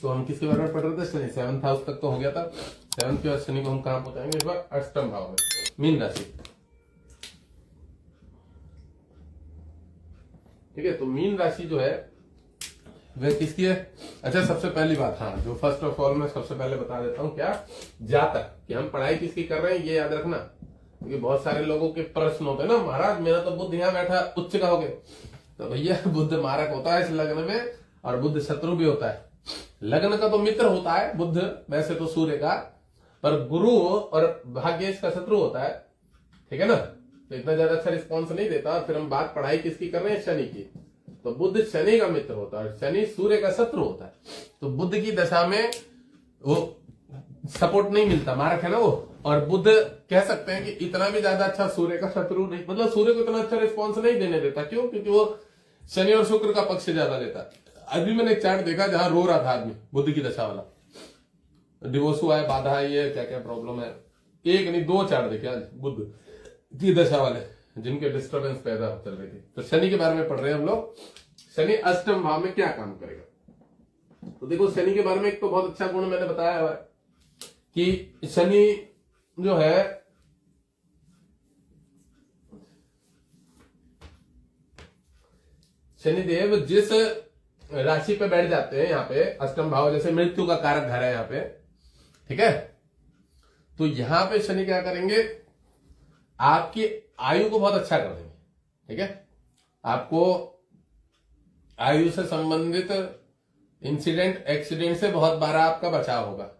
तो हम किसके बारे में पढ़ रहे थे? शनि। 7th हाउस तक तो हो गया था। 7th के बाद शनि को हम कहां पहुंचाएंगे इस बार? अष्टम भाव में, मीन राशि। ठीक है, तो मीन राशि जो है वह किसकी है? अच्छा, सबसे पहली बात, हाँ, जो फर्स्ट ऑफ ऑल मैं सबसे पहले बता देता हूँ क्या, जातक, कि हम पढ़ाई किसकी कर रहे हैं ये याद रखना, क्योंकि बहुत सारे लोगों के प्रश्न होते हैं ना, महाराज मेरा तो बुध यहाँ बैठा उच्च का हो गया। तो भैया बुध मारक होता है इस लग्न में, और बुध शत्रु भी होता है। लग्न का तो मित्र होता है बुध, वैसे तो सूर्य का, पर गुरु और भाग्येश का शत्रु होता है। ठीक है ना, तो इतना ज्यादा अच्छा रिस्पॉन्स नहीं देता। और फिर हम बात पढ़ाई किसकी कर रहे हैं? शनि की। तो बुध शनि का मित्र होता है, शनि सूर्य का शत्रु होता है। तो बुध की दशा में वो सपोर्ट नहीं मिलता, मारक है ना वो। और बुध कह सकते हैं कि इतना भी ज्यादा अच्छा सूर्य का शत्रु नहीं, मतलब सूर्य को इतना अच्छा रिस्पॉन्स नहीं देने देता। क्यों? क्योंकि वो शनि और शुक्र का पक्ष ज्यादा लेता है। अभी मैंने एक चार्ट देखा जहां रो रहा था आदमी, बुध की दशा वाला, डिवोर्स हुआ है, बाधा आई है, क्या क्या प्रॉब्लम है, एक नहीं 2 चार्ट देखे आज बुध की दशा वाले, जिनके डिस्टर्बेंस पैदा चल रही थी। तो शनि के बारे में पढ़ रहे हैं हम लोग। शनि अष्टम भाव में क्या काम करेगा? तो देखो, शनि के बारे में एक तो बहुत अच्छा गुण मैंने बताया है कि शनि जो है शनिदेव जिस राशि पे बैठ जाते हैं यहाँ पे, अष्टम भाव, जैसे मृत्यु का कारक घर है यहाँ पे, ठीक है, तो यहां पे शनि क्या करेंगे? आपकी आयु को बहुत अच्छा कर देंगे। ठीक है, आपको आयु से संबंधित इंसिडेंट एक्सीडेंट से बहुत बार आपका बचाव होगा,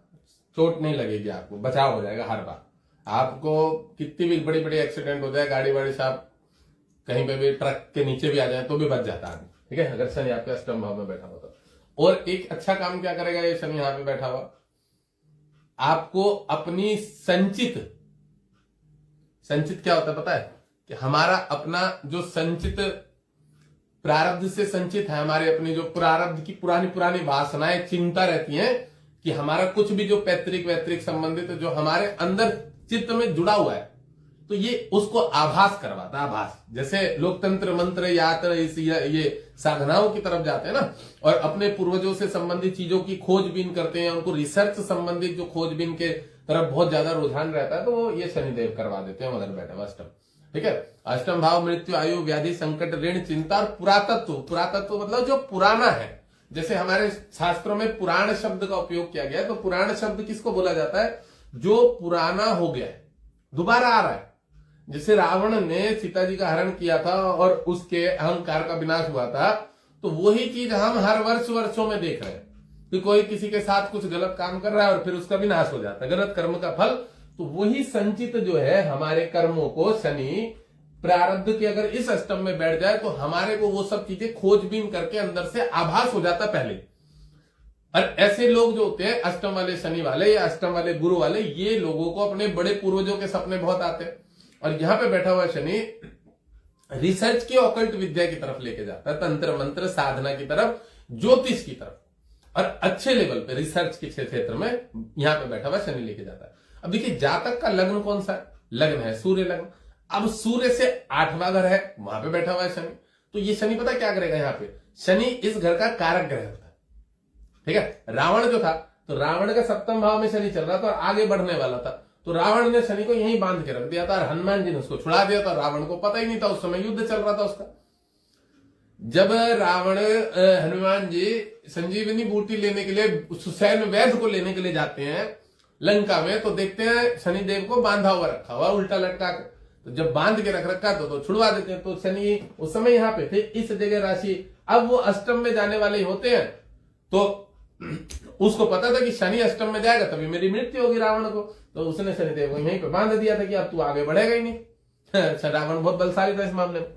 चोट नहीं लगेगी, आपको बचाव हो जाएगा हर बार। आपको कितनी भी बड़ी बड़ी एक्सीडेंट हो जाए, गाड़ी वाड़ी से आप कहीं पे भी ट्रक के नीचे भी आ जाए तो भी बच जाता है। ठीक है, अगर शनि आपके अष्टम भाव में बैठा होता। और एक अच्छा काम क्या करेगा ये शनि यहां पे बैठा हुआ? आपको अपनी संचित क्या होता है पता है? कि हमारा अपना जो संचित प्रारब्ध से संचित है, हमारे अपनी जो प्रारब्ध की पुरानी वासनाएं, चिंता रहती हैं कि हमारा कुछ भी जो पैतृक वैतृक संबंधित जो हमारे अंदर चित्त में जुड़ा हुआ है, तो ये उसको आभास करवाता है। आभास, जैसे लोकतंत्र मंत्र यात्र ये साधनाओं की तरफ जाते हैं ना, और अपने पूर्वजों से संबंधित चीजों की खोजबीन करते हैं, उनको रिसर्च संबंधित जो खोजबीन के तरफ बहुत ज्यादा रुझान रहता है, तो वो ये शनिदेव करवा देते हैं उधर बैठे हुए अष्टम। ठीक है, अष्टम भाव मृत्यु, आयु, व्याधि, संकट, ऋण, चिंता और पुरातत्व मतलब जो पुराना है। जैसे हमारे शास्त्रों में पुराण शब्द का उपयोग किया गया है, तो पुराण शब्द किसको बोला जाता है? जो पुराना हो गया है, दोबारा आ रहा है। जैसे रावण ने सीता जी का हरण किया था और उसके अहंकार का विनाश हुआ था, तो वही चीज हम हर वर्षों में देख रहे हैं कि कोई किसी के साथ कुछ गलत काम कर रहा है और फिर उसका विनाश हो जाता है, गलत कर्म का फल। तो वही संचित जो है हमारे कर्मों को शनि प्रारब्ध के अगर इस अष्टम में बैठ जाए, तो हमारे को वो सब चीजें खोजबीन करके अंदर से आभास हो जाता पहले। और ऐसे लोग जो होते हैं अष्टम वाले शनि वाले या अष्टम वाले गुरु वाले, ये लोगों को अपने बड़े पूर्वजों के सपने बहुत आते हैं। और यहां पे बैठा हुआ शनि रिसर्च की ऑकल्ट विद्या की तरफ लेके जाता है, तंत्र मंत्र साधना की तरफ, ज्योतिष की तरफ, और अच्छे लेवल पे रिसर्च के क्षेत्र में यहां पे बैठा हुआ शनि लेके जाता है। अब देखिए, जातक का लग्न कौन सा है? लग्न है सूर्य लग्न। अब सूर्य से 8वां घर है, वहां पे बैठा हुआ है शनि। तो ये शनि पता क्या करेगा? यहाँ पे शनि इस घर का कारक ग्रह होता है। ठीक है, रावण जो था, तो रावण का 7म भाव में शनि चल रहा था और आगे बढ़ने वाला था, तो रावण ने शनि को यहीं बांध के रख दिया था और हनुमान जी ने उसको छुड़ा दिया था। रावण को पता ही नहीं था, उस समय युद्ध चल रहा था उसका। जब रावण हनुमान जी संजीवनी बूटी लेने के लिए, सुसैन वैद्य को लेने के लिए जाते हैं लंका में, तो देखते हैं शनिदेव को बांधा हुआ रखा हुआ उल्टा लटका के। तो जब बांध के रख रखा तो छुड़वा देते हैं। तो शनि उस समय यहाँ पे थे, इस जगह राशि। अब वो अष्टम में जाने वाले ही होते हैं, तो उसको पता था कि शनि अष्टम में जाएगा तभी मेरी मृत्यु होगी रावण को, तो उसने शनिदेव को यहीं पे बांध दिया था कि अब तू आगे बढ़ेगा ही नहीं। रावण बहुत बलशाली था इस मामले में,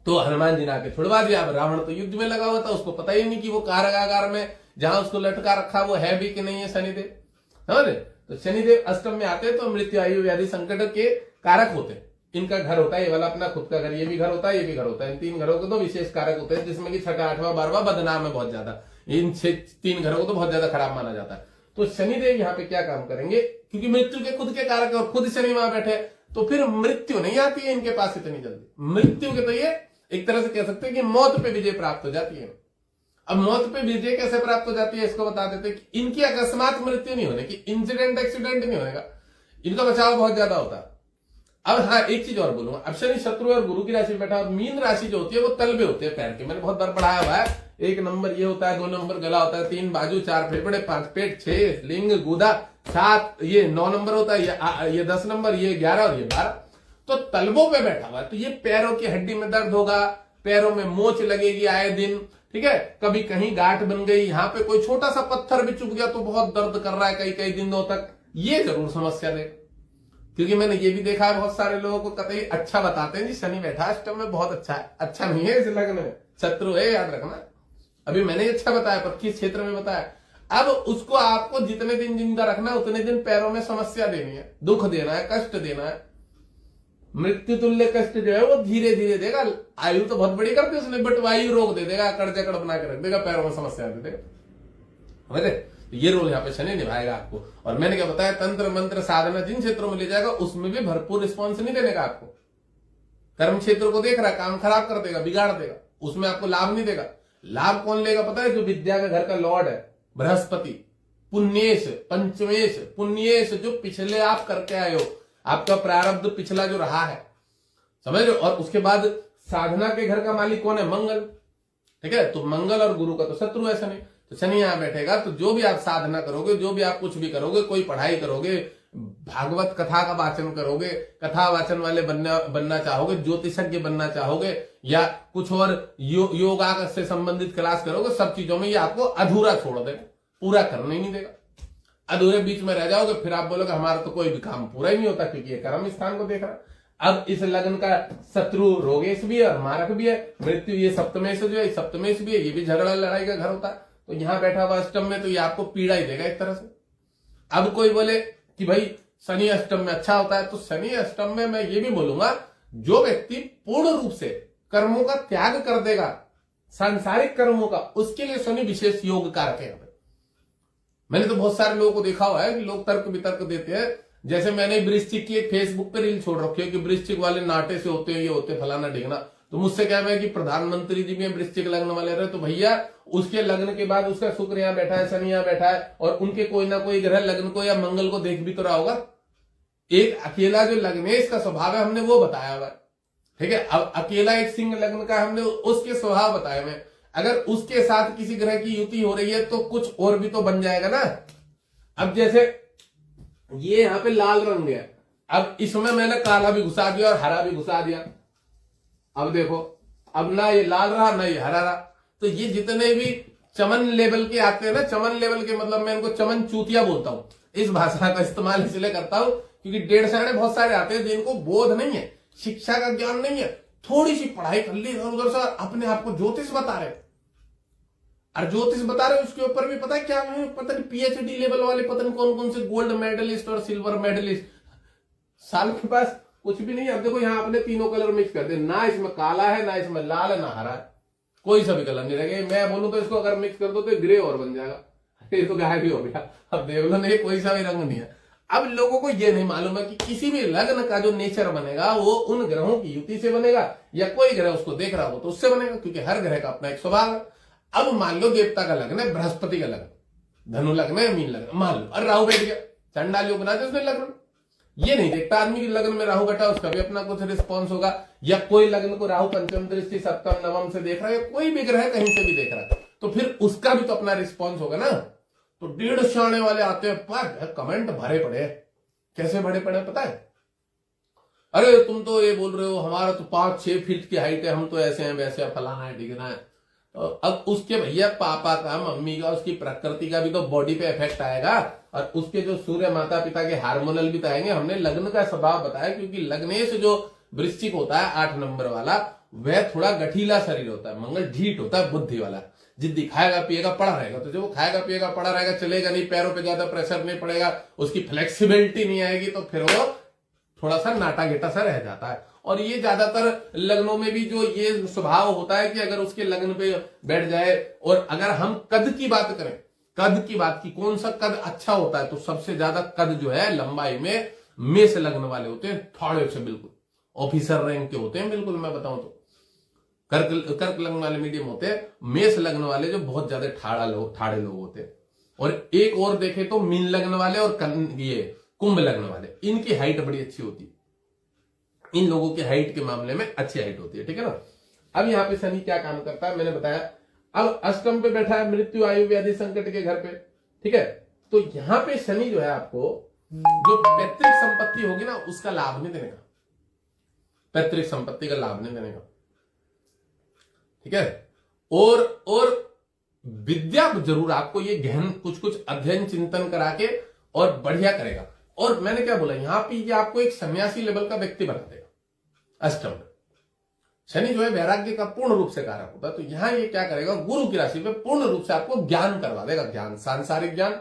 तो हनुमान जी ने आके छुड़वा दिया। अब रावण तो युद्ध में लगा हुआ था, उसको पता ही नहीं कि वो कारागार में जहां उसको लटका रखा वो है भी कि नहीं है शनिदेव। समझ? तो शनिदेव अष्टम में आते तो मृत्यु, आयु, व्याधि, संकट के कारक होते। इनका घर होता है ये वाला अपना खुद का घर, ये भी घर होता है, ये भी घर होता है। इन 3 घरों के तो विशेष कारक होते हैं, जिसमें कि 6वां, 8वां, 12वां बदनाम है बहुत ज्यादा। इन 3 घरों को तो बहुत ज्यादा खराब माना जाता है। तो शनिदेव यहाँ पे क्या काम करेंगे? क्योंकि मृत्यु के खुद के कारक है और खुद शनि वहां बैठे, तो फिर मृत्यु नहीं आती है इनके पास इतनी जल्दी। मृत्यु के तो ये एक तरह से कह सकते हैं कि मौत पे विजय प्राप्त हो जाती है। अब मौत पे विजय कैसे प्राप्त हो जाती है इसको बता देते कि इनकी अकस्मात मृत्यु नहीं होने की, इंसिडेंट एक्सीडेंट नहीं होने का, इनका बचाव बहुत ज्यादा होता है। अब हाँ एक चीज और बोलूंगा, अब शनि शत्रु और गुरु की राशि में बैठा और मीन राशि जो होती है वो तलबे होते हैं पैर के, मैंने बहुत बार पढ़ाया हुआ है। 1 नंबर ये होता है, 2 नंबर गला होता है, 3 बाजू, 4 फेफड़े, 5 पेट, 6 लिंग गुदा, 7 ये 9 नंबर होता है, ये 10 नंबर, ये 11 और ये 12। तो तलबों पे बैठा हुआ है, तो ये पैरों की हड्डी में दर्द होगा, पैरों में मोच लगेगी आए दिन, ठीक है, कभी कहीं गांठ बन गई, यहाँ पे कोई छोटा सा पत्थर भी चुभ गया तो बहुत दर्द कर रहा है कई कई दिनों तक, ये जरूर समस्या दे। क्योंकि मैंने ये भी देखा है बहुत सारे लोगों को कतई अच्छा बताते हैं जी शनि बैठा अष्टम में बहुत अच्छा है, अच्छा नहीं है, इस लग्न में शत्रु है, याद रखना। अभी मैंने ही अच्छा बताया पर किस क्षेत्र में बताया। अब उसको आपको जितने दिन जिंदा रखना है उतने दिन पैरों में समस्या देनी है, दुख देना है, कष्ट देना है, मृत्यु तुल्य कष्ट जो है वो धीरे धीरे देगा। आयु तो बहुत बड़ी करती है उसने, बट वायु रोग दे देगा, अकड़ जकड़ बना के रख देगा, पैरों में समस्या दे देगा, समझे। ये रोल यहाँ पे शनि निभाएगा आपको। और मैंने क्या बताया, तंत्र मंत्र साधना जिन क्षेत्रों में ले जाएगा उसमें भी भरपूर रिस्पॉन्स नहीं देने का आपको। कर्म क्षेत्र को देख रहा है, काम खराब कर देगा, बिगाड़ देगा, उसमें आपको लाभ नहीं देगा। लाभ कौन लेगा पता है, जो विद्या का घर का लॉर्ड है बृहस्पति, पुण्येश, पंचमेश, पुण्येश, जो पिछले आप करके आए हो, आपका प्रारब्ध पिछला जो रहा है, समझ रहे हो। और उसके बाद साधना के घर का मालिक कौन है, मंगल, ठीक है। तो मंगल और गुरु का तो शत्रु है शनि, तो शनि यहां बैठेगा तो जो भी आप साधना करोगे, जो भी आप कुछ भी करोगे, कोई पढ़ाई करोगे, भागवत कथा का वाचन करोगे, कथा वाचन वाले बनना चाहोगे, ज्योतिषज्ञ बनना चाहोगे, या कुछ और योगा से संबंधित क्लास करोगे, सब चीजों में ये आपको अधूरा छोड़ देगा, पूरा करने ही नहीं देगा। अधूरे बीच में रह जाओगे, फिर आप बोलोगे हमारा तो कोई भी काम पूरा ही नहीं होता, क्योंकि ये कर्म स्थान को देख रहा है। अब इस लग्न का शत्रु रोगेश भी है और मारक भी है, मृत्यु ये सप्तमेश जो है, सप्तमेश भी है, ये भी झगड़ा लड़ाई का घर होता है। तो यहां बैठा हुआ अष्टम में, तो ये आपको पीड़ा ही देगा एक तरह से। अब कोई बोले कि भाई शनि अष्टम में अच्छा होता है, तो शनि अष्टम में मैं ये भी बोलूंगा, जो व्यक्ति पूर्ण रूप से कर्मों का त्याग कर देगा, सांसारिक कर्मों का, उसके लिए शनि विशेष योग कारक है। मैंने तो बहुत सारे लोगों को देखा हुआ है कि लोग तर्क वितर्क देते हैं, जैसे मैंने वृश्चिक की एक फेसबुक पे रील छोड़ रखी है कि वृश्चिक वाले नाटे से होते हैं, ये होते फलाना ढिगना। तो मुझसे क्या है कि प्रधानमंत्री जी में वृश्चिक लग्न वाले रहे, तो भैया उसके लग्न के बाद उसका शुक्र यहाँ बैठा है, शनि यहाँ बैठा है, और उनके कोई ना कोई ग्रह लग्न को या मंगल को देख भी तो रहा होगा। एक अकेला जो लग्नेश का स्वभाव है हमने वो बताया हुआ है, ठीक है। अब अकेला एक सिंह लग्न का हमने उसके स्वभाव बताए हुए, अगर उसके साथ किसी ग्रह की युति हो रही है तो कुछ और भी तो बन जाएगा ना। अब जैसे ये यहाँ पे लाल रंग है, अब इसमें मैंने काला भी घुसा दिया और हरा भी घुसा दिया। अब देखो, अब ना ये लाल रहा ना ये हरा रहा। तो ये जितने भी चमन लेवल के आते हैं ना, चमन लेवल के मतलब मैं इनको चमन चूतिया बोलता हूं, इस भाषा का इस्तेमाल इसलिए करता हूं क्योंकि 1.5 बहुत सारे आते हैं जिनको बोध नहीं है, शिक्षा का ज्ञान नहीं है, थोड़ी सी पढ़ाई कर ली इधर उधर से, अपने आप को ज्योतिष बता रहे, और ज्योतिष बता रहे उसके ऊपर भी पता है क्या, पता नहीं पीएचडी लेवल वाले पता नहीं कौन कौन से गोल्ड मेडलिस्ट और सिल्वर मेडलिस्ट, साल के पास कुछ भी नहीं है। अब देखो यहाँ आपने तीनों कलर मिक्स कर दे, ना इसमें काला है, ना इसमें लाल है, ना हरा है, कोई सा भी कलर नहीं रहेगा। मैं बोलूं तो इसको अगर मिक्स कर दो तो ग्रे और बन जाएगा, ये तो गायब भी हो गया। अब देख लो, नहीं कोई सा भी रंग नहीं है। अब लोगों को ये नहीं मालूम है कि किसी भी लग्न का जो नेचर बनेगा वो उन ग्रहों की युति से बनेगा, या कोई ग्रह उसको देख रहा हो तो उससे बनेगा, क्योंकि हर ग्रह का अपना एक स्वभाव है। अब मान लो देवता का लग्न है, बृहस्पति का लग्न, धनु लग्न है, मीन लग्न, मान लो, और राहु बैठ गया, चंडाल योग बना दे उसने लग्न। ये नहीं देखता आदमी की लग्न में राहु बैठा, उसका भी अपना कुछ रिस्पॉन्स होगा, या कोई लग्न को राहु पंचम दृष्टि सप्तम नवम से देख रहा है, कोई भी ग्रह कहीं से भी देख रहा है, तो फिर उसका भी तो अपना रिस्पॉन्स होगा ना। तो 1.5 शाणे वाले आते हैं, पर कमेंट भरे पड़े, कैसे भरे पड़े पता है, अरे तुम तो ये बोल रहे हो हमारा तो 5-6 फीट की हाइट है, हम तो ऐसे हैं वैसे हैं, फलाना है ढिगना है। तो अब उसके भैया पापा का, मम्मी का, उसकी प्रकृति का भी तो बॉडी पे इफेक्ट आएगा, और उसके जो सूर्य माता पिता के हार्मोनल भी तो आएंगे। हमने लग्न का स्वभाव बताया, क्योंकि लग्नेश जो वृश्चिक होता है 8 नंबर वाला, वह थोड़ा गठीला शरीर होता है, मंगल ढीठ होता है, बुद्धि वाला, जिद्दी, खाएगा पिएगा पड़ा रहेगा। तो जब वो खाएगा पिएगा पड़ा रहेगा, चलेगा नहीं, पैरों पे ज्यादा प्रेशर नहीं पड़ेगा, उसकी फ्लेक्सिबिलिटी नहीं आएगी, तो फिर वो थोड़ा सा नाटा घेटा सा रह जाता है। और ये ज्यादातर लग्नों में भी जो ये स्वभाव होता है कि अगर उसके लग्न पे बैठ जाए, और अगर हम कद की बात करें, कद की बात की, कौन सा कद अच्छा होता है, तो सबसे ज्यादा कद जो है लंबाई में मेष लग्न वाले होते हैं, थोड़े से बिल्कुल ऑफिसर रैंक के होते हैं, बिल्कुल मैं बताऊं तो कर्क लग्न वाले मीडियम होते हैं, मेष लग्न वाले जो बहुत ज्यादा ठाड़े लोग होते हैं, और एक और देखे तो मीन लग्न वाले और ये कुंभ लग्न वाले, इनकी हाइट बड़ी अच्छी होती है। इन लोगों की हाइट के मामले में अच्छी हाइट होती है, ठीक है ना। अब यहाँ पे शनि क्या काम करता है मैंने बताया। अब अष्टम पे बैठा है, मृत्यु आयु व्याधि संकट के घर पे, ठीक है। तो यहां पे शनि जो है आपको जो पैतृक संपत्ति होगी ना उसका लाभ नहीं देने का, पैतृक संपत्ति का लाभ नहीं देने का, ठीक है। और विद्या जरूर आपको ये गहन कुछ अध्ययन चिंतन करा के और बढ़िया करेगा। और मैंने क्या बोला यहां पे ये आपको एक सन्यासी लेवल का व्यक्ति बना देगा। अष्टम शनि जो है वैराग्य का पूर्ण रूप से कारक होता है, तो यहां ये क्या करेगा, गुरु की राशि पे पूर्ण रूप से आपको ज्ञान करवा देगा। ज्ञान, सांसारिक ज्ञान,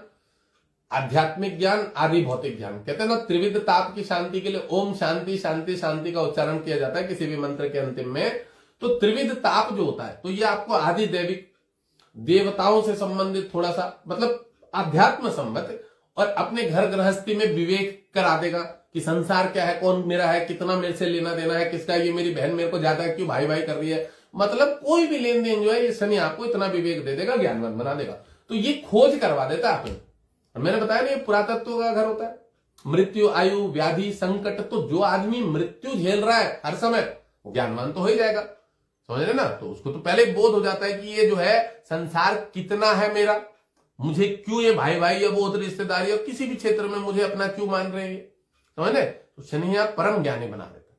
आध्यात्मिक ज्ञान, आदि भौतिक ज्ञान। कहते हैं ना त्रिविध ताप की शांति के लिए ओम शांति शांति शांति का उच्चारण किया जाता है किसी भी मंत्र के अंतिम में। तो त्रिविध ताप जो होता है तो ये आपको आदि दैविक देवताओं से संबंधित थोड़ा सा मतलब अध्यात्म संबंध और अपने घर गृहस्थी में विवेक करा देगा कि संसार क्या है, कौन मेरा है, कितना मेरे से लेना देना है, किसका, ये मेरी बहन मेरे को ज्यादा है, क्यों भाई भाई कर रही है, मतलब कोई भी लेन देन जो है ये शनि आपको इतना विवेक दे देगा, ज्ञानवान बना देगा। तो ये खोज करवा देता है आपने। मैंने बताया ना ये पुरातत्व का घर होता है, मृत्यु आयु व्याधि संकट। तो जो आदमी मृत्यु झेल रहा है हर समय वो ज्ञानवान तो हो ही जाएगा, समझ रहे ना। तो उसको तो पहले बोध हो जाता है कि ये जो है संसार कितना है मेरा, मुझे क्यों ये भाई भाई या बहुत रिश्तेदारी या किसी भी क्षेत्र में मुझे अपना क्यों मान रहे हैं, समझ ले। तो शनि यहाँ परम ज्ञानी बना देता,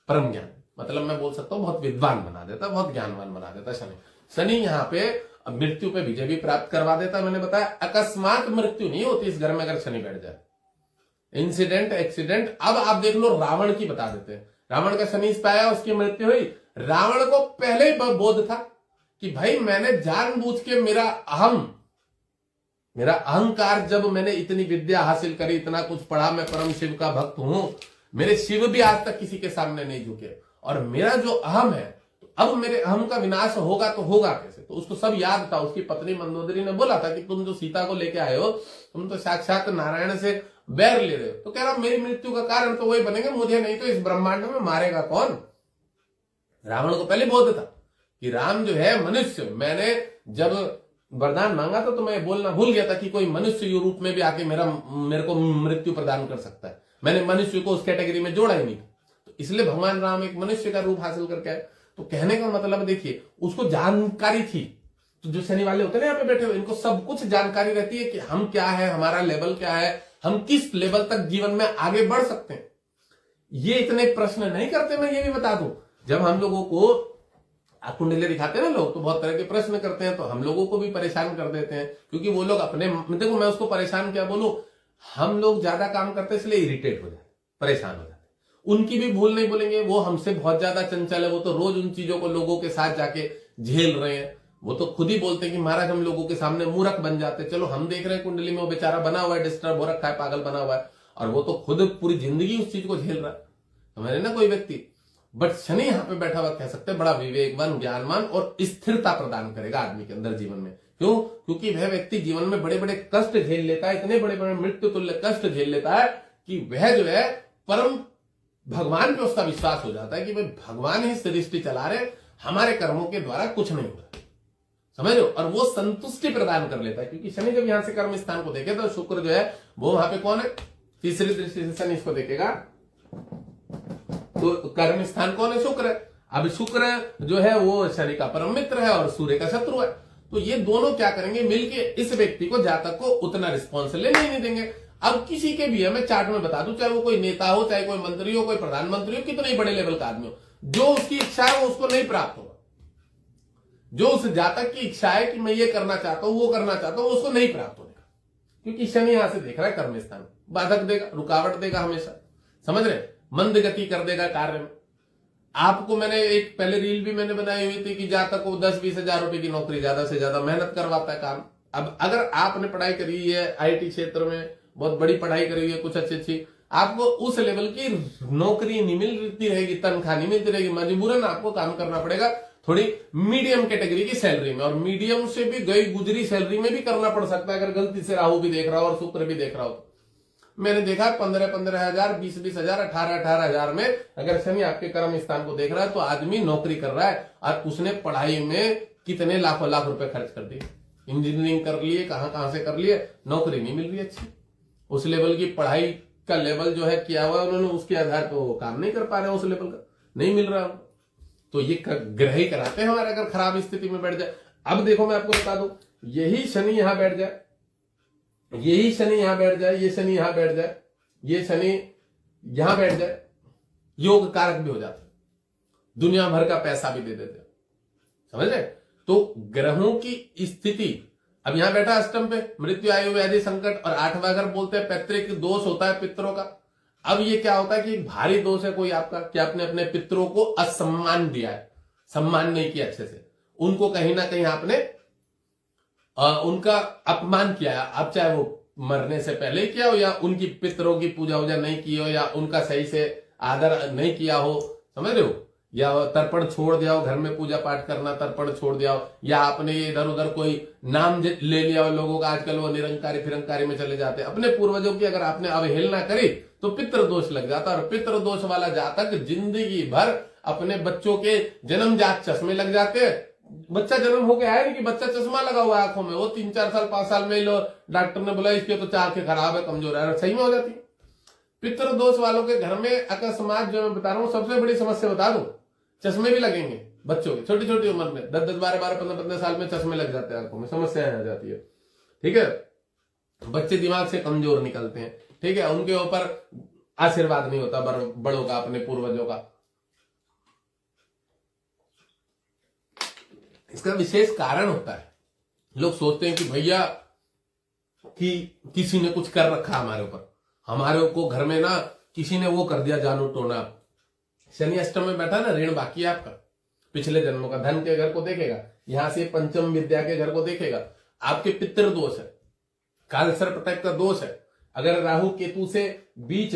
परम ज्ञानी मतलब मैं बोल सकता हूं बहुत विद्वान बना देता, बहुत ज्ञानवान बना देता शनि। शनि यहाँ पे मृत्यु पे विजय भी प्राप्त करवा देता। मैंने बताया अकस्मात मृत्यु नहीं होती इस घर में अगर शनि बैठ जाए, इंसिडेंट एक्सीडेंट। अब आप देख लो रावण की बता देते हैं, रावण का शनि इस पे आया उसकी मृत्यु हुई। रावण को पहले ही बोध था कि भाई मैंने जानबूझ के मेरा अहंकार, जब मैंने इतनी विद्या हासिल करी, इतना कुछ पढ़ा, मैं परम शिव का भक्त हूं, मेरे शिव भी आज तक किसी के सामने नहीं झुके, और मेरा जो अहम है तो अब मेरे अहम का विनाश होगा तो होगा कैसे। तो उसको सब याद था। उसकी पत्नी मंदोदरी ने बोला था कि तुम जो सीता को लेके आए हो तुम तो साक्षात नारायण से बैर ले रहे हो। तो कह रहा मेरी मृत्यु का कारण तो वही बनेगा, मुझे नहीं तो इस ब्रह्मांड में मारेगा कौन। रावण को पहले बोध था कि राम जो है मनुष्य, मैंने जब वरदान मांगा था तो मैं बोलना भूल गया था कि कोई मनुष्य रूप में भी आके मेरे को मृत्यु प्रदान कर सकता है। मैंने मनुष्य को उस कैटेगरी में जोड़ा ही नहीं, तो इसलिए भगवान राम एक मनुष्य का रूप हासिल करके आए। तो कहने का मतलब देखिए उसको जानकारी थी। तो जो शनि वाले होते हैं ना यहाँ पे बैठे हुए, इनको सब कुछ जानकारी रहती है कि हम क्या है, हमारा लेवल क्या है, हम किस लेवल तक जीवन में आगे बढ़ सकते हैं। ये इतने प्रश्न नहीं करते, मैं ये भी बता दूं। जब हम लोगों को कुंडली दिखाते हैं ना लोग, तो बहुत तरह के प्रश्न करते हैं, तो हम लोगों को भी परेशान कर देते हैं, क्योंकि वो लोग अपने, देखो मैं उसको परेशान क्या बोलूं, हम लोग ज्यादा काम करते हैं इसलिए इरिटेट हो जाते, परेशान हो जाते। उनकी भी भूल नहीं बोलेंगे, वो हमसे बहुत ज्यादा चंचल है, वो तो रोज उन चीजों को लोगों के साथ जाके झेल रहे हैं। वो तो खुद ही बोलते हैं कि महाराज हम लोगों के सामने मूर्ख बन जाते। चलो हम देख रहे हैं कुंडली में वो बेचारा बना हुआ है, डिस्टर्ब हो रखा है, पागल बना हुआ है, और वो तो खुद पूरी जिंदगी उस चीज को झेल रहा है, समझ रहे ना कोई व्यक्ति। बट शनि यहां पे बैठा हुआ कह सकते हैं बड़ा विवेकवान, ज्ञानवान और स्थिरता प्रदान करेगा आदमी के अंदर जीवन में। क्यों? क्योंकि वह व्यक्ति जीवन में बड़े बड़े कष्ट झेल लेता है, इतने बड़े बड़े मृत्यु तुल्य कष्ट झेल लेता है कि वह जो है परम भगवान पे उसका विश्वास हो जाता है कि भाई भगवान ही सृष्टि चला रहे, हमारे कर्मों के द्वारा कुछ नहीं हो रहा, समझ लो। और वो संतुष्टि प्रदान कर लेता है, क्योंकि शनि जब यहां से कर्म स्थान को देखे तो शुक्र जो है वो वहां पे कौन है, तीसरी दृष्टि से शनि इसको देखेगा, तो कर्म स्थान कौन है, शुक्र है। अब शुक्र जो है वो शनि का परम मित्र है और सूर्य का शत्रु है। तो ये दोनों क्या करेंगे, मिलके इस व्यक्ति को, जातक को उतना रिस्पॉन्स लेने ही नहीं देंगे। अब किसी के भी है, मैं चार्ट में बता दूं, चाहे वो कोई नेता हो, चाहे कोई मंत्री हो, कोई प्रधानमंत्री हो, कितने बड़े लेवल का आदमी हो, जो उसकी इच्छा है वो उसको नहीं प्राप्त होगा। जो उस जातक की इच्छा है कि मैं ये करना चाहता हूं, वो करना चाहता हूं, उसको नहीं प्राप्त होगा, क्योंकि शनि यहां से देख रहा है कर्म स्थान, बाधक देगा, रुकावट देगा हमेशा, समझ रहे, मंद गति कर देगा कार्य में। आपको मैंने एक पहले रील भी मैंने बनाई हुई थी कि जातक को 10-20 हजार रुपए की नौकरी ज्यादा से ज्यादा मेहनत करवाता है काम। अब अगर आपने पढ़ाई करी है आईटी क्षेत्र में, बहुत बड़ी पढ़ाई करी हुई है, कुछ अच्छी, आपको उस लेवल की नौकरी नहीं मिलती रहेगी, तनख्वाह नहीं मिलती रहेगी, मजबूरन आपको काम करना पड़ेगा थोड़ी मीडियम कैटेगरी की सैलरी में, और मीडियम से भी गई गुजरी सैलरी में भी करना पड़ सकता है अगर गलती से राहु भी देख रहा हो और शुक्र भी देख रहा हो। मैंने देखा 15,000, 20,000, 18,000 में अगर शनि आपके कर्म स्थान को देख रहा है तो आदमी नौकरी कर रहा है और उसने पढ़ाई में कितने लाखों लाख रुपए खर्च कर दिए, इंजीनियरिंग कर लिए, कहां से कर लिए, नौकरी नहीं मिल रही अच्छी, उस लेवल की पढ़ाई का लेवल जो है किया हुआ उन्होंने, उसके आधार पर वो काम नहीं कर पा रहे, उस लेवल का नहीं मिल रहा। तो ये ग्रह ही कराते हैं हमारे, अगर खराब स्थिति में बैठ जाए। अब देखो मैं आपको बता दूं, यही शनि यहां बैठ जाए, यही शनि यहां बैठ जाए, ये शनि यहां बैठ जाए, ये शनि यहां बैठ जाए, योग कारक भी हो जाता, दुनिया भर का पैसा भी दे देते, समझ रहे। तो ग्रहों की स्थिति, अब यहां बैठा अष्टम पे, मृत्यु, आयु, व्याधि, संकट, और 8वां घर बोलते हैं पैतृक दोष होता है पितरों का। अब ये क्या होता है कि एक भारी दोष है कोई आपका, कि आपने अपने पितरों को असम्मान दिया है, सम्मान नहीं किया अच्छे से, उनको कहीं ना कहीं आपने उनका अपमान किया है। अब चाहे वो मरने से पहले ही किया हो, या उनकी पितरों की पूजा वूजा नहीं की हो, या उनका सही से आदर नहीं किया हो, समझ रहे हो, या तर्पण छोड़ दिया हो, घर में पूजा पाठ करना तर्पण छोड़ दिया हो, या आपने इधर उधर कोई नाम ले लिया हो लोगों का, आजकल वो निरंकारी फिरंकारी में चले जाते हैं। अपने पूर्वजों की अगर आपने अवहेलना करी तो पितृ दोष लग जाता है, और पितृ दोष वाला जातक जिंदगी भर अपने बच्चों के जन्मजात चश्मे लग जाते हैं। बच्चा जन्म होके आया नहीं कि बच्चा चश्मा लगा हुआ आंखों में, वो 3-4 साल 5 साल में लो डॉक्टर ने बोला इसके तो आंखें खराब है, कमजोर है, सही में हो जाती है। पितृ दोष वालों के घर में अकस्मात, जो मैं बता रहा हूं सबसे बड़ी समस्या बता दूं, चश्मे भी लगेंगे बच्चों के, छोटी छोटी उम्र में 10-10, 12-12, 15-15 साल में चश्मे लग जाते हैं आंखों में, समस्याएं आ जाती है, ठीक है। बच्चे दिमाग से कमजोर निकलते हैं, ठीक है, उनके ऊपर आशीर्वाद नहीं होता बड़ों का, अपने पूर्वजों का। इसका विशेष कारण होता है, लोग सोचते हैं कि भैया कि किसी ने कुछ कर रखा हमारे ऊपर, हमारे को घर में ना किसी ने वो कर दिया जानू टोना। शनि अष्टम में बैठा ना, ऋण बाकी है आपका पिछले जन्मों का, धन के घर को देखेगा, यहां से पंचम विद्या के घर को देखेगा, आपके पितृ दोष है, काल सर्प टाइप का दोष है। अगर राहु केतु से बीच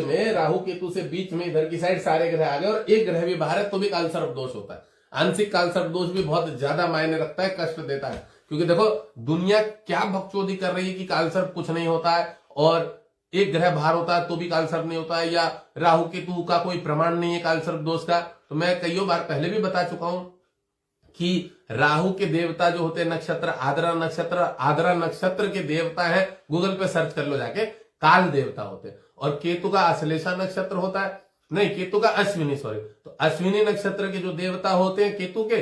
में इधर की साइड सारे ग्रह आ गए और एक ग्रह भी बाहर है तो भी काल सर्प दोष होता है। आंशिक काल सर्प दोष भी बहुत ज्यादा मायने रखता है, कष्ट देता है, क्योंकि देखो दुनिया क्या भक्चोदी कर रही है कि काल सर्प कुछ नहीं होता है, और एक ग्रह बाहर होता है तो भी काल सर्प नहीं होता है, या राहु केतु का कोई प्रमाण नहीं है काल सर्प दोष का। तो मैं कई बार पहले भी बता चुका हूं कि राहु के देवता जो होते हैं नक्षत्र, आद्रा नक्षत्र के देवता है, गूगल पे सर्च कर लो जाके, काल देवता होते हैं। और केतु का अश्लेषा नक्षत्र होता है, नहीं केतु का अश्विनी, सॉरी, तो अश्विनी नक्षत्र के जो देवता होते हैं केतु के,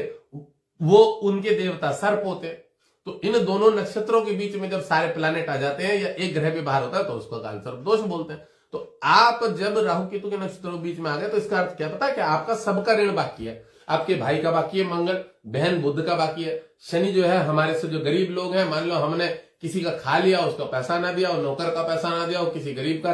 वो उनके देवता सर्प होते हैं। तो इन दोनों नक्षत्रों के बीच में जब सारे प्लैनेट आ जाते हैं या एक ग्रह भी बाहर होता है तो उसको काल सर्प दोष बोलते हैं। तो आप जब राहु केतु के नक्षत्रों के बीच में आ गए तो इसका अर्थ क्या पता है कि आपका सबका ऋण बाकी है, आपके भाई का बाकी है मंगल, बहन बुध का बाकी है, शनि जो है हमारे से जो गरीब लोग हैं, मान लो हमने किसी का खा लिया, उसका पैसा ना दिया, और नौकर का पैसा ना दिया, और किसी गरीब का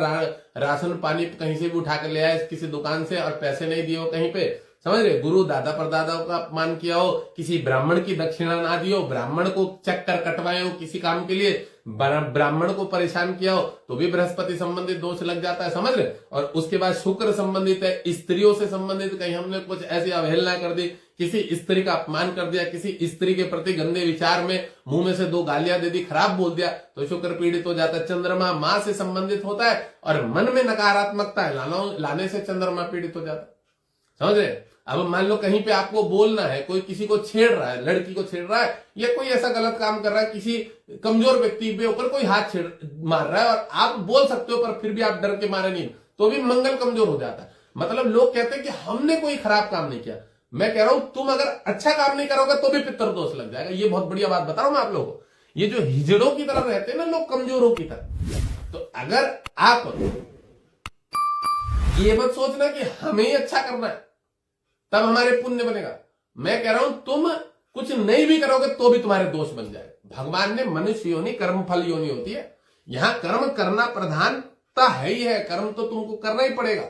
राशन पानी कहीं से भी उठा कर ले आए किसी दुकान से और पैसे नहीं दिए हो कहीं पे, समझ रहे, गुरु दादा परदादाओं का अपमान किया हो, किसी ब्राह्मण की दक्षिणा ना दी हो, ब्राह्मण को चक्कर कटवाए हो किसी काम के लिए, ब्राह्मण को परेशान किया हो, तो भी बृहस्पति संबंधित दोष लग जाता है, समझ रहे। और उसके बाद शुक्र संबंधित है, स्त्रियों से संबंधित कहीं हमने कुछ ऐसी अवहेलना कर दी, किसी स्त्री का अपमान कर दिया, किसी स्त्री के प्रति गंदे विचार में मुंह में से 2 गालियां दे दी, खराब बोल दिया, तो शुक्र पीड़ित हो जाता है। चंद्रमा मां से संबंधित होता है और मन में नकारात्मकता लाने से चंद्रमा पीड़ित हो जाता है, समझ रहे। अब मान लो कहीं पे आपको बोलना है, कोई किसी को छेड़ रहा है, लड़की को छेड़ रहा है, या कोई ऐसा गलत काम कर रहा है, किसी कमजोर व्यक्ति पे ऊपर कोई हाथ छेड़ मार रहा है और आप बोल सकते हो पर फिर भी आप डर के मारे नहीं, तो भी मंगल कमजोर हो जाता है। मतलब लोग कहते हैं कि हमने कोई खराब काम नहीं किया, मैं कह रहा हूं तुम अगर अच्छा काम नहीं करोगे तो भी पितृ दोष लग जाएगा। ये बहुत बढ़िया बात बता रहा हूं मैं आप लोगों को। ये जो हिजड़ों की तरह रहते हैं ना लोग, कमजोरों की तरह, तो अगर आप ये मत सोचना कि हमें ही अच्छा करना है तब हमारे पुण्य बनेगा, मैं कह रहा हूं तुम कुछ नहीं भी करोगे तो भी तुम्हारे दोष बन जाएगा। भगवान ने मनुष्य योनि कर्म फल योनि होती है, यहां कर्म करना प्रधानता है ही है, कर्म तो तुमको करना ही पड़ेगा।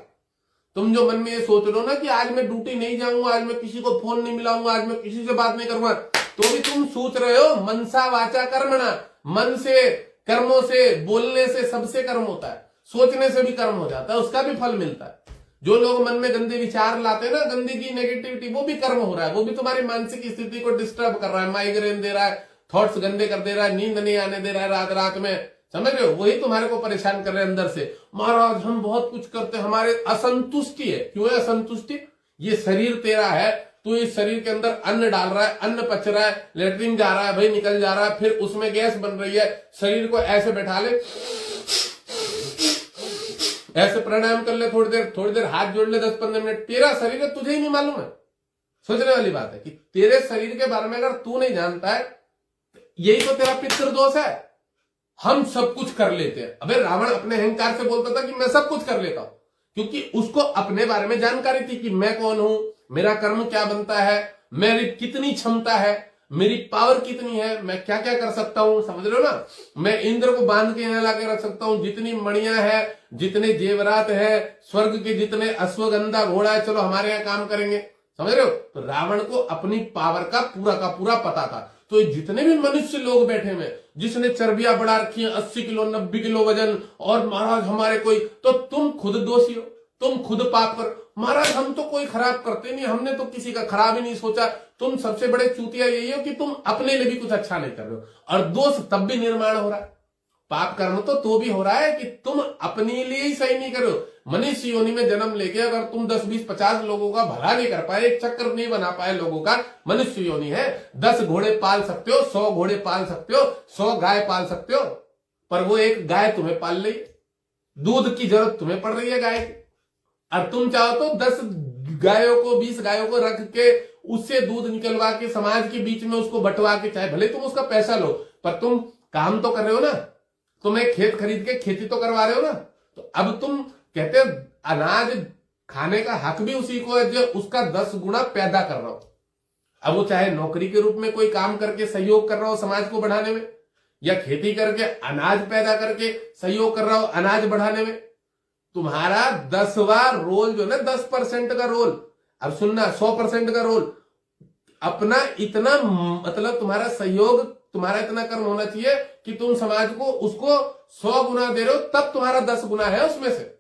तुम जो मन में ये सोच लो ना कि आज मैं ड्यूटी नहीं जाऊंगा, आज मैं किसी को फोन नहीं मिलाऊंगा, आज मैं किसी से बात नहीं करूंगा, तो भी तुम सोच रहे हो मनसा वाचा कर्मणा, मन से, कर्मों से, बोलने से सबसे कर्म होता है, सोचने से भी कर्म हो जाता है, उसका भी फल मिलता है। जो लोग मन में गंदे विचार लाते हैं ना, गंदगी नेगेटिविटी, वो भी कर्म हो रहा है, वो भी तुम्हारी मानसिक स्थिति को डिस्टर्ब कर रहा है, माइग्रेन दे रहा है, थॉट्स गंदे कर दे रहा है, नींद नहीं आने दे रहा है रात रात में, समझ रहे हो? वही तुम्हारे को परेशान कर रहे हैं अंदर से। महाराज हम बहुत कुछ करते हैं, हमारे असंतुष्टि है। क्यों है असंतुष्टि? ये शरीर तेरा है, तू इस शरीर के अंदर अन्न डाल रहा है, अन्न पच रहा है, लेटरिन जा रहा है भाई, निकल जा रहा है, फिर उसमें गैस बन रही है। शरीर को ऐसे बैठा ले, ऐसे प्राणायाम कर ले, थोड़ी देर हाथ जोड़ ले 10-15 मिनट। तेरा शरीर है, तुझे ही नहीं मालूम है। सोचने वाली बात है कि तेरे शरीर के बारे में अगर तू नहीं जानता है, यही तो तेरा पितृदोष है। हम सब कुछ कर लेते हैं। अबे रावण अपने अहंकार से बोलता था कि मैं सब कुछ कर लेता हूं, क्योंकि उसको अपने बारे में जानकारी थी कि मैं कौन हूं, मेरा कर्म क्या बनता है, मेरी कितनी क्षमता है, मेरी पावर कितनी है, मैं क्या क्या कर सकता हूं। समझ रहे हो ना? मैं इंद्र को बांध के यहाँ लाके रख सकता हूं, जितनी मणियां है, जितने जेवरात है, स्वर्ग के जितने अश्वगंधा घोड़ा है, चलो हमारे यहाँ काम करेंगे। समझ रहे हो? तो रावण को अपनी पावर का पूरा पता था। तो जितने भी मनुष्य लोग बैठे हुए, जिसने चर्बियां बढ़ा रखी है 80 किलो 90 किलो वजन, और महाराज हमारे कोई, तो तुम खुद दोषी हो, तुम खुद पाप कर। महाराज हम तो कोई खराब करते नहीं, हमने तो किसी का खराब ही नहीं सोचा। तुम सबसे बड़े चूतिया यही हो कि तुम अपने लिए भी कुछ अच्छा नहीं कर रहे हो, और दोष तब भी निर्माण हो रहा है। पाप कर्म तो भी हो रहा है कि तुम अपने लिए ही सही नहीं कर रहे हो। मनुष्य योनि में जन्म लेके अगर तुम 10 20 50 लोगों का भला नहीं कर पाए, एक चक्र नहीं बना पाए लोगों का, मनुष्य योनि है। 10 घोड़े पाल सकते हो, 100 घोड़े पाल सकते हो, 100 गाय पाल सकते हो, पर वो एक गाय तुम्हें पाल रही, दूध की जरूरत तुम्हें पड़ रही है गाय की। और तुम चाहो तो 10 गायों को 20 गायों को रख के उससे दूध निकलवा के समाज के बीच में उसको बंटवा के, चाहे भले तुम उसका पैसा लो, पर तुम काम तो कर रहे हो ना। तुम एक खेत खरीद के खेती तो करवा रहे हो ना। तो अब तुम कहते हो अनाज खाने का हक भी उसी को है जो उसका 10 गुना पैदा कर रहा हो। अब वो चाहे नौकरी के रूप में कोई काम करके सहयोग कर रहा हो समाज को बढ़ाने में, या खेती करके अनाज पैदा करके सहयोग कर रहा हो अनाज बढ़ाने में। तुम्हारा 10वां रोल जो ना 10% का रोल, अब सुनना 100% का रोल अपना इतना, मतलब तुम्हारा सहयोग, तुम्हारा इतना कर्म होना चाहिए कि तुम समाज को उसको 100 गुना दे रहे हो, तब तुम्हारा 10 गुना है उसमें से।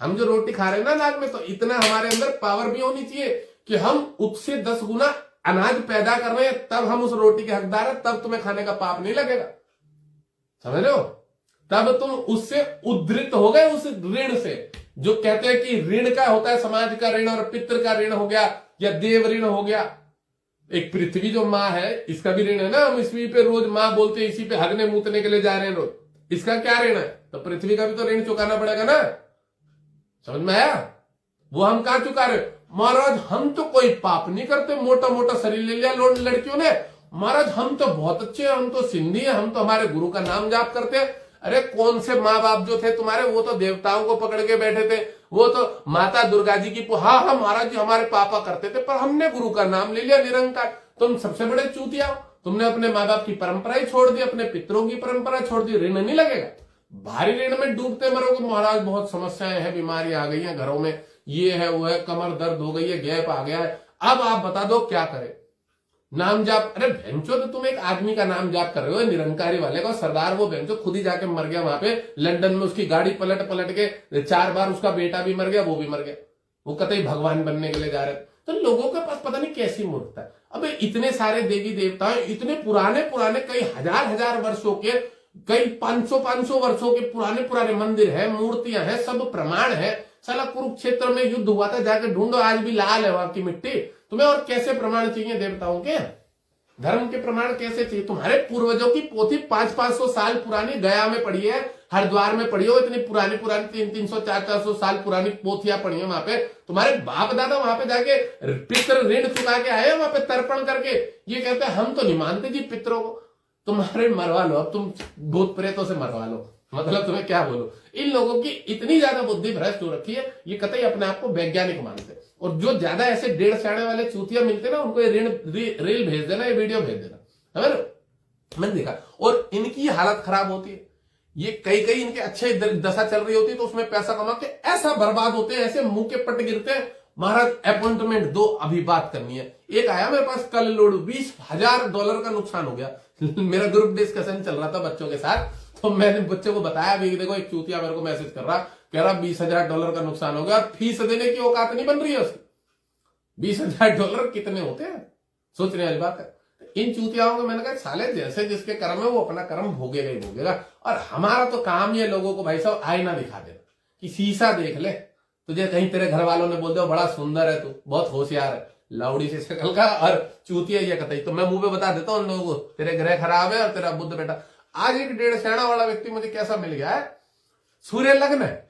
हम जो रोटी खा रहे हैं ना अनाज में, तो इतना हमारे अंदर पावर भी होनी चाहिए कि हम उससे 10 गुना अनाज पैदा कर रहे हैं, तब हम उस रोटी के हकदार है, तब तुम्हें खाने का पाप नहीं लगेगा। समझ रहे हो? तब तुम उससे उद्धृत हो गए, उस ऋण से। जो कहते हैं कि ऋण का होता है समाज का ऋण, और पितृ का ऋण हो गया, या देव ऋण हो गया। एक पृथ्वी जो माँ है, इसका भी ऋण है ना। हम इसी पे रोज माँ बोलते हैं, इसी पे हगने मूतने के लिए जा रहे हैं रोज, इसका क्या ऋण है? तो पृथ्वी का भी तो ऋण चुकाना पड़ेगा ना। समझ में आया? वो हम कहां चुका रहे? महाराज हम तो कोई पाप नहीं करते, मोटा मोटा शरीर ले लिया लड़कियों ने, महाराज हम तो बहुत अच्छे हैं, हम तो सिंधी हैं, हम तो हमारे गुरु का नाम जाप करते हैं। अरे कौन से माँ बाप जो थे तुम्हारे, वो तो देवताओं को पकड़ के बैठे थे, वो तो माता दुर्गा जी की हाँ महाराज जी हमारे पापा करते थे, पर हमने गुरु का नाम ले लिया निरंकार। तुम सबसे बड़े चूतिया हो, तुमने अपने माँ बाप की परंपरा ही छोड़ दी, अपने पितरों की परंपरा छोड़ दी। ऋण नहीं लगेगा, भारी ऋण में डूबते मरोगे। महाराज बहुत समस्याएं हैं, बीमारियां आ गई हैं घरों में, ये है वो है, कमर दर्द हो गई है, गैप आ गया है। अब आप बता दो क्या करें? नाम जाप, अरे भैंचो, तो तुम एक आदमी का नाम जाप कर रहे हो, निरंकारी वाले का। सरदार वो भैंचो खुद ही जाके मर गया वहां पे लंदन में, उसकी गाड़ी पलट पलट के 4 बार, उसका बेटा भी मर गया, वो भी मर गया। वो कतई भगवान बनने के लिए जा रहे। तो लोगों के पास पता नहीं कैसी मूर्खता है। अब इतने सारे देवी देवता, इतने पुराने पुराने, कई हजार वर्षों के, कई 500 वर्षों के पुराने पुराने मंदिर है, मूर्तियां हैं, सब प्रमाण है। साला कुरुक्षेत्र में युद्ध हुआ था, जाके ढूंढो, आज भी लाल है वहां की मिट्टी। तुम्हें और कैसे प्रमाण चाहिए देवताओं के? धर्म के प्रमाण कैसे चाहिए? तुम्हारे पूर्वजों की पोथी 500-500 साल पुरानी गया में पड़ी है, हरिद्वार में पड़ी हो, इतनी पुरानी 300-400 400 साल पुरानी पोथियां पड़ी है वहां पे। तुम्हारे बाप दादा वहां पे जाके पितृ ऋण चुका के आए, वहां पे तर्पण करके। ये कहते हैं हम तो नहीं मानते जी पितरों को। तुम्हारे मरवा लो, अब तुम भूत प्रेतों से मरवा लो, मतलब तुम्हें क्या बोलो। इन लोगों की इतनी ज्यादा बुद्धि भ्रष्ट हो रखी है, ये कतई अपने आप को वैज्ञानिक मानते। और जो ज्यादा ऐसे 1.5 सियाने वाले चूतिया मिलते ना, उनको ये रील भेज देना, ये वीडियो भेज देना, है ना? मैंने देखा, और इनकी हालत खराब होती है। ये कई इनके अच्छे दशा चल रही होती है, तो उसमें पैसा कमा के ऐसा बर्बाद होते हैं, ऐसे मुंह के पट गिरते हैं। महाराज अपॉइंटमेंट दो, अभी बात करनी है। एक आया मेरे पास कल लोड, $20,000 का नुकसान हो गया। मेरा ग्रुप डिस्कशन चल रहा था बच्चों के साथ, तो मैंने बच्चे को बताया, अभी देखो एक चूतिया मेरे को मैसेज कर रहा, कह रहा $20,000 का नुकसान हो गया, और फीस देने की औकात नहीं बन रही है उसकी। $20,000 कितने होते हैं, सोचने वाली बात है। इन चूतियाओं को मैंने कहा साले जैसे जिसके कर्म है वो अपना कर्म भोगेगा ही भोगेगा। और हमारा तो काम ये लोगों को भाई साहब आईना दिखा देना कि शीशा देख ले, तुझे कहीं तेरे घर वालों ने बोल दो बड़ा सुंदर है तू, बहुत होशियार है, लाउडी से शक्ल का और चूतिया ये कतई, तो मैं मुंह पे बता देता हूँ उन लोगों को तेरे ग्रह खराब है और तेरा बुद्ध बेटा। आज एक 1.5 सेना वाला व्यक्ति मुझे कैसा मिल गया है, सूर्य लग्न है,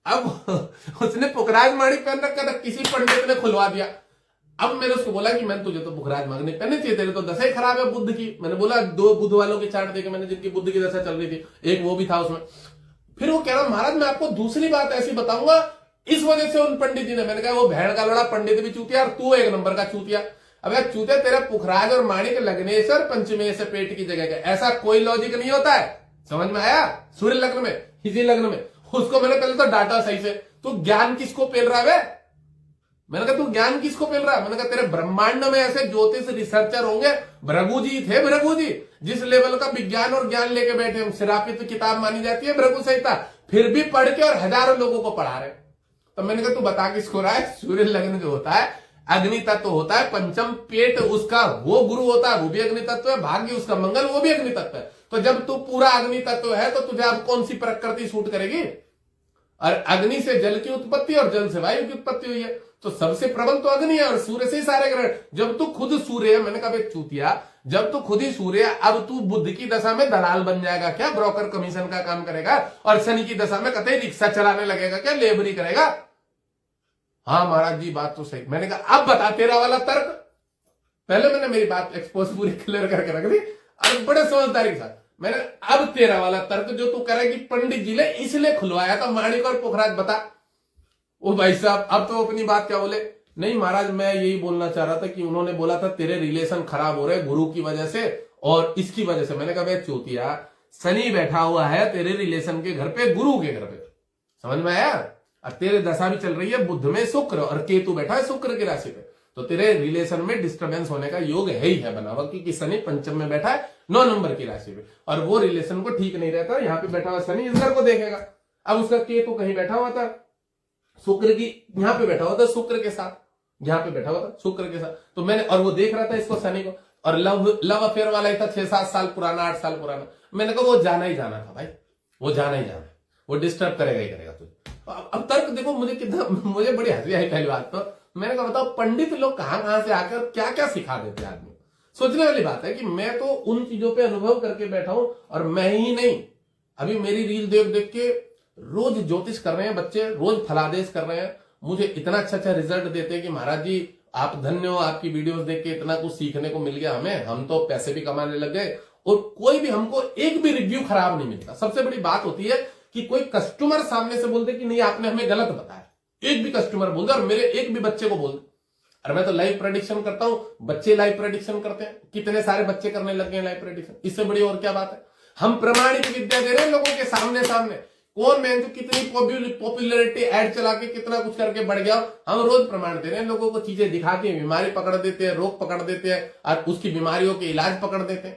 अब उसने पुखराज माणी पहन रखा था, किसी पंडित ने खुलवा दिया। अब मैंने उसको बोला कि मैंने तुझे तो पुखराज मांगनी पहननी चाहिए, तेरे तो दशा ही खराब है बुद्ध की। मैंने बोला 2 बुद्ध वालों की चार्ट देके मैंने जिनकी बुद्ध की दशा चल रही थी, एक वो भी था उसमें। फिर वो कह रहा महाराज मैं आपको दूसरी बात ऐसी बताऊंगा इस वजह से उन पंडित जी ने, मैंने कहा वो भेड़ का लड़ा पंडित भी चूतिया और तू एक नंबर का चूतिया। अब यार चूतिया तेरा पुखराज और माणिक लग्नेश्वर पंचमे से पेट की जगह का, ऐसा कोई लॉजिक नहीं होता है, समझ में आया। सूर्य लग्न में, इसी लग्न में, उसको मैंने पहले तो डाटा सही से, तू ज्ञान किसको पेल रहा है। मैंने कहा तू ज्ञान किसको पेल रहा है, मैंने कहा तेरे ब्रह्मांड में ऐसे ज्योतिष रिसर्चर होंगे, भृगु जी थे, भृगु जी जिस लेवल का विज्ञान और ज्ञान लेके बैठे हम, श्रापित किताब मानी जाती है भृगु संहिता, फिर भी पढ़ के और हजारों लोगों को पढ़ा रहे। तो मैंने कहा तू बता किसको रहा है। सूर्य लग्न जो होता है अग्नि तत्व होता है, पंचम पेट उसका वो गुरु होता है, वो भी अग्नि तत्व है, भाग्य उसका मंगल वो भी अग्नि तत्व है। तो जब तू पूरा अग्नि तत्व है तो तुझे अब कौन सी प्रकृति सूट करेगी। और अग्नि से जल की उत्पत्ति और जल से वायु की उत्पत्ति हुई है, तो सबसे प्रबल तो अग्नि है और सूर्य से ही सारे ग्रह। जब तू खुद सूर्य है, मैंने कहा चूतिया जब तू खुद ही सूर्य है, अब तू बुद्ध की दशा में दलाल बन जाएगा क्या, ब्रोकर कमीशन का काम करेगा, और शनि की दशा में कतई रिक्शा चलाने लगेगा क्या, लेबरी करेगा। हाँ महाराज जी बात तो सही। मैंने कहा अब बता तेरा वाला तर्क। पहले मैंने मेरी बात एक्सपोज पूरी क्लियर करके रख दी और बड़े समझदारी के साथ मैंने, अब तेरा वाला तर्क जो तू करे कि पंडित जी ने इसलिए खुलवाया था माणिक और पुखराज, बता। ओ भाई साहब अब तो अपनी बात क्या बोले, नहीं महाराज मैं यही बोलना चाह रहा था कि उन्होंने बोला था तेरे रिलेशन खराब हो रहे गुरु की वजह से और इसकी वजह से। मैंने कहा भाई चूतिया शनि बैठा हुआ है तेरे रिलेशन के घर पे, गुरु के घर पे, समझ में आया। और तेरे दशा भी चल रही है बुद्ध में शुक्र और केतु बैठा है शुक्र की राशि पे, तो तेरे रिलेशन में डिस्टर्बेंस होने का योग है ही है बना हुआ, क्योंकि शनि पंचम में बैठा है 9 नंबर की राशि पे, और वो रिलेशन को ठीक नहीं रहता। यहाँ पे बैठा हुआ शनि इस घर को देखेगा। अब उसका केतु कहीं बैठा हुआ था शुक्र की, यहाँ पे बैठा हुआ था शुक्र के साथ, यहाँ पे बैठा हुआ था शुक्र के साथ, तो मैंने, और वो देख रहा था इसको शनि को, और लव अफेयर वाला ही था 6-7 साल पुराना, 8 साल पुराना। मैंने कहा वो जाना ही जाना था भाई, वो जाना ही जाना, वो डिस्टर्ब करेगा ही करेगा तुझे। अब तर्क देखो मुझे कितना, मुझे बड़ी हंसी आई पहली बात तो। मैंने कहा बताओ पंडित लोग कहां से आकर क्या क्या सिखा देते आदमी। सोचने वाली बात है कि मैं तो उन चीजों पे अनुभव करके बैठा हूं, और मैं ही नहीं, अभी मेरी रील देख देख के रोज ज्योतिष कर रहे हैं बच्चे, रोज फलादेश कर रहे हैं, मुझे इतना अच्छा अच्छा रिजल्ट देते हैं कि महाराज जी आप धन्य हो, आपकी वीडियोस देख के इतना कुछ सीखने को मिल गया हमें, हम तो पैसे भी कमाने लग गए। और कोई भी हमको एक भी रिव्यू खराब नहीं मिलता। सबसे बड़ी बात होती है कि कोई कस्टमर सामने से बोल दे कि नहीं आपने हमें गलत बताया, एक भी कस्टमर बोल दे, और मेरे एक भी बच्चे को बोल दे। अरे मैं तो लाइव प्रेडिक्शन करता हूं, बच्चे लाइव प्रेडिक्शन करते हैं, कितने सारे बच्चे करने लग गए लाइव प्रेडिक्शन, इससे बड़ी और क्या बात है। हम प्रमाणिक विद्या दे रहे हैं लोगों के सामने सामने। कौन मैं तो कितनी पॉपुलैरिटी ऐड चला के कितना कुछ करके बढ़ गया, हम रोज प्रमाण दे रहे हैं लोगों को, चीजें दिखाते हैं, बीमारी पकड़ देते हैं, रोग पकड़ देते हैं, और उसकी बीमारियों के इलाज पकड़ देते हैं,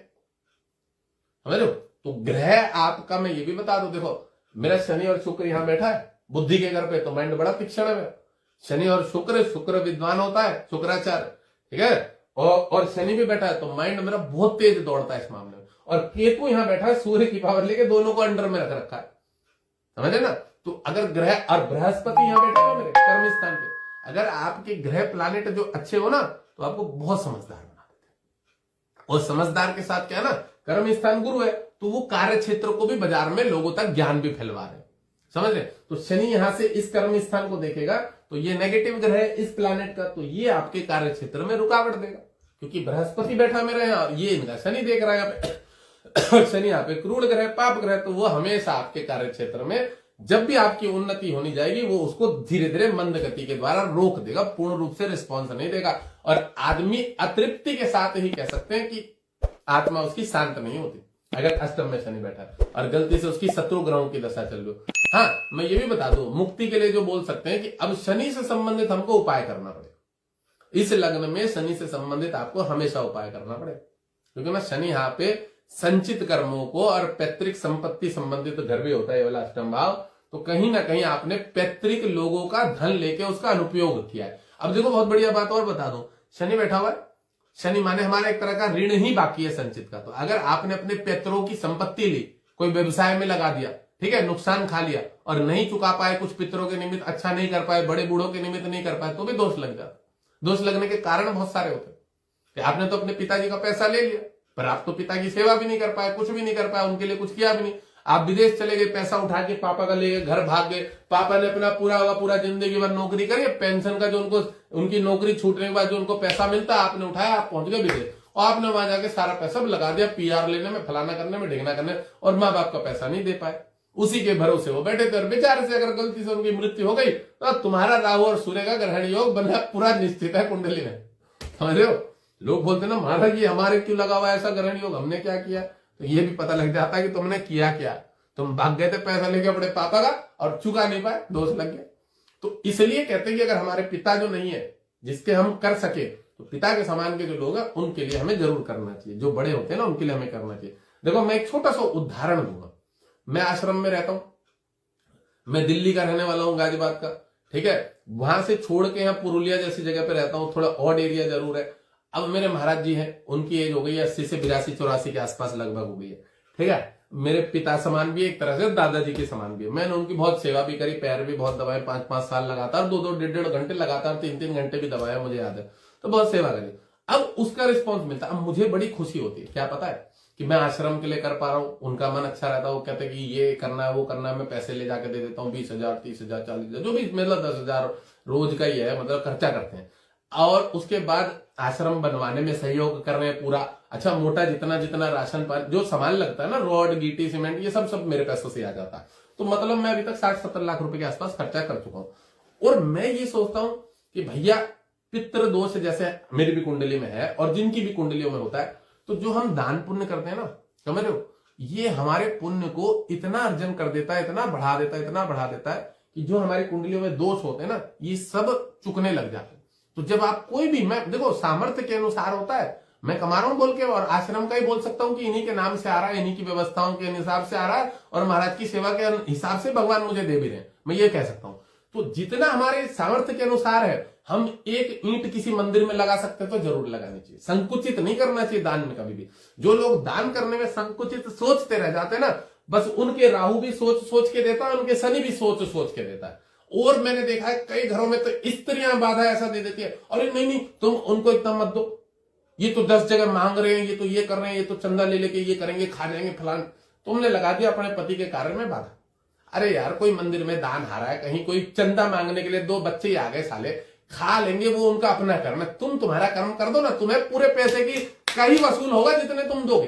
समझ लो। तो ग्रह आपका मैं ये भी बता दूं, देखो मेरा शनि और शुक्र यहां बैठा है बुद्धि के घर पे, तो माइंड बड़ा तीक्ष्ण है मेरा। शनि और शुक्र विद्वान होता है, शुक्राचार्य, ठीक है, और शनि भी बैठा है, तो माइंड मेरा बहुत तेज दौड़ता है इस मामले में। और केतु यहां बैठा है सूर्य की पावर लेके, दोनों को अंडर में रख रखा है, समझे ना। तो अगर ग्रह, और बृहस्पति यहां बैठा है मेरे कर्म स्थान पे, अगर आपके ग्रह प्लानिट जो अच्छे हो ना तो आपको बहुत समझदार बना देते हैं। और समझदार के साथ क्या है ना, कर्म स्थान गुरु है, तो वो कार्य क्षेत्र को भी बाजार में लोगों तक ज्ञान भी फैलवा रहे, समझ रहे। तो शनि यहां से इस कर्म स्थान को देखेगा, तो ये नेगेटिव ग्रह है इस प्लैनेट का, तो ये आपके कार्य क्षेत्र में रुकावट देगा, क्योंकि बृहस्पति बैठा मेरा यहाँ, ये इनका शनि देख रहा है यहाँ पे शनि यहाँ पे क्रूर ग्रह, पाप ग्रह, तो वो हमेशा आपके कार्य क्षेत्र में जब भी आपकी उन्नति होनी जाएगी वो उसको धीरे धीरे मंद गति के द्वारा रोक देगा, पूर्ण रूप से रिस्पॉन्स नहीं देगा। और आदमी अतृप्ति के साथ ही कह सकते हैं कि आत्मा उसकी शांत नहीं होती अगर अष्टम में शनि बैठा है और गलती से उसकी शत्रु ग्रहों की दशा चल रही। हाँ मैं ये भी बता दूं, मुक्ति के लिए जो बोल सकते हैं कि अब शनि से संबंधित हमको उपाय करना पड़ेगा। इस लग्न में शनि से संबंधित आपको हमेशा उपाय करना पड़ेगा, क्योंकि ना शनि यहाँ पे संचित कर्मों को और पैतृक संपत्ति संबंधित घर भी होता है वाला अष्टम भाव, तो कहीं ना कहीं आपने पैतृक लोगों का धन लेके उसका अनुपयोग किया है। अब देखो बहुत बढ़िया बात और बता दूं, शनि बैठा हुआ है, शनि माने हमारा एक तरह का ऋण ही बाकी है संचित का। तो अगर आपने अपने पितरों की संपत्ति ली, कोई व्यवसाय में लगा दिया, ठीक है, नुकसान खा लिया और नहीं चुका पाए, कुछ पितरों के निमित्त अच्छा नहीं कर पाए, बड़े बूढ़ों के निमित्त नहीं कर पाए, तो भी दोष लग जाता। दोष लगने के कारण बहुत सारे होते कि आपने तो अपने पिताजी का पैसा ले लिया, पर आप तो पिता की सेवा भी नहीं कर पाए, कुछ भी नहीं कर पाए, उनके लिए कुछ किया भी नहीं। आप विदेश चले गए, पैसा उठा के पापा का ले गए, घर भाग गए, पापा ने अपना पूरा जिंदगी भर नौकरी करी, पेंशन का जो उनको, उनकी नौकरी छूटने के बाद जो उनको पैसा मिलता है आपने उठाया, आप पहुंच गए विदेश और आपने वहां जाके सारा पैसा लगा दिया PR लेने में, फलाना करने में, ढेगना करने, और माँ बाप का पैसा नहीं दे पाए, उसी के भरोसे वो बैठे थे। और बेचारे से अगर गलती से उनकी मृत्यु हो गई तो तुम्हारा राहु और सूर्य का ग्रहण योग बना पूरा निश्चित है कुंडली में, समझ रहे हो। लोग बोलते ना महाराज ये हमारे क्यों लगा हुआ ऐसा ग्रहण योग, हमने क्या किया, तो ये भी पता लग जाता है कि तुमने किया क्या। तुम भाग गए थे पैसा लेके अपने पापा का और चुका नहीं पाए, दोष लग गया। तो इसलिए कहते हैं कि अगर हमारे पिता जो नहीं है जिसके हम कर सके, तो पिता के समान के जो लोग हैं उनके लिए हमें जरूर करना चाहिए, जो बड़े होते हैं ना उनके लिए हमें करना चाहिए। देखो मैं एक छोटा सा उदाहरण दूंगा। मैं आश्रम में रहता हूं, मैं दिल्ली का रहने वाला हूं, गाजियाबाद का, ठीक है, वहां से छोड़ के यहाँ पुरुलिया जैसी जगह पे रहता हूँ, थोड़ा ऑड एरिया जरूर है। अब मेरे महाराज जी हैं, उनकी एज हो गई है 80 से 82-84 के आसपास लगभग हो गई है, ठीक है। मेरे पिता समान भी, एक तरह से दादाजी के समान भी है। मैंने उनकी बहुत सेवा भी करी, पैर भी बहुत दबाए, 5-5 साल लगातार, 2-2, 1.5 घंटे लगातार, 3-3 घंटे भी दबाया, मुझे याद है। तो बहुत सेवा करी। अब उसका रिस्पॉन्स मिलता है, अब मुझे बड़ी खुशी होती है। क्या पता है कि मैं आश्रम के लिए कर पा रहा हूँ, उनका मन अच्छा रहता है, वो कहते हैं कि ये करना है वो करना है, मैं पैसे ले जाके दे देता हूँ, 20,000, 30,000, 40,000, जो भी, मतलब 10,000 रोज का ही है, मतलब खर्चा करते हैं। और उसके बाद आश्रम बनवाने में सहयोग कर रहे हैं पूरा। अच्छा मोटा जितना जितना राशन पानी जो सामान लगता है ना, रॉड, गिट्टी, सीमेंट, ये सब मेरे पैसों से आ जाता है। तो मतलब मैं अभी तक 60-70 लाख रुपए के आसपास खर्चा कर चुका हूं। और मैं ये सोचता हूं कि भैया पितृ दोष जैसे मेरी भी कुंडली में है और जिनकी भी कुंडलियों में होता है, तो जो हम दान पुण्य करते हैं ना, समझ रहे हो, ये हमारे पुण्य को इतना अर्जन कर देता है, इतना बढ़ा देता है, इतना बढ़ा देता है कि जो हमारी कुंडलियों में दोष होते हैं ना, ये सब चुकने लग जाते हैं। तो जब आप कोई भी, मैं देखो सामर्थ्य के अनुसार होता है, मैं कमा रहा हूं बोल के, और आश्रम का ही बोल सकता हूं कि इन्हीं के नाम से आ रहा है, इन्हीं की व्यवस्थाओं के हिसाब से आ रहा है, और महाराज की सेवा के हिसाब से भगवान मुझे दे भी रहे हैं, मैं ये कह सकता हूं। तो जितना हमारे सामर्थ्य के अनुसार है, हम एक ईंट किसी मंदिर में लगा सकते हैं तो जरूर लगानी चाहिए, संकुचित नहीं करना चाहिए दान में कभी भी। जो लोग दान करने में संकुचित सोचते रह जाते हैं ना, बस उनके राहु भी सोच सोच के देता है, उनके शनि भी सोच सोच के देता है। और मैंने देखा है कई घरों में तो स्त्रियां बाधा ऐसा दे देती है, अरे नहीं नहीं तुम उनको इतना मत दो, ये तो 10 जगह मांग रहे हैं, ये तो ये कर रहे हैं, ये तो चंदा ले लेके ये करेंगे, खा जाएंगे फलान, तुमने लगा दिया अपने पति के कार्य में बाधा। अरे यार कोई मंदिर में दान हारा है, कहीं कोई चंदा मांगने के लिए 2 बच्चे ही आ गए, साले खा लेंगे, वो उनका अपना कर्म है, तुम तुम्हारा कर्म कर दो ना, तुम्हें पूरे पैसे की कहीं वसूल होगा जितने तुम दोगे।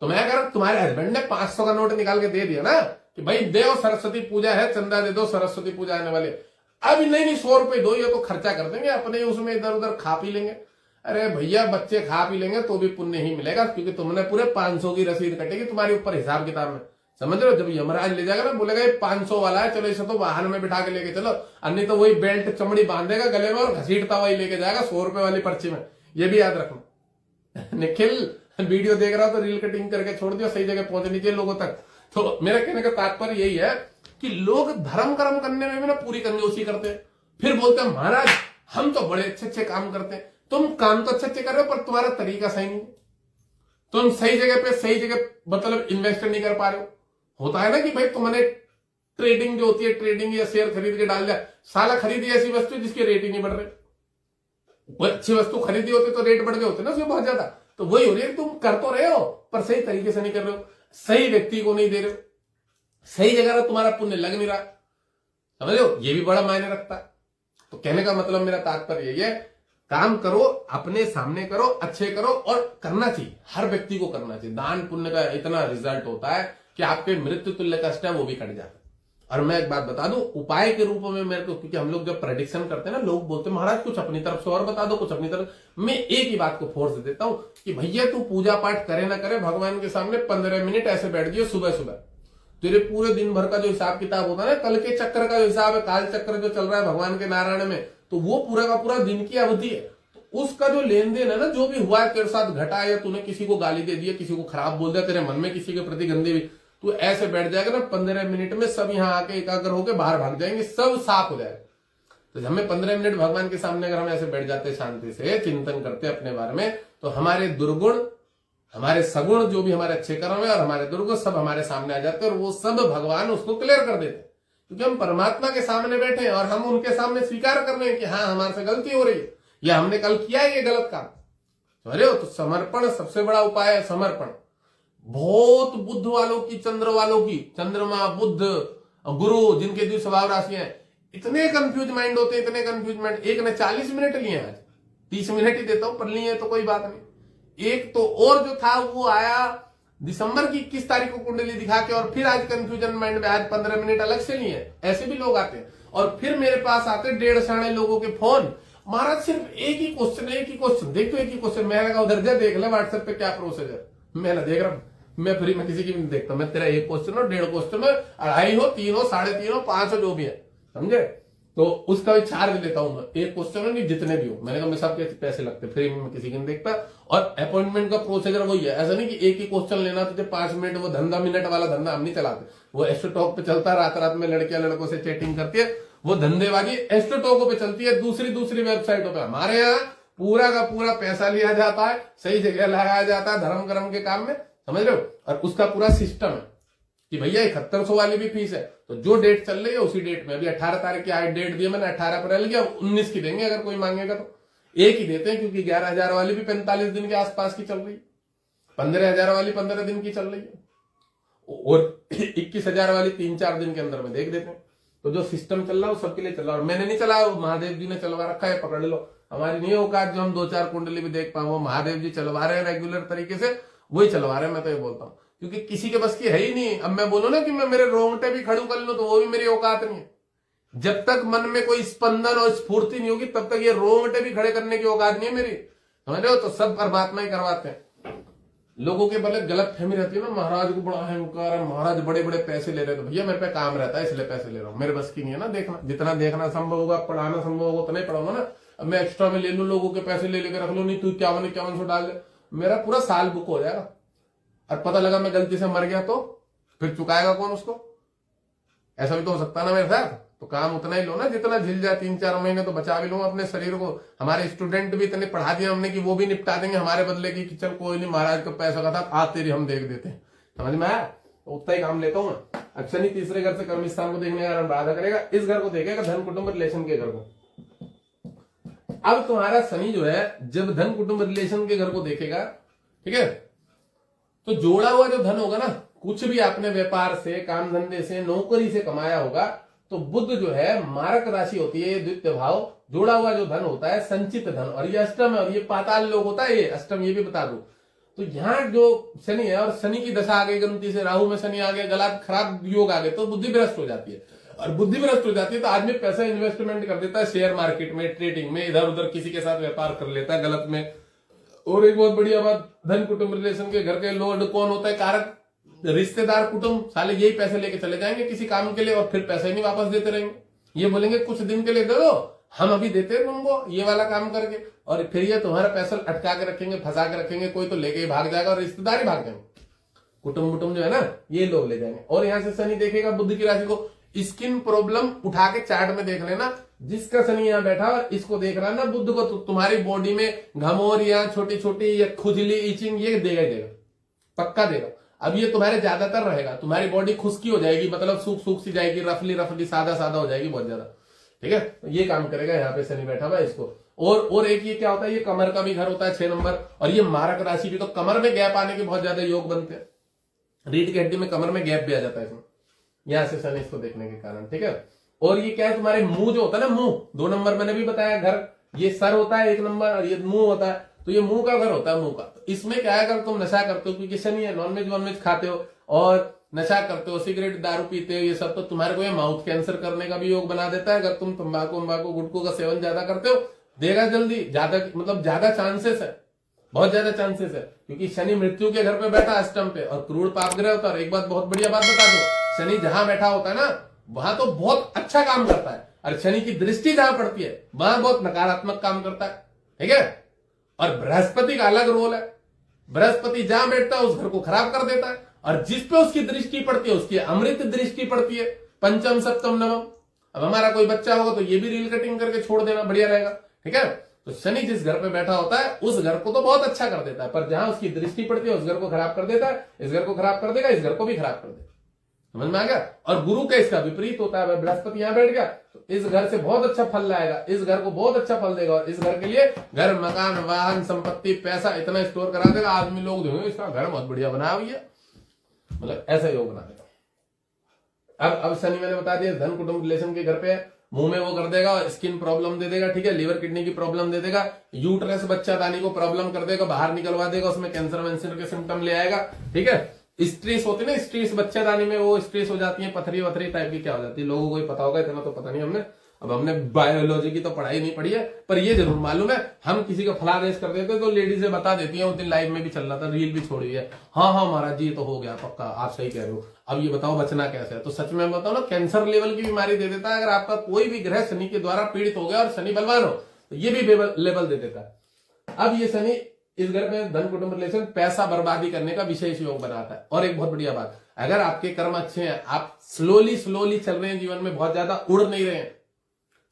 तुम्हें अगर तुम्हारे हस्बैंड ने 500 का नोट निकाल के दे दिया ना कि भाई देव सरस्वती पूजा है, चंदा दे दो, सरस्वती पूजा आने वाले, अब नहीं 100 रुपए दो, ये तो खर्चा कर देंगे अपने, उसमें इधर उधर खा पी लेंगे। अरे भैया बच्चे खा पी लेंगे तो भी पुण्य ही मिलेगा, क्योंकि तुमने पूरे 500 की रसीद कटेगी तुम्हारे ऊपर हिसाब किताब में, समझ रहे हो। जब यमराज ले जाएगा ना, बोलेगा ये 500 वाला है, चलो इसे तो वाहन में बिठा के लेके चलो, अन्य तो वही बेल्ट चमड़ी बांधेगा गले में और घसीटता वही लेके जाएगा 100 रुपए वाली पर्ची में, ये भी याद रखना। निखिल वीडियो देख रहा हो तो रील कटिंग करके छोड़ दियो, सही जगह पहुंचनी चाहिए लोगों तक। तो मेरा कहने का तात्पर्य यही है कि लोग धर्म कर्म करने में भी ना पूरी कंजूसी करते हैं, फिर बोलते हैं महाराज हम तो बड़े अच्छे अच्छे काम करते हैं। तुम काम तो अच्छे अच्छे कर रहे हो पर तुम्हारा तरीका सही नहीं, तुम सही जगह पे सही जगह मतलब इन्वेस्ट नहीं कर पा रहे हो। होता है ना कि भाई तुमने ट्रेडिंग जो होती है, ट्रेडिंग या शेयर खरीद के डाल दिया, साला खरीदी ऐसी वस्तु जिसके रेट ही नहीं बढ़ रहे, वो अच्छी वस्तु खरीदी होती तो रेट बढ़ गए होते ना उसके बहुत ज्यादा। तो वही हो रही है, तुम कर तो रहे हो पर सही तरीके से नहीं कर रहे हो, सही व्यक्ति को नहीं दे रहे हो, सही जगह तुम्हारा पुण्य लग नहीं रहा, समझ लो, ये भी बड़ा मायने रखता है। तो कहने का मतलब मेरा तात्पर्य यही है, काम करो, अपने सामने करो, अच्छे करो, और करना चाहिए, हर व्यक्ति को करना चाहिए। दान पुण्य का इतना रिजल्ट होता है कि आपके मृत्यु तुल्य कष्ट है वो भी कट जाता है। और मैं एक बात बता दूं उपाय के रूप में मेरे को, क्योंकि हम लोग जब प्रेडिक्शन करते हैं ना, लोग बोलते हैं महाराज कुछ अपनी तरफ से और बता दो, कुछ अपनी तरफ। मैं एक ही बात को फोर्स देता हूं कि भैया तू पूजा पाठ करे ना करे, भगवान के सामने 15 मिनट ऐसे बैठ जाइए सुबह सुबह, तेरे पूरे दिन भर का जो हिसाब किताब होता है ना, कल के चक्र का जो हिसाब है, काल चक्र जो चल रहा है भगवान के नारायण में, तो वो पूरा का पूरा दिन की अवधि है। तो उसका जो लेन देन है ना, जो भी हुआ है तेरे साथ घटा, या तूने किसी को गाली दे दी, किसी को खराब बोल दिया, तेरे मन में किसी के प्रति गंदी भी, तू ऐसे बैठ जाएगा ना 15 मिनट में, सब यहाँ आके एकाग्र होकर बाहर भाग जाएंगे, सब साफ हो जाएगा। तो हमें 15 मिनट भगवान के सामने अगर हम ऐसे बैठ जाते शांति से चिंतन करते अपने बारे में, तो हमारे दुर्गुण, हमारे सगुण, जो भी हमारे अच्छे कर्म है और हमारे दुर्गुण सब हमारे सामने आ जाते हैं, और वो सब भगवान उसको क्लियर कर देते हैं, क्योंकि हम परमात्मा के सामने बैठे हैं और हम उनके सामने स्वीकार कर रहे हैं कि हाँ हमारे से गलती हो रही है, या हमने कल किया है ये गलत काम। अरे हो, तो समर्पण सबसे बड़ा उपाय है, समर्पण। बहुत बुद्ध वालों की, चंद्र वालों की, चंद्रमा, बुद्ध, गुरु, जिनके जो स्वभाव राशि है, इतने कंफ्यूज माइंड होते हैं, इतने कंफ्यूज माइंड। एक ने 40 मिनट लिए, आज 30 मिनट ही देता हूं, पर लिए तो कोई बात नहीं। एक तो और जो था वो आया दिसंबर की 21 तारीख को कुंडली दिखा के, और फिर आज कंफ्यूजन माइंड में आज 15 मिनट अलग से लिए। ऐसे भी लोग आते हैं, और फिर मेरे पास आते 1.5 लोगों के फोन, महाराज सिर्फ एक ही क्वेश्चन, देखो एक ही क्वेश्चन। मैंने कहा उधर जा देख ले व्हाट्सएप पे क्या प्रोसीजर, मैं ना देख रहा हूं, मैं फ्री में किसी की भी नहीं देखता। मैं तेरा एक क्वेश्चन हो, 1.5 क्वेश्चन हो, 2.5 हो, 3 हो, 3.5 हो, 5 हो, जो भी है, समझे, तो उसका भी चार्ज लेता हूं मैं। एक क्वेश्चन हो नहीं, जितने भी हो, मैंने कहा मैं सबके पैसे लगते, फ्री में किसी की नहीं देखता। और अपॉइंटमेंट का प्रोसीजर वही है, ऐसा नहीं कि एक ही क्वेश्चन लेना तुझे 5 मिनट, वो धंधा मिनट वाला धंधा हम नहीं चलाते। वो एस्ट्रोटॉक पे चलता, रात रात में लड़कियां लड़कों से चैटिंग करती है, वो धंधेबाजी एस्ट्रोटॉको पे चलती है, दूसरी वेबसाइटों पे। हमारे यहाँ पूरा का पूरा पैसा लिया जाता है, सही जगह लगाया जाता है धर्म कर्म के काम में, समझ रहे हो, और उसका पूरा सिस्टम है कि भैया 7100 वाली भी फीस है, तो जो डेट चल रही है उसी डेट में। अभी 18 तारीख की आज डेट दी है मैंने, 18 अप्रैल की, अब 19 की देंगे अगर कोई मांगेगा तो। एक ही देते हैं, क्योंकि 11,000 वाली भी 45 दिन के आसपास की चल रही है, 15,000 वाली 15 दिन की चल रही है, और 21,000 वाली 3-4 दिन के अंदर में देख देते हैं। तो जो सिस्टम चल रहा है वो सबके लिए चल रहा है, और मैंने नहीं चलाया, महादेव जी ने चलवा रखा है, पकड़ लो। हमारी नहीं औकात जो हम 2-4 कुंडली भी देख पाए, वो महादेव जी चलवा रहे हैं रेगुलर तरीके से, वही चलवा रहे हैं। मैं तो ये बोलता हूँ, क्योंकि किसी के बस की है ही नहीं। अब मैं बोलूं ना कि मैं मेरे रोंगटे भी खड़ू कर लूं, तो वो भी मेरी औकात नहीं है। जब तक मन में कोई स्पंदन और स्फूर्ति नहीं होगी, तब तक ये रोंगटे भी खड़े करने की औकात नहीं है मेरी, समझ रहे हो। तो सब परमात्मा ही करवाते हैं। लोगों के भले गलत फहमी रहती है ना, महाराज को बड़ा अहंकार है, महाराज बड़े बड़े पैसे ले रहे, तो भैया मेरे पे काम रहता है इसलिए पैसे ले रहा हूँ, मेरे बस की नहीं है ना देखना। जितना देखना संभव होगा, पढ़ाना संभव होगा, उतना ही पढ़ाऊंगा ना। अब मैं एक्स्ट्रा में ले लूं, लोगों के पैसे ले लेकर रख लूं, नहीं तू 51-51 डाल दे, मेरा पूरा साल बुक हो जाएगा। और पता लगा मैं गलती से मर गया तो फिर चुकाएगा कौन उसको? ऐसा भी तो हो सकता है ना मेरे साथ। तो काम उतना ही लो ना जितना झिल जाए, 3-4 महीने तो बचा भी लूंगा अपने शरीर को। हमारे स्टूडेंट भी इतने पढ़ा दिया हमने कि वो भी निपटा देंगे हमारे बदले की, चल कोई नहीं, महाराज का पैसा का था, आज तेरी हम देख देते हैं, समझ में आया। तो उतना ही काम लेता हूं मैं। अच्छा नहीं, तीसरे घर से कर्म स्थान को देखने का बाधा करेगा, इस घर को देखेगा, धन कुटुंब रिलेशन के घर को। अब तुम्हारा शनि जो है, जब धन कुटुंब रिलेशन के घर को देखेगा, ठीक है, तो जोड़ा हुआ जो धन होगा ना, कुछ भी आपने व्यापार से, काम धंधे से, नौकरी से कमाया होगा, तो बुध जो है मारक राशि होती है, ये द्वितीय भाव, जोड़ा हुआ जो धन होता है संचित धन, और ये अष्टम है, और ये पाताल लोग होता है, ये अष्टम, ये भी बता दो। तो यहाँ जो शनि है, और शनि की दशा आ गई गलती से, राहु में शनि आ गया, गलत खराब योग आ गए, तो बुद्धि भ्रष्ट हो जाती है। और बुद्धि भ्रष्ट हो जाती है तो आदमी पैसा इन्वेस्टमेंट कर देता है शेयर मार्केट में, ट्रेडिंग में, इधर उधर किसी के साथ व्यापार कर लेता है गलत में। और एक बहुत बढ़िया बात, धन कुटुंब रिलेशन के घर के लॉर्ड कौन होता है? कारक रिश्तेदार, कुटुंब, साले यही पैसे लेके चले जाएंगे किसी काम के लिए, और फिर पैसे नहीं वापस देते रहेंगे। ये बोलेंगे कुछ दिन के लिए दे दो, हम अभी देते हैं तुमको ये वाला काम करके, और फिर ये तुम्हारा पैसा अटका के रखेंगे, फंसा के रखेंगे, कोई तो लेके ही भाग जाएगा, और रिश्तेदार ही भाग जाएंगे, कुटुंब जो है ना, ये लोग ले जाएंगे। और यहाँ से शनि देखेगा बुध की राशि को, स्किन प्रॉब्लम उठा के चार्ट में देख लेना, जिसका शनि यहाँ बैठा और इसको देख रहा है ना बुध को, तो तुम्हारी बॉडी में घमौरियां, छोटी छोटी या खुजली, इचिंग, ये देगा ही देगा, पक्का देगा। अब ये तुम्हारे ज्यादातर रहेगा, तुम्हारी बॉडी खुश्की हो जाएगी, मतलब सूख सूख सी जाएगी, रफली सादा सादा हो जाएगी बहुत ज्यादा, ठीक है। तो ये काम करेगा यहाँ पे शनि बैठा हुआ इसको। और एक ये क्या होता है, ये कमर का भी घर होता है 6 नंबर, और ये मारक राशि भी, तो कमर में गैप आने के बहुत ज्यादा योग बनते हैं, रीढ़ की हड्डी में कमर में गैप भी आ जाता है इसमें, यहाँ से शनि इसको देखने के कारण, ठीक है। और ये क्या है, तुम्हारे मुंह जो होता है ना, मुंह 2 नंबर मैंने भी बताया घर, ये सर होता है 1 नंबर, और ये मुंह होता है, तो ये मुंह का घर होता है, मुंह का। तो इसमें क्या है, अगर तुम नशा करते हो, क्योंकि शनि है, नॉनवेज खाते हो और नशा करते हो, सिगरेट दारू पीते हो, ये सब, तो तुम्हारे को ये माउथ कैंसर करने का भी योग बना देता है। अगर तुम तंबाकू गुटखों का सेवन ज्यादा करते हो, देगा जल्दी, ज्यादा मतलब ज्यादा चांसेस है, बहुत ज्यादा चांसेस है, क्योंकि शनि मृत्यु के घर पे बैठा अष्टम पे, और क्रूर पाप ग्रह होता है। और एक बात बहुत बढ़िया बात बता दो, शनि जहां बैठा होता है ना, वहां तो बहुत अच्छा काम करता है, और शनि की दृष्टि जहां पड़ती है वहां बहुत नकारात्मक काम करता है, ठीक है। और बृहस्पति का अलग रोल है, बृहस्पति जहां बैठता है उस घर को खराब कर देता है, और जिस पे उसकी दृष्टि पड़ती है उसकी अमृत दृष्टि पड़ती है, पंचम सप्तम नवम, अब हमारा कोई बच्चा होगा तो ये भी रील कटिंग करके छोड़ देना बढ़िया रहेगा, ठीक है। तो शनि जिस घर पे बैठा होता है उस घर को तो बहुत अच्छा कर देता है, पर जहां उसकी दृष्टि पड़ती है उस घर को खराब कर देता है, इस घर को खराब कर देगा, इस घर को भी खराब कर देगा। समझ में आ गया। और गुरु का इसका विपरीत होता है, बृहस्पति यहां बैठ गया तो इस घर से बहुत अच्छा फल लाएगा, इस घर को बहुत अच्छा फल देगा, और इस घर के लिए घर, मकान, वाहन, संपत्ति, पैसा इतना स्टोर करा देगा, आदमी लोग देंगे इसका घर बहुत बढ़िया बना हुई है, मतलब ऐसा योग बना देगा। अब शनि मैंने बता दिया धन कुटुंब रिलेशन के घर पे है, मुंह में वो कर देगा, स्किन प्रॉब्लम दे देगा, ठीक है, लीवर किडनी की प्रॉब्लम दे देगा, यूट्रस बच्चादानी को प्रॉब्लम कर देगा, बाहर निकलवा देगा, उसमें कैंसर वैंसर के सिम्टम ले आएगा, ठीक है। स्ट्रेस होती है ना, स्ट्रेस बच्चादानी में वो स्ट्रेस हो जाती है, पथरी वथरी टाइप की क्या हो जाती है, लोगों को ही पता होगा, इतना तो पता नहीं हमने, अब हमने बायोलॉजी की तो पढ़ाई नहीं पढ़ी है, पर ये जरूर मालूम है हम किसी का फलादेश कर देते तो लेडीजें बता देती है, उस दिन लाइव में भी चल रहा था, रील भी छोड़ी है, हाँ हाँ महाराज जी तो हो गया पक्का, आप सही कह रहे हो, अब ये बताओ बचना कैसे है। तो सच में बताओ ना, कैंसर लेवल की बीमारी दे देता है, अगर आपका कोई भी ग्रह शनि के द्वारा पीड़ित हो गया और शनि बलवान हो तो ये भी लेवल दे देता है। अब ये शनि इस घर में धन कुटुंब रिलेशन पैसा बर्बादी करने का विशेष योग बनाता है। और एक बहुत बढ़िया बात, अगर आपके कर्म अच्छे हैं, आप स्लोली चल रहे हैं जीवन में, बहुत ज्यादा उड़ नहीं रहे हैं,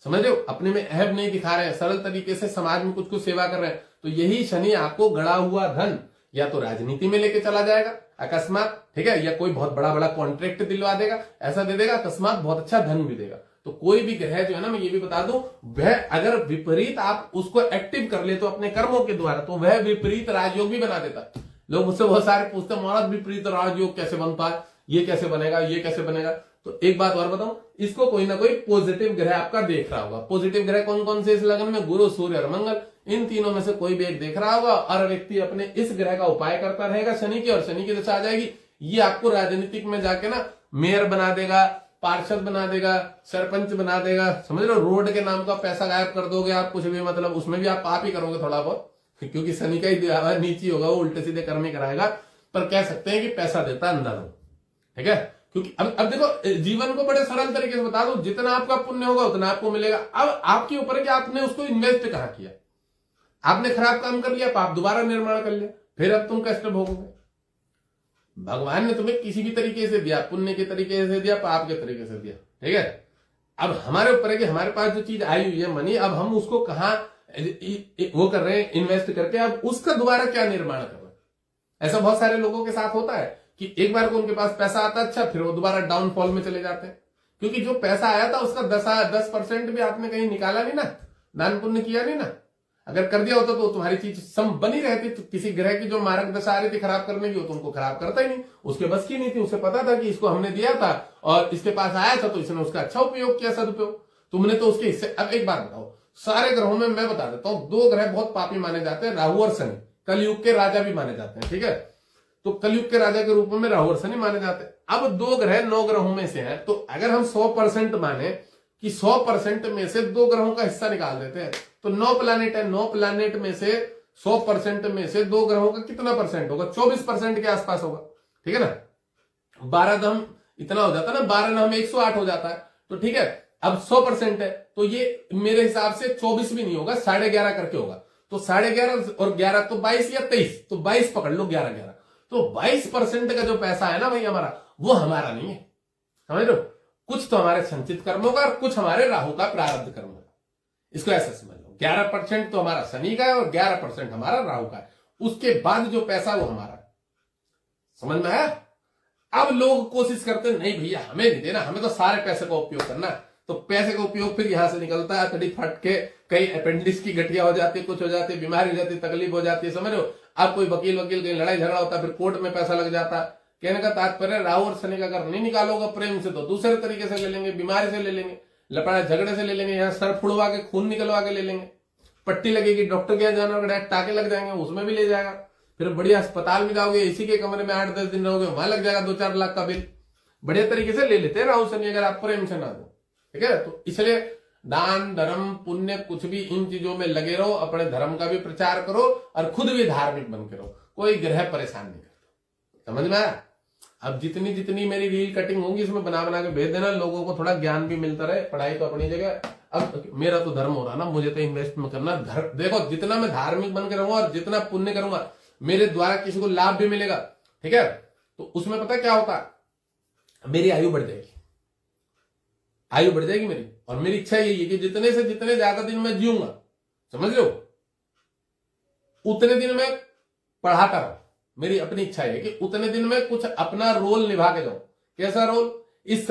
समझ रहे हो, अपने में अहब नहीं दिखा रहे हैं, सरल तरीके से समाज में कुछ सेवा कर रहे हैं, तो यही शनि आपको गड़ा हुआ धन या तो राजनीति में लेके चला जाएगा अकस्मात, ठीक है, या कोई बहुत बड़ा बड़ा कॉन्ट्रैक्ट दिलवा देगा, ऐसा दे देगा अकस्मात, बहुत अच्छा धन भी देगा। तो कोई भी ग्रह जो है ना, मैं ये भी बता दूं, वह अगर विपरीत आप उसको एक्टिव कर ले तो अपने कर्मों के द्वारा, तो वह विपरीत राजयोग भी बना देता है। लोग मुझसे बहुत सारे पूछते हैं महाराज विपरीत राजयोग कैसे बनता है, ये कैसे बनेगा, ये कैसे बनेगा। तो एक बात और बताऊं, इसको कोई ना कोई पॉजिटिव ग्रह आपका देख रहा होगा। पॉजिटिव ग्रह कौन कौन से इस लगन में, गुरु, सूर्य और मंगल, इन तीनों में से कोई भी एक देख रहा होगा, और व्यक्ति अपने इस ग्रह का उपाय करता रहेगा शनि की, और शनि की दशा आ जाएगी, ये आपको राजनीतिक में जाके ना मेयर बना देगा, पार्षद बना देगा, सरपंच बना देगा, समझ लो, रोड के नाम का पैसा गायब कर दोगे आप, कुछ भी, मतलब उसमें भी आप पाप ही करोगे थोड़ा बहुत, क्योंकि शनि का ही नीची होगा, वो उल्टे सीधे कर्म ही कराएगा, पर कह सकते हैं कि पैसा देता अंदर हो, ठीक है। क्योंकि अब देखो, जीवन को बड़े सरल तरीके से बता दो, जितना आपका पुण्य होगा उतना आपको मिलेगा। अब आपके ऊपर है कि आपने उसको इन्वेस्ट कहां किया, आपने खराब काम कर लिया, पाप दोबारा निर्माण कर लिया, फिर अब तुम कष्ट भोगोगे। भगवान ने तुम्हें किसी भी तरीके से दिया, पुण्य के तरीके से दिया, पाप के तरीके से दिया, ठीक है। अब हमारे ऊपर है कि हमारे पास जो चीज आई हुई है मनी, अब हम उसको कहां वो कर रहे हैं, इन्वेस्ट करके, अब उसका दोबारा क्या निर्माण कर रहे हैं। ऐसा बहुत सारे लोगों के साथ होता है कि एक बार को उनके पास पैसा आता है, अच्छा, फिर वो दोबारा डाउनफॉल में चले जाते हैं, क्योंकि जो पैसा आया था उसका 10% भी आपने कहीं निकाला नहीं ना, दान पुण्य किया नहीं ना। अगर कर दिया होता तो तुम्हारी चीज सम बनी रहती। तो किसी ग्रह की जो मार्ग दशा आ रही थी खराब करने की, वो तुमको खराब करता ही नहीं, उसके बस की नहीं थी। उसे पता था कि इसको हमने दिया था और इसके पास आया था, तो इसने उसका अच्छा उपयोग किया, सदुपयोग, तुमने तो उसके हिस्से। अब एक बात बताओ, सारे ग्रहों में मैं बता देता हूं, 2 ग्रह बहुत पापी माने जाते हैं, राहु और शनि, कलयुग के राजा भी माने जाते हैं, ठीक है। तो कलयुग के राजा के रूप में राहु और शनि माने जाते हैं। अब 2 ग्रह 9 ग्रहों में से हैं, तो अगर हम 100% माने कि 100% में से 2 ग्रहों का हिस्सा निकाल देते हैं, तो 9 प्लैनेट है, 9 प्लैनेट में से 100% में से 2 ग्रहों का कितना परसेंट होगा, 24% के आसपास होगा, ठीक है ना। 12 दम इतना हो जाता है ना, 12 नाम 108 हो जाता है, तो ठीक है। अब 100% है, तो ये मेरे हिसाब से 24 भी नहीं होगा, 11.5 करके होगा। तो 11.5 और 11 तो 22 या 23, तो 22 पकड़ लो, 11 तो 22% का जो पैसा है ना भाई हमारा, वो हमारा नहीं है, समझ लो। कुछ तो हमारे संचित कर्मों का और कुछ हमारे राहु का प्रारब्ध कर्म का, इसको ऐसा समझ लो। 11% तो हमारा शनि का है और 11% हमारा राहु का है, उसके बाद जो पैसा वो हमारा है, समझ में आया। अब लोग कोशिश करते हैं, नहीं भैया हमें नहीं देना, हमें तो सारे पैसे का उपयोग करना है। तो पैसे का उपयोग फिर यहां से निकलता है, तड़ी फट के कहीं अपेंडिक्स की गठिया हो जाती है, कुछ हो जाती है, बीमारी हो जाती है, तकलीफ हो जाती है, समझ रहे हो। अब कोई वकील कहीं लड़ाई झगड़ा होता है, फिर कोर्ट में पैसा लग जाता है। कहने का तात्पर्य, राहु और शनि का अगर नहीं निकालोगे प्रेम से, तो दूसरे तरीके से ले लेंगे, बीमारी से ले लेंगे, लपड़ा झगड़े से ले लेंगे, यहाँ सर फुड़वा के खून निकलवा के ले लेंगे, पट्टी लगेगी, डॉक्टर के यहाँ जाना होगा, टाके लग जाएंगे, उसमें भी ले जाएगा। फिर बढ़िया अस्पताल में जाओगे, इसी के कमरे में 8-10 दिन रहोगे, वहां लग जाएगा 2-4 लाख का बिल। बढ़िया तरीके से ले लेते हैं राहु शनि, अगर आप प्रेम से ना दो, ठीक है। तो इसलिए दान धर्म पुण्य कुछ भी इन चीजों में लगे रहो, अपने धर्म का भी प्रचार करो और खुद भी धार्मिक बन के रहो, कोई ग्रह परेशान नहीं करता, समझ में आया। अब जितनी जितनी मेरी रील कटिंग होंगी इसमें बना बना के भेज देना, लोगों को थोड़ा ज्ञान भी मिलता रहे, पढ़ाई तो अपनी जगह। अब मेरा तो धर्म हो रहा ना, मुझे तो इन्वेस्ट में करना, देखो जितना मैं धार्मिक बन के रहूंगा और जितना पुण्य करूंगा, मेरे द्वारा किसी को लाभ भी मिलेगा, ठीक है। तो उसमें पता क्या होता है, मेरी आयु बढ़ जाएगी, आयु बढ़ जाएगी मेरी। और मेरी इच्छा यही है कि जितने से जितने ज्यादा दिन मैं जीऊंगा, समझ लो, उतने दिन मैं पढ़ाता रहूं। मेरी अपनी इच्छा है कि उतने दिन में कुछ अपना रोल निभा के जाऊं। कैसा रोल? इस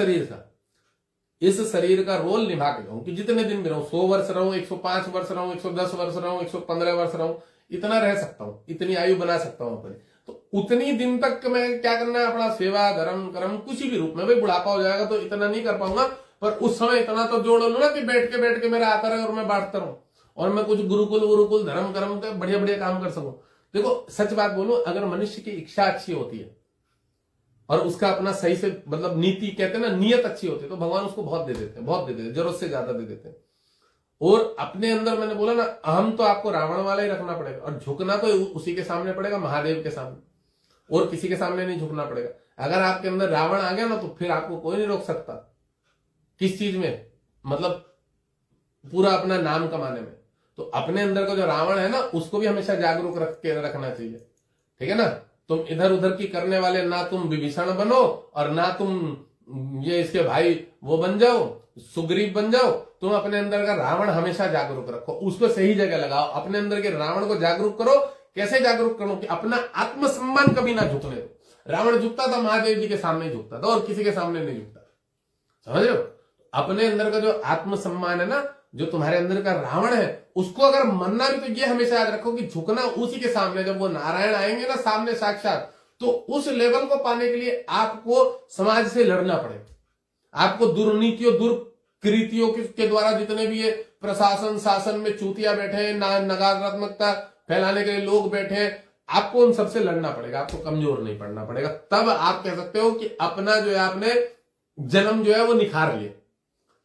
शरीर का रोल निभा के जाऊं कि जितने दिन भी रहूं, 100 वर्ष रहूं, 105 वर्ष रहूं, 110 वर्ष रहूं, 115 वर्ष रहूं, इतना रह सकता हूं, इतनी आयु बना सकता हूं अपनी। तो उतनी दिन तक मैं क्या करना है, अपना सेवा धर्म कर्म किसी भी रूप में, भाई बुढ़ापा हो जाएगा तो इतना नहीं कर पाऊंगा, पर उस समय इतना तो जोड़ लू ना कि बैठ के मेरा आता रहे और मैं बांटता रहूं, और मैं कुछ गुरुकुल धर्म कर्म का बढ़िया बढ़िया काम कर सकूं। देखो सच बात बोलूं, अगर मनुष्य की इच्छा अच्छी होती है और उसका अपना सही से मतलब नीति कहते हैं ना, नियत अच्छी होती है, तो भगवान उसको बहुत दे देते हैं, जरूरत से ज्यादा दे देते हैं। और अपने अंदर मैंने बोला ना, अहम तो आपको रावण वाला ही रखना पड़ेगा, और झुकना तो उसी के सामने पड़ेगा, महादेव के सामने, और किसी के सामने नहीं झुकना पड़ेगा। अगर आपके अंदर रावण आ गया ना, तो फिर आपको कोई नहीं रोक सकता किस चीज में, मतलब पूरा अपना नाम कमाने में। तो अपने अंदर का जो रावण है ना, उसको भी हमेशा जागरूक रखना चाहिए, ठीक है ना। तुम इधर उधर की करने वाले ना तुम विभीषण बनो, और ना तुम ये इसके भाई वो बन जाओ, सुग्रीव बन जाओ। तुम अपने अंदर का रावण हमेशा जागरूक रखो, उसको सही जगह लगाओ, अपने अंदर के रावण को जागरूक करो। कैसे जागरूक करो कि अपना आत्मसम्मान कभी ना झुकने दो। रावण झुकता था महादेव जी के सामने झुकता था, और किसी के सामने नहीं झुकता, समझ रहे हो। अपने अंदर का जो आत्मसम्मान है ना, जो तुम्हारे अंदर का रावण है, उसको अगर मनना भी, तो ये हमेशा याद रखो कि झुकना उसी के सामने। जब वो नारायण आएंगे ना सामने साक्षात, तो उस लेवल को पाने के लिए आपको समाज से लड़ना पड़ेगा। आपको दुर्नीतियों दुर्कृतियों के द्वारा जितने भी ये प्रशासन शासन में चूतिया बैठे हैं, नकारात्मकता फैलाने के लिए लोग बैठे हैं, आपको उन सबसे लड़ना पड़ेगा, आपको कमजोर नहीं पड़ना पड़ेगा। तब आप कह सकते हो कि अपना जो है आपने जन्म जो है वो निखार लिया,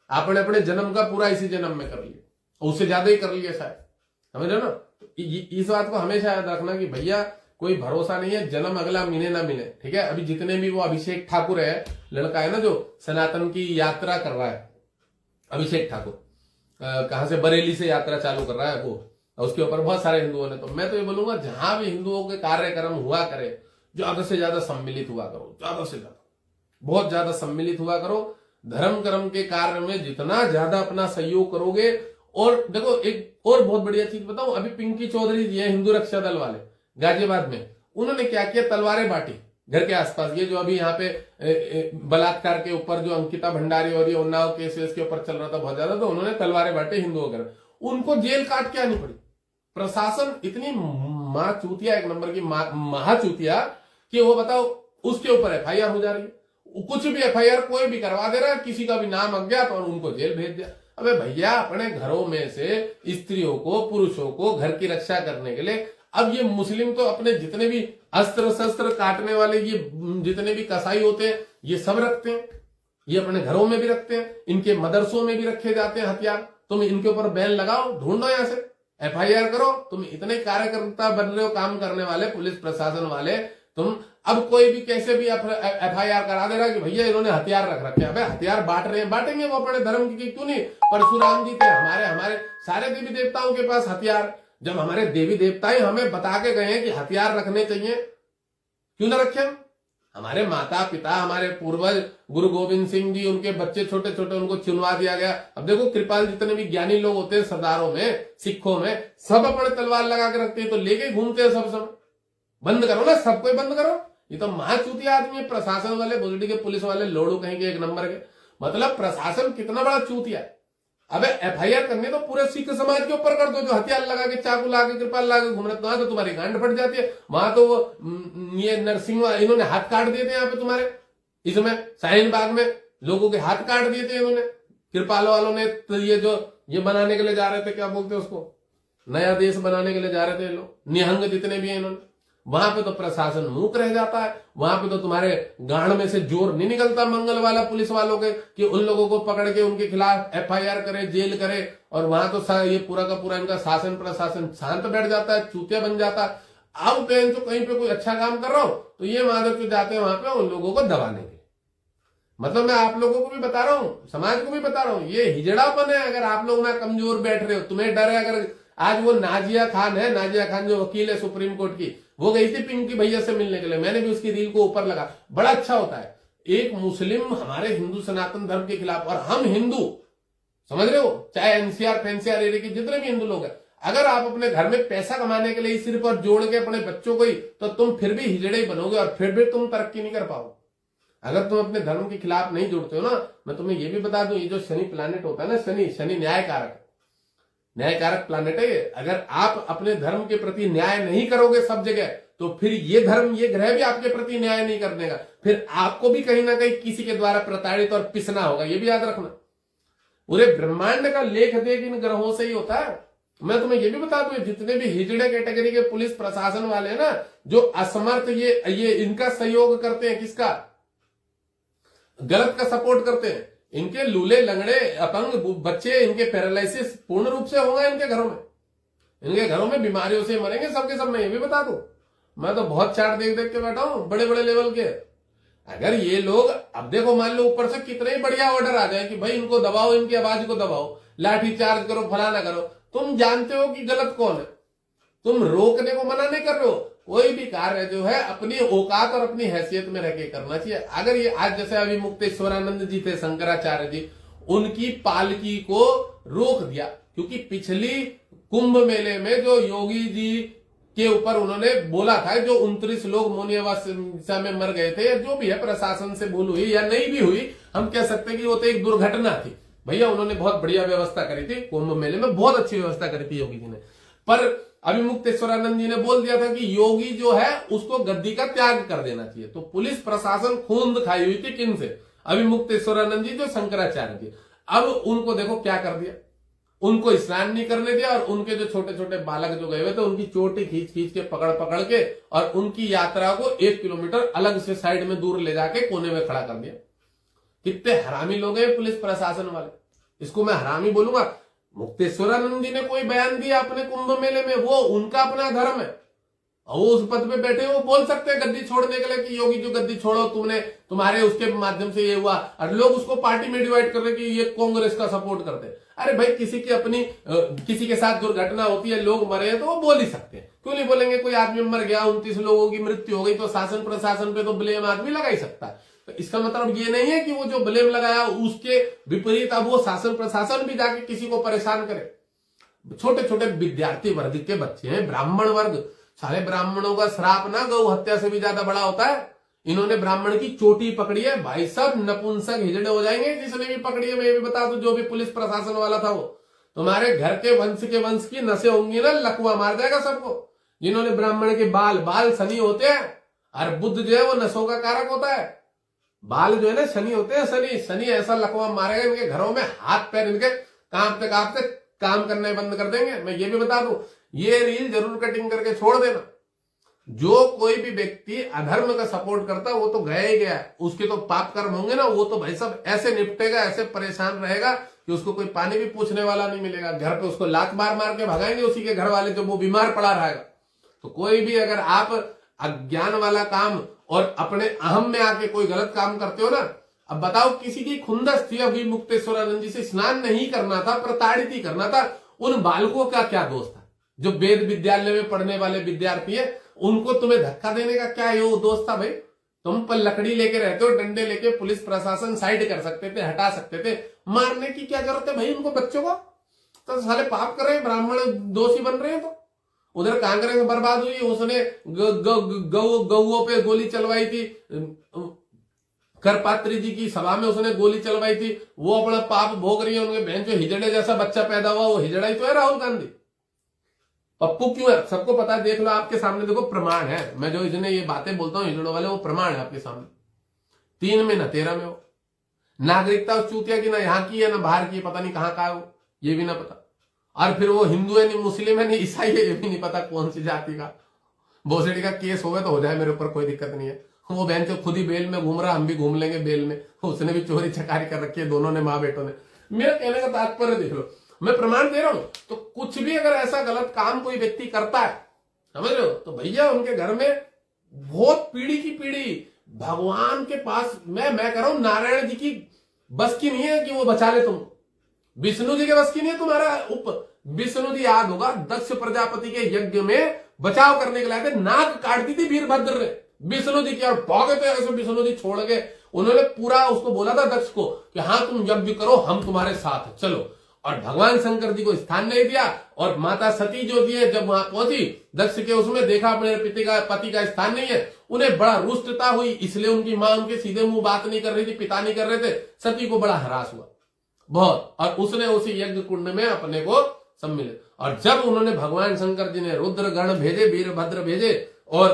आपने अपने जन्म का पूरा इसी जन्म में कर लिया, उससे ज्यादा ही कर लिया शायद, समझ रहे हो ना। इस बात को हमेशा याद रखना कि भैया कोई भरोसा नहीं है, जन्म अगला मिले ना मिले, ठीक है। अभी जितने भी वो अभिषेक ठाकुर है, लड़का है ना जो सनातन की यात्रा कर रहा है, अभिषेक ठाकुर कहां से, बरेली से यात्रा चालू कर रहा है वो, उसके ऊपर बहुत सारे हिंदुओं ने। तो मैं तो ये बोलूंगा, जहां भी हिंदुओं के कार्यक्रम हुआ करे, ज्यादा से ज्यादा सम्मिलित हुआ करो, ज्यादा से ज्यादा, बहुत ज्यादा सम्मिलित हुआ करो। धर्म कर्म के कार्य में जितना ज्यादा अपना सहयोग करोगे। और देखो एक और बहुत बढ़िया चीज बताऊं, अभी पिंकी चौधरी जी है, हिंदू रक्षा दल वाले, गाजियाबाद में, उन्होंने क्या किया, तलवारें बांटी घर के आसपास। ये जो अभी यहाँ पे बलात्कार के ऊपर जो अंकिता भंडारी और ये उन्नाव केस के ऊपर चल रहा था बहुत ज्यादा, तो उन्होंने तलवारें बांटे हिंदुओं के, उनको जेल काट के आनी पड़ी। प्रशासन इतनी मां चूतिया, एक नंबर की महाचूतिया, कि वो बताओ उसके ऊपर एफआईआर हो जा रही है, कुछ भी एफआईआर कोई भी करवा दे रहा है, किसी का भी नाम अज्ञात, और उनको जेल भेज दिया। अबे भैया, अपने घरों में से स्त्रियों को, पुरुषों को घर की रक्षा करने के लिए, अब ये मुस्लिम तो अपने जितने भी अस्त्र शस्त्र काटने वाले, ये जितने भी कसाई होते हैं, ये सब रखते हैं, ये अपने घरों में भी रखते हैं, इनके मदरसों में भी रखे जाते हैं हथियार। तुम इनके ऊपर बैन लगाओ, ढूंढो यहां से, एफआईआर करो। तुम इतने कार्यकर्ता बन रहे हो, काम करने वाले, पुलिस प्रशासन वाले, तुम अब कोई भी कैसे भी एफआईआर करा दे रहा है कि भैया इन्होंने हथियार रख रखे हैं। हथियार बांट रहे हैं, बांटेंगे वो अपने धर्म की, क्यों नहीं। परशुराम जी थे, हमारे सारे देवी देवताओं के पास हथियार, जब हमारे देवी देवता ही हमें बता के गए हैं कि हथियार रखने चाहिए, क्यों ना रखे। हमारे माता पिता, हमारे पूर्वज गुरु गोविंद सिंह जी, उनके बच्चे छोटे छोटे, उनको चुनवा दिया गया। अब देखो कृपाल जितने भी ज्ञानी लोग होते हैं सरदारों में, सिखों में, सब अपने तलवार लगा के रखते हैं, तो लेके घूमते हैं सब समय। बंद करो ना, सबको ही बंद करो। ये तो महाचूतिया आदमी है, प्रशासन वाले, बुजड़ी के पुलिस वाले, लोड़ू कहेंगे एक नंबर के। मतलब प्रशासन कितना बड़ा चूतिया है। अबे एफआईआर करनी तो पूरे सिख समाज के ऊपर कर दो, जो हथियार लगा के, चाकू लगा के, कृपाल लगा के घूम रहे, वहां तो तुम्हारी गांड फट जाती है। वहां तो वो ये नरसिंह, इन्होंने हाथ काट दिए थे यहाँ पे तुम्हारे, इसमें शाहीन बाग में लोगों के हाथ काट दिए थे इन्होंने, कृपाल वालों ने। तो ये जो ये बनाने के लिए जा रहे थे, क्या बोलते हैं उसको, नया देश बनाने के लिए जा रहे थे लोग, निहंग जितने भी है इन्होंने, वहां पे तो प्रशासन मूक रह जाता है। वहां पे तो तुम्हारे गांड में से जोर नहीं निकलता मंगल वाला पुलिस वालों के, कि उन लोगों को पकड़ के उनके खिलाफ एफआईआर करे, जेल करे। और वहां तो ये पूरा का पूरा इनका शासन प्रशासन शांत बैठ जाता है, चूतिया बन जाता है। अब बहन तो कहीं पे कोई अच्छा काम कर रहा हो, तो ये माधव जो जाते हैं वहां पे उन लोगों को दबाने के। मतलब मैं आप लोगों को भी बता रहा हूं, समाज को भी बता रहा हूं, ये हिजड़ापन है। अगर आप लोग ना कमजोर बैठ रहे हो, तुम्हें डर है। अगर आज वो नाजिया खान है, नाजिया खान जो वकील है सुप्रीम कोर्ट की, वो गई थी पिंकी भैया से मिलने के लिए, मैंने भी उसकी रील को ऊपर लगा, बड़ा अच्छा होता है। एक मुस्लिम हमारे हिंदू सनातन धर्म के खिलाफ, और हम हिंदू, समझ रहे हो, चाहे एनसीआर फेंसीआर एरिया के जितने भी हिंदू लोग हैं, अगर आप अपने घर में पैसा कमाने के लिए सिर्फ और जोड़ के अपने बच्चों को ही, तो तुम फिर भी हिजड़े ही बनोगे और फिर भी तुम तरक्की नहीं कर पाओगे। अगर तुम अपने धर्म के खिलाफ नहीं जुड़ते हो ना, मैं तुम्हें यह भी बता दूं, ये जो शनि प्लैनेट होता है ना, शनि न्यायकारक प्लैनेट है। अगर आप अपने धर्म के प्रति न्याय नहीं करोगे सब जगह, तो फिर ये धर्म, ये ग्रह भी आपके प्रति न्याय नहीं कर देगा, फिर आपको भी कहीं ना कहीं किसी के द्वारा प्रताड़ित और पिसना होगा। ये भी याद रखना, पूरे ब्रह्मांड का लेख देख इन ग्रहों से ही होता है। मैं तुम्हें ये भी बता दूं, जितने भी हिजड़े कैटेगरी के पुलिस प्रशासन वाले हैं ना, जो असमर्थ, ये इनका सहयोग करते हैं, किसका, गलत का सपोर्ट करते हैं। इनके लूले लंगड़े अपंग बच्चे, इनके पैरालिसिस पूर्ण रूप से होगा इनके घरों में बीमारियों से मरेंगे सबके सब। मैं ये भी बता दूं, मैं तो बहुत चार्ट देख देख के बैठा हूं बड़े बड़े लेवल के। अगर ये लोग, अब देखो, मान लो ऊपर से कितने ही बढ़िया ऑर्डर आ जाए कि भाई इनको दबाओ, इनकी आवाज को दबाओ, लाठी चार्ज करो, फलाना करो, तुम जानते हो कि गलत कौन है, तुम रोकने को मना नहीं कर रहे हो। कोई भी कार्य जो है अपनी औकात और अपनी हैसियत में रह के करना चाहिए। अगर ये आज जैसे अभी मुक्तेश्वरानंद जी थे, शंकराचार्य जी, उनकी पालकी को रोक दिया, क्योंकि पिछली कुंभ मेले में जो योगी जी के ऊपर उन्होंने बोला था, जो 29 लोग मौनी अमावस्या में मर गए थे, जो भी है, प्रशासन से भूल हुई या नहीं भी हुई, हम कह सकते हैं कि वो तो एक दुर्घटना थी। भैया उन्होंने बहुत बढ़िया व्यवस्था करी थी कुंभ मेले में, बहुत अच्छी व्यवस्था करी थी योगी जी ने। पर अभी मुक्तेश्वरानंद जी ने बोल दिया था कि योगी जो है उसको गद्दी का त्याग कर देना चाहिए। तो पुलिस प्रशासन खून खाई हुई थी, किन से, अभी मुक्तेश्वरानंद जी जो शंकराचार्य जी। अब उनको देखो क्या कर दिया, उनको स्नान नहीं करने दिया, और उनके जो छोटे छोटे बालक जो गए हुए थे उनकी चोटी खींच खींच के पकड़ पकड़ के, और उनकी यात्रा को 1 किलोमीटर अलग से साइड में दूर ले जाके कोने में खड़ा कर दिया। कितने हरामी लोग हैं पुलिस प्रशासन वाले, इसको मैं हरामी बोलूंगा। मुक्तेश्वरानंद जी ने कोई बयान दिया अपने कुंभ मेले में, वो उनका अपना धर्म है, और वो उस पद पे बैठे, वो बोल सकते हैं गद्दी छोड़ने के लिए कि योगी जो गद्दी छोड़ो, तुमने, तुम्हारे उसके माध्यम से ये हुआ, और लोग उसको पार्टी में डिवाइड कर रहे कि ये कांग्रेस का सपोर्ट करते हैं। अरे भाई, किसी की अपनी किसी के साथ दुर्घटना होती है, लोग मरे तो वो बोल ही सकते हैं, क्यों नहीं बोलेंगे। कोई आदमी मर गया, 29 लोगों की मृत्यु हो गई, तो शासन प्रशासन पे तो ब्लेम आदमी लगा ही सकता है। तो इसका मतलब ये नहीं है कि वो जो ब्लेम लगाया उसके विपरीत अब वो शासन प्रशासन भी जाके किसी को परेशान करे। छोटे छोटे विद्यार्थी वर्ग के बच्चे हैं, ब्राह्मण वर्ग, सारे ब्राह्मणों का श्राप ना गौ हत्या से भी ज्यादा बड़ा होता है। इन्होंने ब्राह्मण की चोटी पकड़ी है भाई, सब नपुंसक हिजड़े हो जाएंगे जिसने भी पकड़ी है। मैं ये भी बता दूं, जो भी पुलिस प्रशासन वाला था वो, तुम्हारे घर के वंश की नसें होंगी ना, लकवा मार जाएगा सबको। जिन्होंने ब्राह्मण के बाल शनि होते हैं, और बुद्ध जो है वो नसों का कारक होता है, बाल जो है ना शनि होते हैं। शनि ऐसा लकवा मारेगा, इनके घरों में हाथ पैर इनके कांपते कांपते काम करने बंद कर देंगे। मैं ये भी बता दूं, ये रील जरूर कटिंग करके छोड़ देना। जो कोई भी व्यक्ति अधर्म का सपोर्ट करता है वो तो गया ही गया, उसके तो पाप कर्म होंगे ना, वो तो भाई सब ऐसे निपटेगा, ऐसे परेशान रहेगा कि उसको कोई पानी भी पूछने वाला नहीं मिलेगा। घर पे उसको लात मार मार के भगाएंगे उसी के घर वाले, जब वो बीमार पड़ा रहेगा। तो कोई भी अगर आप अज्ञान वाला काम और अपने अहम में आके कोई गलत काम करते हो ना, अब बताओ, किसी की खुंदस थी, अभी मुक्तेश्वरानंद जी से स्नान नहीं करना था, प्रताड़ित ही करना था, उन बालकों का क्या दोष था? जो वेद विद्यालय में पढ़ने वाले विद्यार्थी है, उनको तुम्हें धक्का देने का क्या ये दोष था? भाई तुम पर लकड़ी लेके रहते हो, डंडे लेके, पुलिस प्रशासन साइड कर सकते थे, हटा सकते थे, मारने की क्या जरूरत है भाई उनको, बच्चों को? तो साले पाप कर रहे हैं, ब्राह्मण दोषी बन रहे हैं। तो उधर कांग्रेस बर्बाद हुई, उसने गौओं पे गोली चलवाई थी, करपात्री जी की सभा में उसने गोली चलवाई थी, वो अपना पाप भोग रही है। उनके बहन जो हिजड़े जैसा बच्चा पैदा हुआ, वो हिजड़ा ही तो है राहुल गांधी। पप्पू क्यों है सबको पता है, देख लो आपके सामने, देखो प्रमाण है। मैं जो इसने ये बातें बोलता हूं हिजड़ों वाले, वो प्रमाण है आपके सामने। 3 में न 13 में हो। नागरिकता उस चूतिया की ना यहाँ की है ना बाहर की, पता नहीं कहाँ का है वो, ये भी ना पता। और फिर वो हिंदू है नहीं मुस्लिम है नहीं ईसाई है, ये भी नहीं पता कौन सी जाति का। भोसड़ी का केस हो गया तो हो जाए, मेरे ऊपर कोई दिक्कत नहीं है। वो बहन जो खुद ही बेल में घूम रहा, हम भी घूम लेंगे बेल में। उसने भी चोरी चकारी कर रखी है, दोनों ने, माँ बेटों ने। मेरा कहने का तात्पर्य देख लो, मैं प्रमाण दे रहा हूं। तो कुछ भी अगर ऐसा गलत काम कोई व्यक्ति करता है, समझ रहे हो, तो भैया उनके घर में बहुत पीढ़ी की पीढ़ी भगवान के पास, मैं कह रहा हूं, नारायण जी की बस की नहीं है कि वो बचा ले तुम। विष्णु जी के बस की नहीं है तुम्हारा विष्णु जी याद होगा, दक्ष प्रजापति के यज्ञ में बचाव करने के लिए थे, नाक काटती थी वीरभद्र ने विष्णु जी की, और भागे थे ऐसे विष्णु जी छोड़ के, उन्होंने पूरा उसको बोला था दक्ष को कि हाँ तुम यज्ञ करो, हम तुम्हारे साथ हैं, चलो। और भगवान शंकर जी को स्थान नहीं दिया। और माता सती जो थी जब वहां पहुंची दक्ष के उसमें देखा अपने पति का स्थान नहीं है, उन्हें बड़ा रुष्टता हुई। इसलिए उनकी मां उनके सीधे मुंह बात नहीं कर रही थी, पिता नहीं कर रहे थे। सती को बड़ा हरास हुआ बहुत, और उसने उसी यज्ञ कुंड में अपने को सम्मिलित। और जब उन्होंने भगवान शंकर जी ने रुद्र गण भेजे, वीरभद्र भेजे और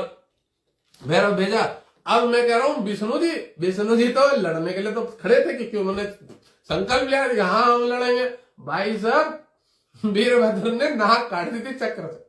भैरव भेजा, अब मैं कह रहा हूं विष्णु जी तो लड़ने के लिए तो खड़े थे, क्योंकि उन्होंने संकल्प लिया कि हाँ हम लड़ेंगे। भाई साहब वीरभद्र ने नाक काट दी थी चक्र से,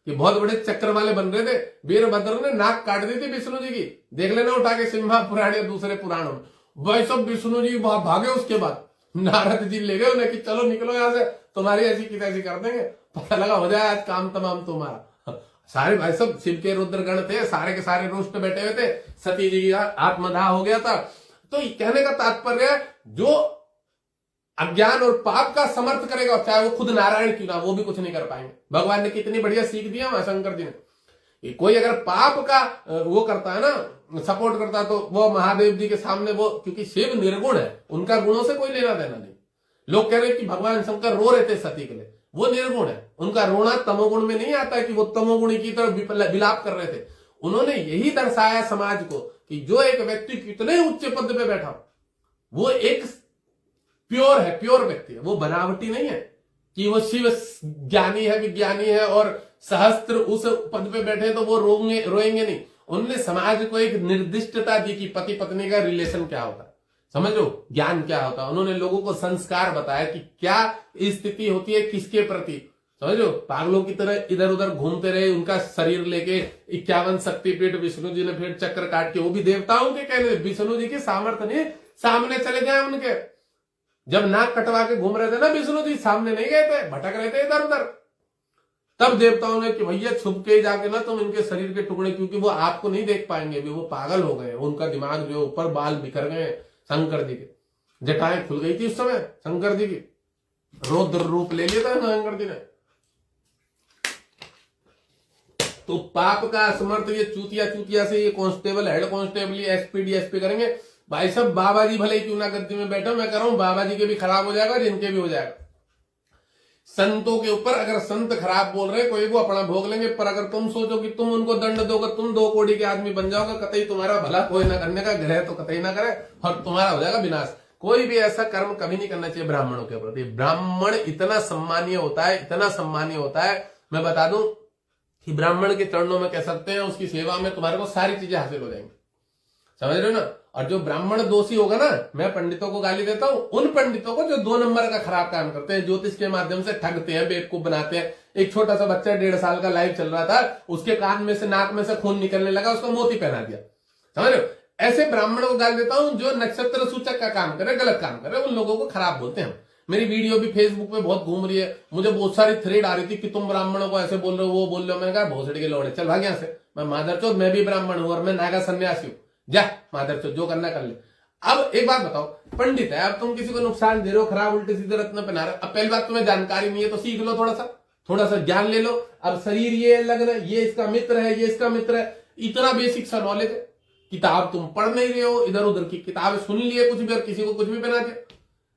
कि बहुत बड़े चक्र वाले बन रहे थे। वीरभद्र ने नाक काट दी थी विष्णु जी की, देख लेना उठा के सिम्हा पुराण या दूसरे पुराणों में। भाई सब विष्णु जी भागे। उसके बाद नारद जी ले गए उन्हें कि चलो निकलो यहां से, तुम्हारी ऐसी की तैसी कर देंगे। पता लगा हो जाए आज काम तमाम तुम्हारा। सारे भाई सब शिव के रुद्रगण थे, सारे के सारे रुष्ट बैठे हुए थे। सती जी का आत्मदाह हो गया था। तो कहने का तात्पर्य है जो अज्ञान और पाप का समर्थ करेगा, चाहे वो खुद नारायण क्यों ना, वो भी कुछ नहीं कर पाएंगे। भगवान ने कितनी बढ़िया सीख दिया वहां शंकर जी ने। कोई अगर पाप का वो करता है ना, सपोर्ट करता है, तो वो महादेव जी के सामने वो, क्योंकि शिव निर्गुण है, उनका गुणों से कोई लेना देना नहीं। लोग कह रहे कि भगवान शंकर रो रहे थे सती के लिए, वो निर्गुण है, उनका रोना तमोगुण में नहीं आता है कि वो तमोगुणी की तरफ विलाप कर रहे थे। उन्होंने यही दर्शाया समाज को कि जो एक व्यक्ति कितने उच्च पद पे बैठा, वो एक प्योर है, प्योर व्यक्ति है, वो बनावटी नहीं है कि वो शिव ज्ञानी है, विज्ञानी है और सहस्त्र उस पद पे बैठे तो वो रोएंगे नहीं। उन्होंने समाज को एक निर्दिष्टता दी कि पति पत्नी का रिलेशन क्या होता है, समझो ज्ञान क्या होता है। उन्होंने लोगों को संस्कार बताया कि क्या स्थिति होती है किसके प्रति, समझो। पागलों की तरह इधर उधर घूमते रहे, उनका शरीर लेके 51 शक्तिपीठ विष्णु जी ने फिर चक्र काट के, वो भी देवताओं के कहने, विष्णु जी की सामर्थ्य नहीं, सामने चले गए उनके। जब नाक कटवा के घूम रहे थे ना विष्णु जी, सामने नहीं गए थे, भटक रहे थे इधर उधर, तब देवताओं ने कि भैया छुप के जाके ना तुम इनके शरीर के टुकड़े, क्योंकि वो आपको नहीं देख पाएंगे, वो पागल हो गए, उनका दिमाग जो ऊपर बाल बिखर गए। शंकर जी के जटाएं खुल गई थी उस समय, शंकर जी की रौद्र रूप ले लिया था शंकर जी ने। तो पाप का समर्थ ये चूतिया से ये कांस्टेबल, हेड कांस्टेबल, ये एसपी डीएसपी करेंगे। भाई सब बाबा जी भले क्यों ना गद्दी में बैठो, मैं कह रहा हूं बाबा जी के भी खराब हो जाएगा, जिनके भी हो जाएगा। संतों के ऊपर अगर संत खराब बोल रहे, कोई वो अपना भोग लेंगे, पर अगर तुम सोचो कि तुम उनको दंड दोगे, तुम 2 कौड़ी के आदमी बन जाओगे, कतई तुम्हारा भला कोई ना करने का, ग्रह तो कतई ना करे और तुम्हारा हो जाएगा विनाश। कोई भी ऐसा कर्म कभी नहीं करना चाहिए ब्राह्मणों के प्रति। ब्राह्मण इतना सम्मानीय होता है, इतना सम्मानीय होता है, मैं बता दूं कि ब्राह्मण के चरणों में कह सकते हैं उसकी सेवा में तुम्हारे को सारी चीजें हासिल हो जाएंगी, समझ रहे हो ना। और जो ब्राह्मण दोषी होगा ना, मैं पंडितों को गाली देता हूं, उन पंडितों को जो 2 नंबर का खराब काम करते हैं, ज्योतिष के माध्यम से ठगते हैं, बेवकूफ बनाते हैं। एक छोटा सा बच्चा 1.5 साल का लाइव चल रहा था, उसके कान में से नाक में से खून निकलने लगा, उसको मोती पहना दिया, समझ रहे हो। ऐसे ब्राह्मणों को गाली देता हूं जो नक्षत्र सूचक का काम करे, गलत काम करे, उन लोगों को खराब बोलते हैं। मेरी वीडियो भी फेसबुक पे बहुत घूम रही है, मुझे बहुत सारी थ्रेड आ रही थी कि तुम ब्राह्मणों को ऐसे बोल रहे हो, वो बोल रहे हो। मैंने कहा भोसड़ी के लौड़े, चल भाग यहां से। मैं मादरचोद, मैं भी ब्राह्मण हूं और मैं नागा सन्यासी हूं, जा मादरचोद, जो करना कर ले। अब एक बात बताओ, पंडित है, अब तुम किसी को नुकसान दे रहे हो, खराब उल्टे सीधे रत्न पहना रहे हो। अब पहली बात तुम्हें जानकारी नहीं है तो सीख लो, थोड़ा सा ज्ञान ले लो। अब शरीर ये अलग है, ये इसका मित्र है, ये इसका मित्र है, इतना बेसिक सा नॉलेज है। किताब तुम पढ़ नहीं रहे हो, इधर उधर की किताबें सुन लिए कुछ भी और किसी को कुछ भी बना दिया।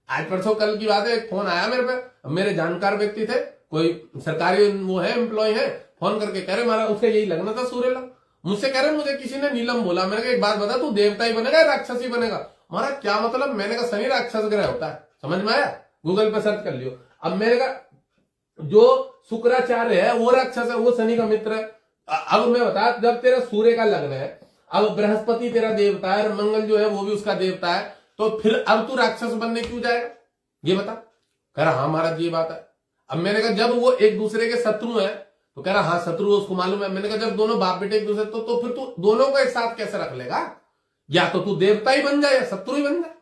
आज परसों कल की बात है, एक फोन आया मेरे पे, मेरे जानकार व्यक्ति थे, कोई सरकारी वो है, एम्प्लॉय है, फोन करके कह रहे मारा उससे यही लगना था सूर्य लग। मुझसे कह रहे मुझे किसी ने नीलम बोला। मैंने कहा एक बात बता, तू देवता ही बनेगा राक्षस ही बनेगा? हमारा क्या मतलब? मैंने कहा शनि राक्षस ग्रह होता है, समझ में आया? गूगल पे सर्च कर लियो। अब मैंने कहा जो शुक्राचार्य है वो राक्षस है, वो शनि का मित्र है। अब मैं बता, जब तेरा सूर्य का लग्न है, अब बृहस्पति तेरा देवता है और मंगल जो है वो भी उसका देवता है, तो फिर अब तू राक्षस बनने क्यों जाएगा? ये बता। कह रहा हाँ महाराज ये बात है। अब मैंने कहा जब वो एक दूसरे के शत्रु है, तो कह रहा हाँ शत्रु उसको मालूम है। मैंने कहा जब दोनों बाप बेटे एक दूसरे, तो फिर तू दोनों को एक साथ कैसे रख लेगा? या तो तू देवता ही बन जाए या शत्रु ही बन जाए,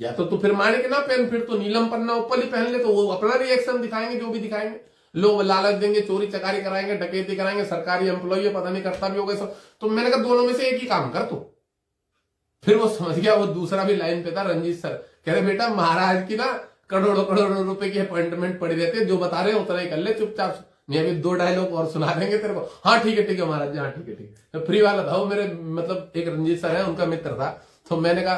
या तो तू फिर माणिक ना पहन, फिर तो नीलम पन्ना ऊपर ही पहन ले, तो वो अपना रिएक्शन दिखाएंगे, जो भी दिखाएंगे। लोग लालच देंगे, चोरी चकारी कराएंगे, डकैती कराएंगे, सरकारी एम्प्लॉय पता नहीं करता भी होगा सब। तो मैंने कहा दोनों में से एक ही काम कर तू। फिर वो समझ गया, वो दूसरा भी लाइन पे था, रंजीत सर, कह रहे बेटा महाराज की ना करोड़ों रुपए की अपॉइंटमेंट पड़ी रहती है, जो बता रहे हैं उतना ही कर ले चुपचाप। नहीं अभी 2 डायलॉग और सुना देंगे तेरे को। हाँ ठीक है महाराज जी, हाँ ठीक है। तो फ्री वाला था वो, मेरे मतलब एक रंजीत सर है, उनका मित्र था, तो मैंने कहा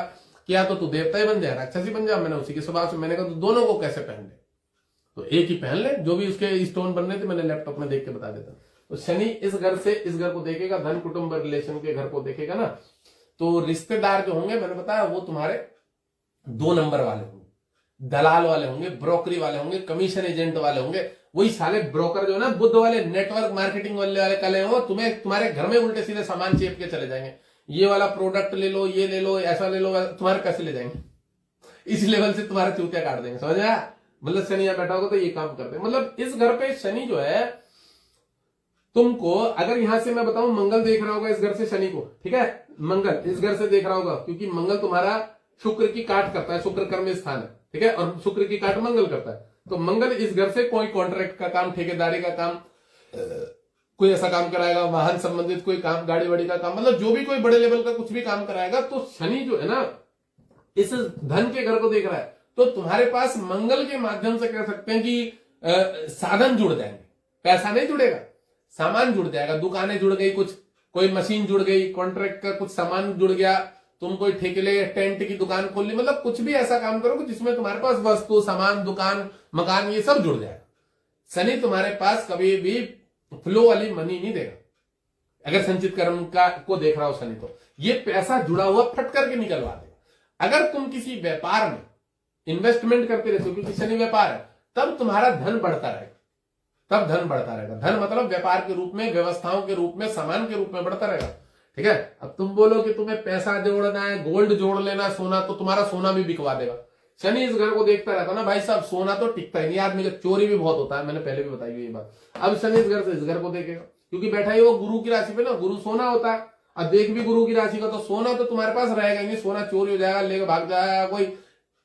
क्या तो तू देवता ही बन जाए, राक्षस ही बन जा। मैंने उसी के स्वभाव से मैंने कहा तो दोनों को कैसे पहन ले, तो एक ही पहन ले, जो भी उसके स्टोन बन रहे थे मैंने लैपटॉप में देख के बता देता। तो शनि इस घर से इस घर को देखेगा, धन कुटुंब रिलेशन के घर को देखेगा ना, तो रिश्तेदार जो होंगे मैंने बताया वो तुम्हारे 2 नंबर वाले होंगे, दलाल वाले होंगे, ब्रोकरी वाले होंगे, कमीशन एजेंट वाले होंगे। वही साले ब्रोकर जो है ना, बुद्ध वाले, नेटवर्क मार्केटिंग वाले कले हो, तुम्हें तुम्हारे घर में उल्टे सीधे सामान चेप के चले जाएंगे, ये वाला प्रोडक्ट ले लो, ये ले लो, ऐसा ले लो, तुम्हारे पैसे ले जाएंगे, इस लेवल से तुम्हारे चूतिया काट देंगे, समझ आया। मतलब शनि यहाँ बैठा होगा तो ये काम करते हैं। मतलब इस घर पे शनि जो है तुमको, अगर यहां से मैं बताऊं मंगल देख रहा होगा इस घर से शनि को, ठीक है, मंगल इस घर से देख रहा होगा, क्योंकि मंगल तुम्हारा शुक्र की काट करता है, शुक्र कर्म स्थान है, ठीक है, और शुक्र की काट मंगल करता है। तो मंगल इस घर से कोई कॉन्ट्रैक्ट का काम, ठेकेदारी का काम, कोई ऐसा काम कराएगा, वाहन संबंधित कोई काम, गाड़ी वाड़ी का काम, मतलब जो भी कोई बड़े लेवल का कुछ भी काम कराएगा। तो शनि जो है ना इस धन के घर को देख रहा है, तो तुम्हारे पास मंगल के माध्यम से कह सकते हैं कि साधन जुड़ जाएंगे, पैसा नहीं जुड़ेगा, सामान जुड़ जाएगा, दुकानें जुड़ गई, कुछ कोई मशीन जुड़ गई, कॉन्ट्रैक्ट का कुछ सामान जुड़ गया, तुम कोई ठेके ले टेंट की दुकान खोल ली, मतलब कुछ भी ऐसा काम करोगे जिसमें तुम्हारे पास वस्तु, सामान, दुकान, मकान, ये सब जुड़ जाएगा। शनि तुम्हारे पास कभी भी फ्लो वाली मनी नहीं देगा। अगर संचित कर्म का को देख रहा हो शनि, तो ये पैसा जुड़ा हुआ फट करके निकलवा देगा। अगर तुम किसी व्यापार में इन्वेस्टमेंट करते रहते हो, क्योंकि शनि व्यापार है, तब तुम्हारा धन बढ़ता रहेगा, तब धन बढ़ता रहेगा। धन मतलब व्यापार के रूप में, व्यवस्थाओं के रूप में, सामान के रूप में बढ़ता रहेगा, ठीक है। अब तुम बोलो कि तुम्हें पैसा जोड़ना है, गोल्ड जोड़ लेना, सोना, तो तुम्हारा सोना भी बिकवा देगा। शनि इस घर को देखता रहता ना भाई साहब, सोना तो टिकता ही नहीं, आदमी का चोरी भी बहुत होता है, मैंने पहले भी बताई हुई ये बात। अब शनि इस घर से इस घर को देखेगा, क्योंकि बैठा ही वो गुरु की राशि पे ना, गुरु सोना होता है। अब देख भी गुरु की राशि का, तो सोना तो तुम्हारे पास रहेगा ही नहीं, सोना चोरी हो जाएगा, लेकर भाग जाएगा, कोई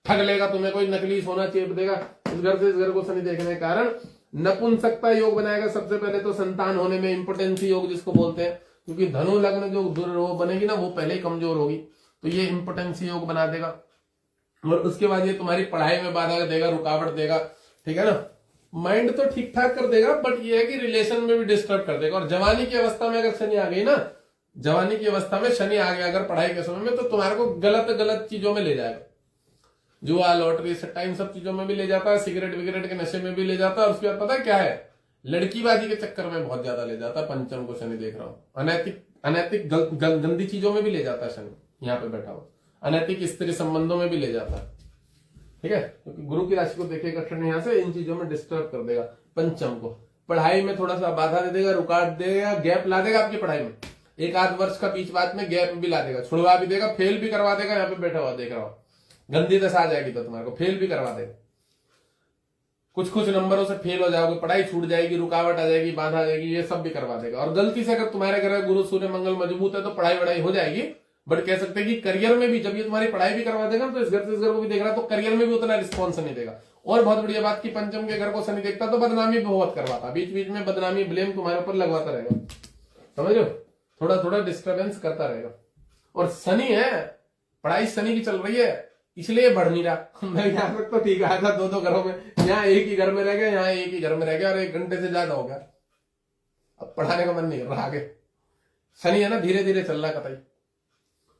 ठग लेगा तुम्हें, कोई नकली सोना चेप देगा। इस घर से इस घर को शनि देखने के कारण नपुंसकता योग बनाएगा। सबसे पहले तो संतान होने में इंपोर्टेंसी योग जिसको बोलते हैं, क्योंकि धनु लग्न जो बनेगी ना वो पहले ही कमजोर होगी, तो ये इंपोर्टेंसी योग बना देगा। और उसके बाद ये तुम्हारी पढ़ाई में बाधा देगा, रुकावट देगा, ठीक है ना। माइंड तो ठीक ठाक कर देगा, बट ये है कि रिलेशन में भी डिस्टर्ब कर देगा। और जवानी की अवस्था में अगर शनि आ गई ना, जवानी की अवस्था में शनि आ गया अगर पढ़ाई के समय में, तो तुम्हारे को गलत गलत चीजों में ले जाएगा, जुआ, लॉटरी, सट्टा, इन सब चीजों में भी ले जाता है, सिगरेट विगरेट के नशे में भी ले जाता है। और उसके बाद पता है क्या है, लड़कीबाजी के चक्कर में बहुत ज्यादा ले जाता है। पंचम को शनि देख रहा हूं, अनैतिक गंदी चीजों में भी ले जाता है शनि, यहाँ पे बैठा हुआ, अनैतिक स्त्री संबंधों में भी ले जाता है, ठीक है, क्योंकि गुरु की राशि को देखेगा शनि, यहाँ से इन चीजों में डिस्टर्ब कर देगा। पंचम को पढ़ाई में थोड़ा सा बाधा दे देगा, रुकावट देगा, गैप ला देगा आपकी पढ़ाई में, एक आध वर्ष का बीच बात में गैप भी ला देगा, छुड़वा भी देगा, फेल भी करवा देगा। यहाँ पे बैठा हुआ देख रहा हूं, गंदी दशा आ जाएगी तो तुम्हारे को फेल भी करवा देगा, कुछ नंबरों से फेल हो जाओगे, पढ़ाई छूट जाएगी, रुकावट आ जाएगी, बाधा आ जाएगी, ये सब भी करवा देगा। और गलती से अगर तुम्हारे घर में गुरु सूर्य मंगल मजबूत है तो पढ़ाई वढ़ाई हो जाएगी, बट कह सकते हैं कि करियर में भी, जब ये तुम्हारी पढ़ाई भी करवा देगा तो इस घर से इस घर को भी देख रहा, तो करियर में भी उतना रिस्पॉन्स नहीं देगा। और बहुत बढ़िया बात की पंचम के घर को शनि देखता तो बदनामी भी बहुत करवाता, बीच बीच में बदनामी, ब्लेम तुम्हारे ऊपर लगवाता रहेगा, समझ लो, थोड़ा थोड़ा डिस्टर्बेंस करता रहेगा। और शनि है, पढ़ाई शनि की चल रही है, इसलिए बढ़ नहीं रहा। मैं यहाँ तक तो ठीक आया था, दो घरों में, यहाँ एक ही घर में रह गया, यहाँ एक ही घर में रह गया, और 1 घंटे से ज्यादा हो गया, अब पढ़ाने का मन नहीं कर रहा आगे। शनि है ना, धीरे धीरे चल रहा, कतई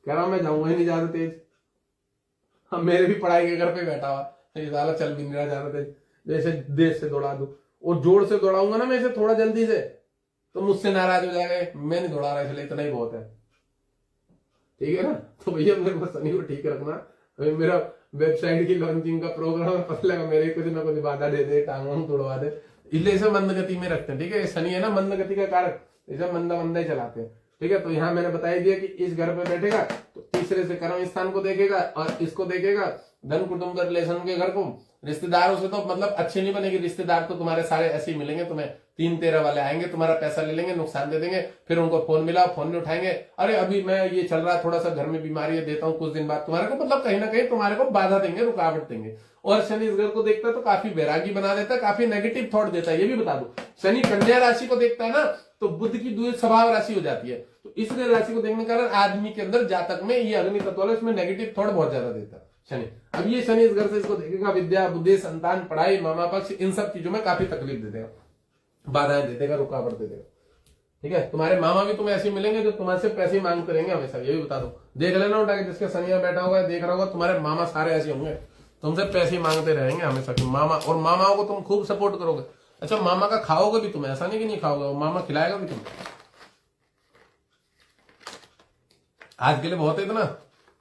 कह रहा हूं मैं जाऊंगा ही नहीं ज्यादा तेज। हम मेरे भी पढ़ाई के घर पे बैठा हुआ, ये साला चल भी नहीं रहा ज्यादा तेज, जैसे देश से दौड़ा दूं, और जोर से दौड़ाऊंगा ना मैं इसे थोड़ा जल्दी से, तो मुझसे नाराज हो जाएगा, मैं नहीं दौड़ा रहा, इसलिए इतना ही बहुत है, ठीक है ना। तो भैया मेरे को शनि को ठीक रखना। अभी मेरा वेबसाइट की लॉन्चिंग का प्रोग्राम है, पता लगा मेरे कुछ ना कुछ बाधा दे दे, टांग तोड़वा दे, इसलिए इसे मंद गति में रखते हैं, ठीक है। शनि है ना मंद गति का कारक, इसे मंदा मंदा ही चलाते हैं, ठीक है। तो यहाँ मैंने बताई दिया कि इस घर पे बैठेगा तो तीसरे से कर्म स्थान को देखेगा, और इसको देखेगा धन कुटुंब का रिलेशन के घर को। रिश्तेदारों से तो मतलब अच्छे नहीं बनेगी, रिश्तेदार तो तुम्हारे सारे ऐसे ही मिलेंगे, तुम्हें 3-13 वाले आएंगे, तुम्हारा पैसा ले लेंगे, नुकसान दे देंगे, फिर उनको फोन मिला, फोन नहीं उठाएंगे, अरे अभी मैं ये चल रहा, थोड़ा सा घर में बीमारी है, देता हूँ कुछ दिन बाद, तुम्हारे को मतलब कहीं ना कहीं तुम्हारे को बाधा देंगे, रुकावट देंगे। और शनि इस घर को देखता है तो काफी वैरागी बना देता है, काफी नेगेटिव थॉट देता है। ये भी बता दो, शनि कन्या राशि को देखता है ना, तो बुद्ध की द्वितीय स्वभाव राशि हो जाती है, तो इस राशि को देखने के कारण आदमी के अंदर जातक में ये अग्नि तत्व वाला, इसमें नेगेटिव थॉट बहुत ज्यादा देता है शनि। अब ये शनि इस घर से इसको देखेगा, विद्या, बुद्धि, संतान, पढ़ाई, मामा पक्ष, इन सब चीजों में काफी तकलीफ दे देगा, बाधाएं दे देगा, रुकावट दे देगा। ठीक है, तुम्हारे मामा भी तुम्हें ऐसे ही मिलेंगे जो तुम्हारे से पैसे ही मांगते रहेंगे हमेशा, ये भी बता दो। देख लेना उठा के, जिसके शनिया बैठा होगा देख रहा होगा, तुम्हारे मामा सारे ऐसे होंगे, तुमसे पैसे ही मांगते रहेंगे हमेशा कि मामा, और मामाओं को तुम खूब सपोर्ट करोगे। अच्छा, मामा का खाओगे भी तुम, ऐसा नहीं कि नहीं खाओगे, मामा खिलाएगा भी तुम्हें। आज के लिए बहुत है इतना,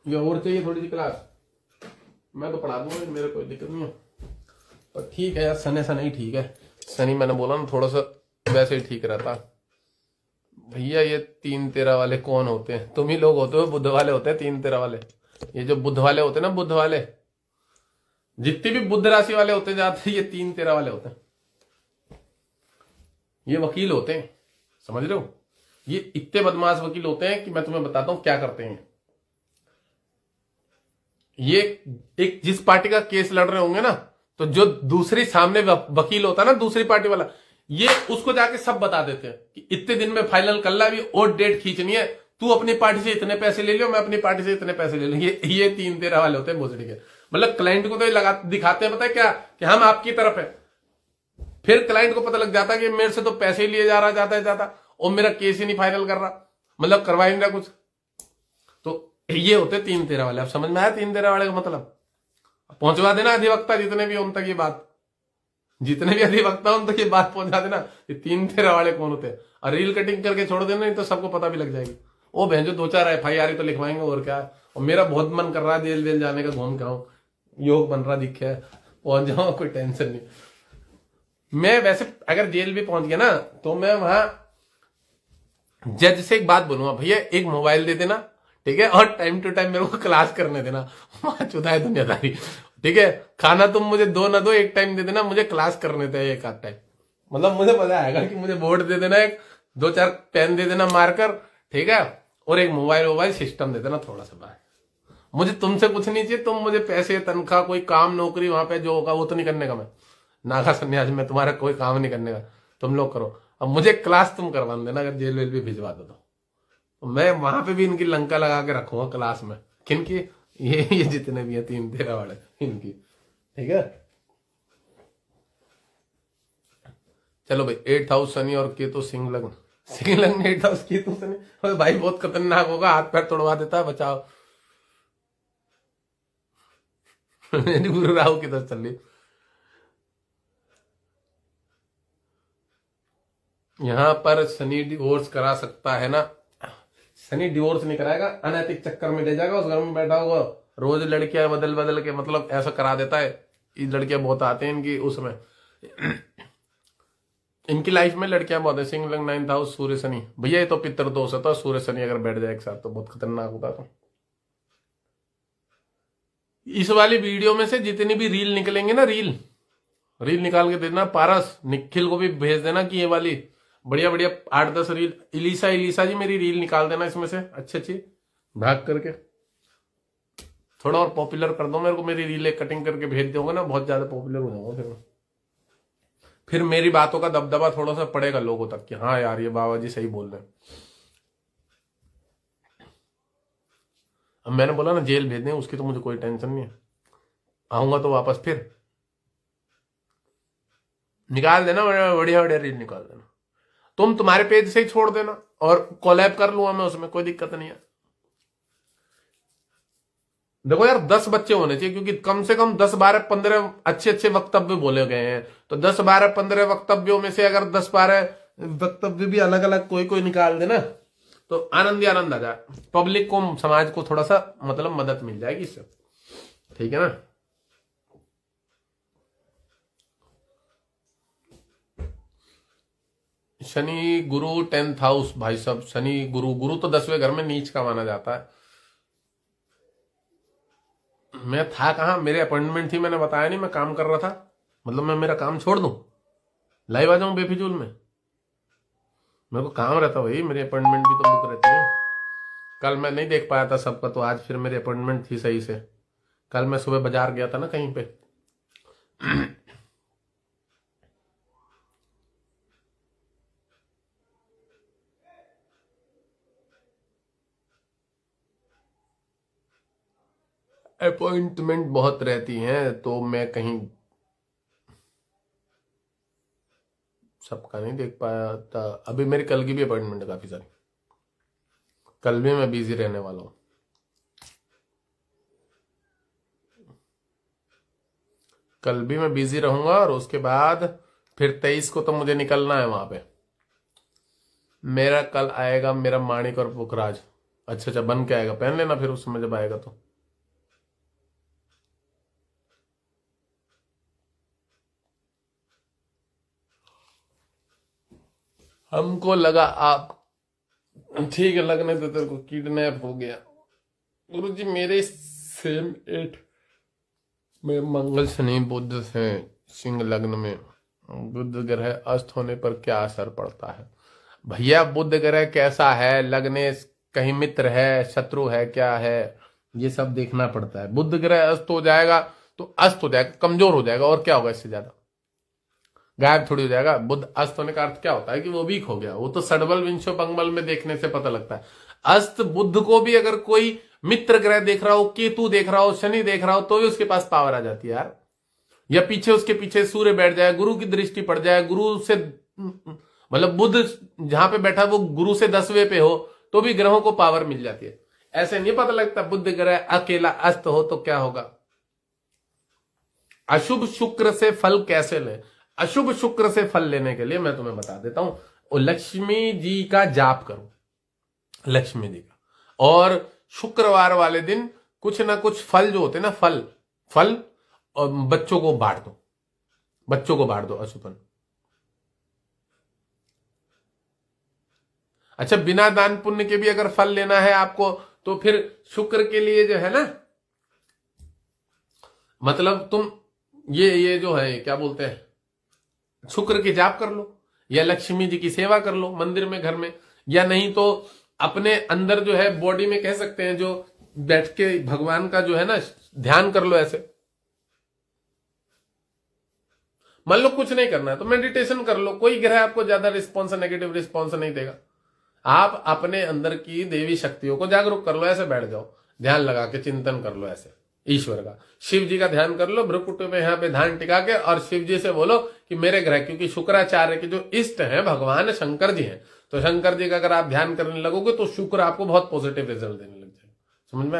ये और चाहिए थोड़ी सी क्लास, मैं तो पढ़ा दूंगा, मेरे कोई दिक्कत नहीं है। पर ठीक है यार, शनि सा नहीं ठीक है, शनि मैंने बोला ना थोड़ा सा वैसे ही ठीक रहता। भैया ये 3-13 वाले कौन होते हैं? तुम ही लोग होते हो, बुध वाले होते हैं 3-13 वाले। ये जो बुध वाले होते हैं ना, बुध वाले, जितने भी बुध राशि वाले होते जाते हैं, ये 3-13 वाले होते हैं। ये वकील होते हैं, समझ रहे हो? ये इतने बदमाश वकील होते हैं कि मैं तुम्हें बताता हूं क्या करते हैं। ये एक जिस पार्टी का केस लड़ रहे होंगे ना, तो जो दूसरी सामने वकील होता है ना, दूसरी पार्टी वाला, ये उसको जाके सब बता देते हैं कि इतने दिन में फाइनल कर ला, अभी और डेट खींचनी है, तू अपनी पार्टी से इतने पैसे ले लियो, मैं अपनी पार्टी से इतने पैसे ले लूं। ये 3-13 वाले होते हैं भोसड़ी के। मतलब क्लाइंट को तो ये लगा दिखाते हैं, पता है क्या, कि हम आपकी तरफ है। फिर क्लाइंट को पता लग जाता है कि मेरे से तो पैसे ही लिए जा रहा जाता और मेरा केस ही नहीं फाइनल कर रहा, मतलब करवा ही नहीं रहा कुछ। तो ये होते 3-13 वाले। अब समझ में आया 3-13 वाले का मतलब? पहुंचवा देना अधिवक्ता जितने भी उन तक ये बात, जितने भी अधिवक्ता उन तक ये बात पहुंचा देना, ये 3-13 वाले कौन होते हैं, और रील कटिंग करके छोड़ देना, नहीं तो सबको पता भी लग जाएगी। वो बहन जो 2-4 FIR तो लिखवाएंगे, और क्या। और मेरा बहुत मन कर रहा है जेल वेल जाने का, घूम के आऊं, योग बन रहा दिखे है, पहुंच जाऊं, कोई टेंशन नहीं। मैं वैसे अगर जेल भी पहुंच गया ना, तो मैं वहां जज से एक बात बोलूंगा, भैया एक मोबाइल दे देना, ठीक है, और टाइम टू टाइम मेरे को क्लास करने देना। वहां चुदा है दुनियादारी, ठीक है। खाना तुम मुझे दो ना दो, एक टाइम दे देना, मुझे क्लास करने दे एक आध टाइम। मतलब मुझे पता आएगा कि मुझे बोर्ड दे देना, एक 2-4 पेन दे देना, मार्कर, ठीक है, और एक मोबाइल सिस्टम दे देना थोड़ा सा बाहर। मुझे तुमसे कुछ नहीं चाहिए, तुम मुझे पैसे, तनख्वाह, कोई काम, नौकरी वहां पे जो होगा वो तो नहीं करने का। मैं नागा सन्यास में तुम्हारा कोई काम नहीं करने का, तुम लोग करो। अब मुझे क्लास तुम करवा देना, अगर जेल वेल भी भिजवा दो तो मैं वहां पे भी इनकी लंका लगा के रखूंगा क्लास में। किनकी? ये जितने भी है 3-13 वाले, इनकी, ठीक है। चलो भाई, 8th हाउस शनि और केतु सिंह लग्न, 8th हाउस केतु शनि, अरे भाई बहुत खतरनाक होगा, हाथ पैर तोड़वा देता है, बचाओ। गुरु राहु की तरफ चल रही। यहां पर शनि डिवोर्स करा सकता है ना? शनि डिवोर्स नहीं कराएगा, अनैतिक चक्कर में ले जाएगा, उस घर में बैठा होगा, रोज लड़कियां बदल बदल के, मतलब ऐसा करा देता है। ये लड़कियां बहुत आते हैं इनकी उसमें, इनकी लाइफ में लड़कियां बहुत है। सिंह लग्न 9th हाउस सूर्य शनि, भैया ये तो पितर दोष होता है, सूर्य शनि अगर बैठ जाए एक साथ तो बहुत खतरनाक होता। तो इस वाली वीडियो में से जितनी भी रील निकलेंगे ना, रील निकाल के देना, पारस निखिल को भी भेज देना कि ये वाली बढ़िया बढ़िया 8-10 रील, इलीसा जी मेरी रील निकाल देना इसमें से अच्छी अच्छी भाग करके, थोड़ा और पॉपुलर कर दो मेरे को, मेरी रीलें कटिंग करके भेज दोगे ना, बहुत ज्यादा पॉपुलर हो जाऊंगा फिर मेरी बातों का दबदबा थोड़ा सा पड़ेगा लोगों तक कि हाँ यार ये बाबा जी सही बोल रहे हैं। अब मैंने बोला ना जेल भेज दें, उसकी तो मुझे कोई टेंशन नहीं है, आऊंगा तो वापस फिर निकाल देना, बढ़िया बढ़िया रील निकाल देना, तुम तुम्हारे पेज से ही छोड़ देना और कोलैब कर लूंगा मैं उसमें, कोई दिक्कत नहीं है। देखो यार 10 बच्चे होने चाहिए, क्योंकि कम से कम 10-12-15 अच्छे अच्छे वक्तव्य बोले गए हैं, तो 10-12-15 वक्तव्यों में से अगर 10-12 वक्तव्य भी अलग अलग कोई कोई निकाल देना, तो आनंद ही आनंद आ जाए, पब्लिक को, समाज को थोड़ा सा मतलब मदद मिल जाएगी इससे, ठीक है ना। शनि गुरु 10th हाउस, भाई साहब शनि गुरु, गुरु तो 10वें घर में नीच का माना जाता है। मैं था कहाँ, मेरे अपॉइंटमेंट थी, मैंने बताया नहीं, मैं काम कर रहा था, मतलब मैं मेरा काम छोड़ दूं, लाइव आ जाऊं बेफिजूल में? मेरे को काम रहता भाई, मेरी अपॉइंटमेंट भी तो बुक रहती है। कल मैं नहीं देख पाया था सबका, तो आज फिर मेरी अपॉइंटमेंट थी सही से। कल मैं सुबह बाजार गया था ना कहीं पे। अपॉइंटमेंट बहुत रहती हैं, तो मैं कहीं सबका नहीं देख पाया था। अभी मेरी कल की भी अपॉइंटमेंट है काफी सारी, कल भी मैं बिजी रहने वाला हूँ। कल भी मैं बिजी रहूंगा और उसके बाद फिर 23 को तो मुझे निकलना है वहां पे। मेरा कल आएगा मेरा माणिक और पुखराज। अच्छा अच्छा, बन के आएगा, पहन लेना फिर उस समय जब आएगा तो। हमको लगा आप ठीक है, लगने दो, तेरे को किडनैप हो गया। गुरुजी मेरे सेम 8 में मंगल शनि बुध से सिंह लग्न में, बुध ग्रह अस्त होने पर क्या असर पड़ता है? भैया बुध ग्रह कैसा है, लगने कहीं मित्र है शत्रु है क्या है, ये सब देखना पड़ता है। बुध ग्रह अस्त हो जाएगा तो अस्त हो जाएगा, कमजोर हो जाएगा, और क्या होगा इससे ज्यादा, गायब थोड़ी हो जाएगा। बुध अस्त होने का अर्थ क्या होता है कि वो वीक हो गया, वो तो सडबल विंशो पंगबल में देखने से पता लगता है। अस्त बुध को भी अगर कोई मित्र ग्रह देख रहा हो, केतु देख रहा हो, शनि देख रहा हो, तो भी उसके पास पावर आ जाती है यार। या पीछे उसके पीछे सूर्य बैठ जाए, गुरु की दृष्टि पड़ जाए, गुरु से मतलब बुध जहां पे बैठा वो गुरु से 10वें पे हो, तो भी ग्रहों को पावर मिल जाती है। ऐसे नहीं पता लगता बुध ग्रह अकेला अस्त हो तो क्या होगा। अशुभ शुक्र से फल कैसे लें? अशुभ शुक्र से फल लेने के लिए मैं तुम्हें बता देता हूं, लक्ष्मी जी का जाप करो, लक्ष्मी जी का। और शुक्रवार वाले दिन कुछ ना कुछ फल जो होते हैं ना, फल फल और बच्चों को बांट दो, बच्चों को बांट दो अशुभन। अच्छा, बिना दान पुण्य के भी अगर फल लेना है आपको, तो फिर शुक्र के लिए जो है ना, मतलब तुम ये जो है क्या बोलते हैं, शुक्र के जाप कर लो, या लक्ष्मी जी की सेवा कर लो मंदिर में, घर में, या नहीं तो अपने अंदर जो है बॉडी में कह सकते हैं, जो बैठ के भगवान का जो है ना ध्यान कर लो ऐसे। मान लो कुछ नहीं करना है तो मेडिटेशन कर लो, कोई ग्रह आपको ज्यादा रिस्पॉन्स, नेगेटिव रिस्पॉन्स नहीं देगा। आप अपने अंदर की देवी शक्तियों को जागरूक कर लो, ऐसे बैठ जाओ, ध्यान लगा के चिंतन कर लो ऐसे ईश्वर का, शिव जी का ध्यान कर लो, भ्रुकुट में यहाँ पे ध्यान टिका के, और शिव जी से बोलो कि मेरे ग्रह, क्योंकि शुक्राचार्य के जो इष्ट हैं भगवान शंकर जी हैं, तो शंकर जी का अगर आप ध्यान करने लगोगे तो शुक्र आपको बहुत पॉजिटिव रिजल्ट देने लग जाएगा। समझ में?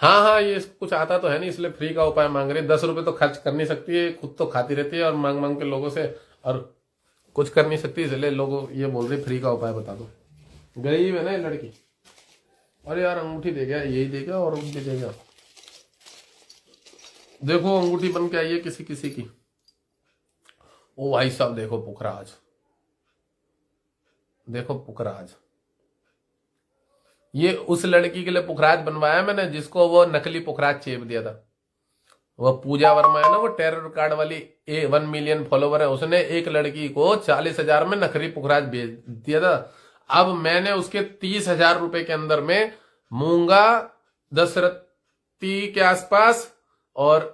हाँ हाँ, ये कुछ आता तो है नहीं, इसलिए फ्री का उपाय मांग रही है। 10 रुपए तो खर्च कर नहीं सकती है, खुद तो खाती रहती है और मांग मांग के लोगों से, और कुछ कर नहीं सकती, इसलिए लोग ये बोल रहे फ्री का उपाय बता दो। गई है ना ये लड़की, अरे यार अंगूठी दे गया, यही देगा और भी देगा। देखो अंगूठी बन के आई है किसी किसी की। ओ भाई साहब देखो पुखराज, देखो पुखराज, ये उस लड़की के लिए पुखराज बनवाया मैंने जिसको वो नकली पुखराज चेप दिया था। वो पूजा वर्मा है ना, वो टेरर कार्ड वाली, 1 मिलियन फॉलोवर है, उसने एक लड़की को 40,000 में नकली पुखराज भेज दिया था। अब मैंने उसके 30,000 रुपए के अंदर में मूंगा, दशरथी के आसपास और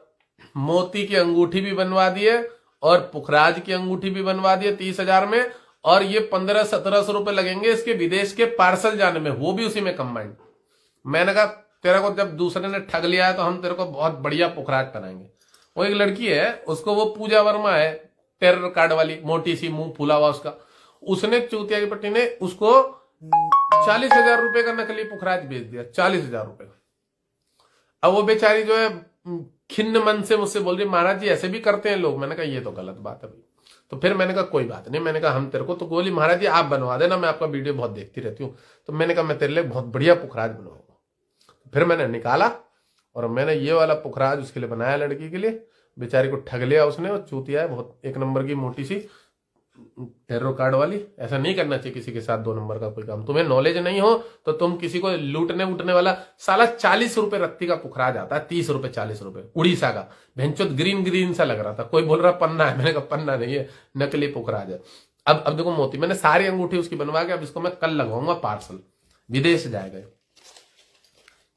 मोती की अंगूठी भी बनवा दिए, और पुखराज की अंगूठी भी बनवा दिए 30,000 में, और ये 1500-1700 रुपए लगेंगे इसके विदेश के पार्सल जाने में, वो भी उसी में कंबाइंड। मैंने कहा तेरे को जब दूसरे ने ठग लिया है तो हम तेरे को बहुत बढ़िया पुखराज पहनाएंगे। वो एक लड़की है, उसको वो पूजा वर्मा है टेरर कार्ड वाली, मोटी सी मुंह फूला हुआ उसका, उसने चूतिया की पट्टी ने उसको 40,000 रुपए का नकली पुखराज भेज दिया, 40,000 रुपए का। अब वो बेचारी जो है खिन्न मन से मुझसे बोल रही महाराज जी ऐसे भी करते हैं लोग। मैंने कहा ये तो गलत बात है भाई। तो फिर मैंने कहा कोई बात नहीं, मैंने कहा हम तेरे को, तो बोली महाराज जी आप बनवा देना, मैं आपका वीडियो बहुत देखती रहती हूँ। तो मैंने कहा मैं तेरे लिए बहुत बढ़िया पुखराज बनवाऊंगा। फिर मैंने निकाला और मैंने ये वाला पुखराज उसके लिए बनाया, लड़की के लिए। बेचारी को ठग लिया उसने, और चूतिया है बहुत, 1 नंबर की मोटी सी टेरो कार्ड वाली। ऐसा नहीं करना चाहिए किसी के साथ 2 नंबर का कोई काम। तुम्हें नॉलेज नहीं हो तो तुम किसी को लूटने उठने वाला, साला 40 रुपए रत्ती का पुखराज आता है, 30 रुपए 40 रुपए, उड़ीसा का, भेंचोद ग्रीन ग्रीन सा लग रहा था। कोई बोल रहा पन्ना है, मैंने कहा पन्ना नहीं है, नकली पुखराज है। अब देखो मोती, मैंने सारी अंगूठी उसकी बनवा के अब इसको मैं कल लगवाऊंगा पार्सल, विदेश जाएगा।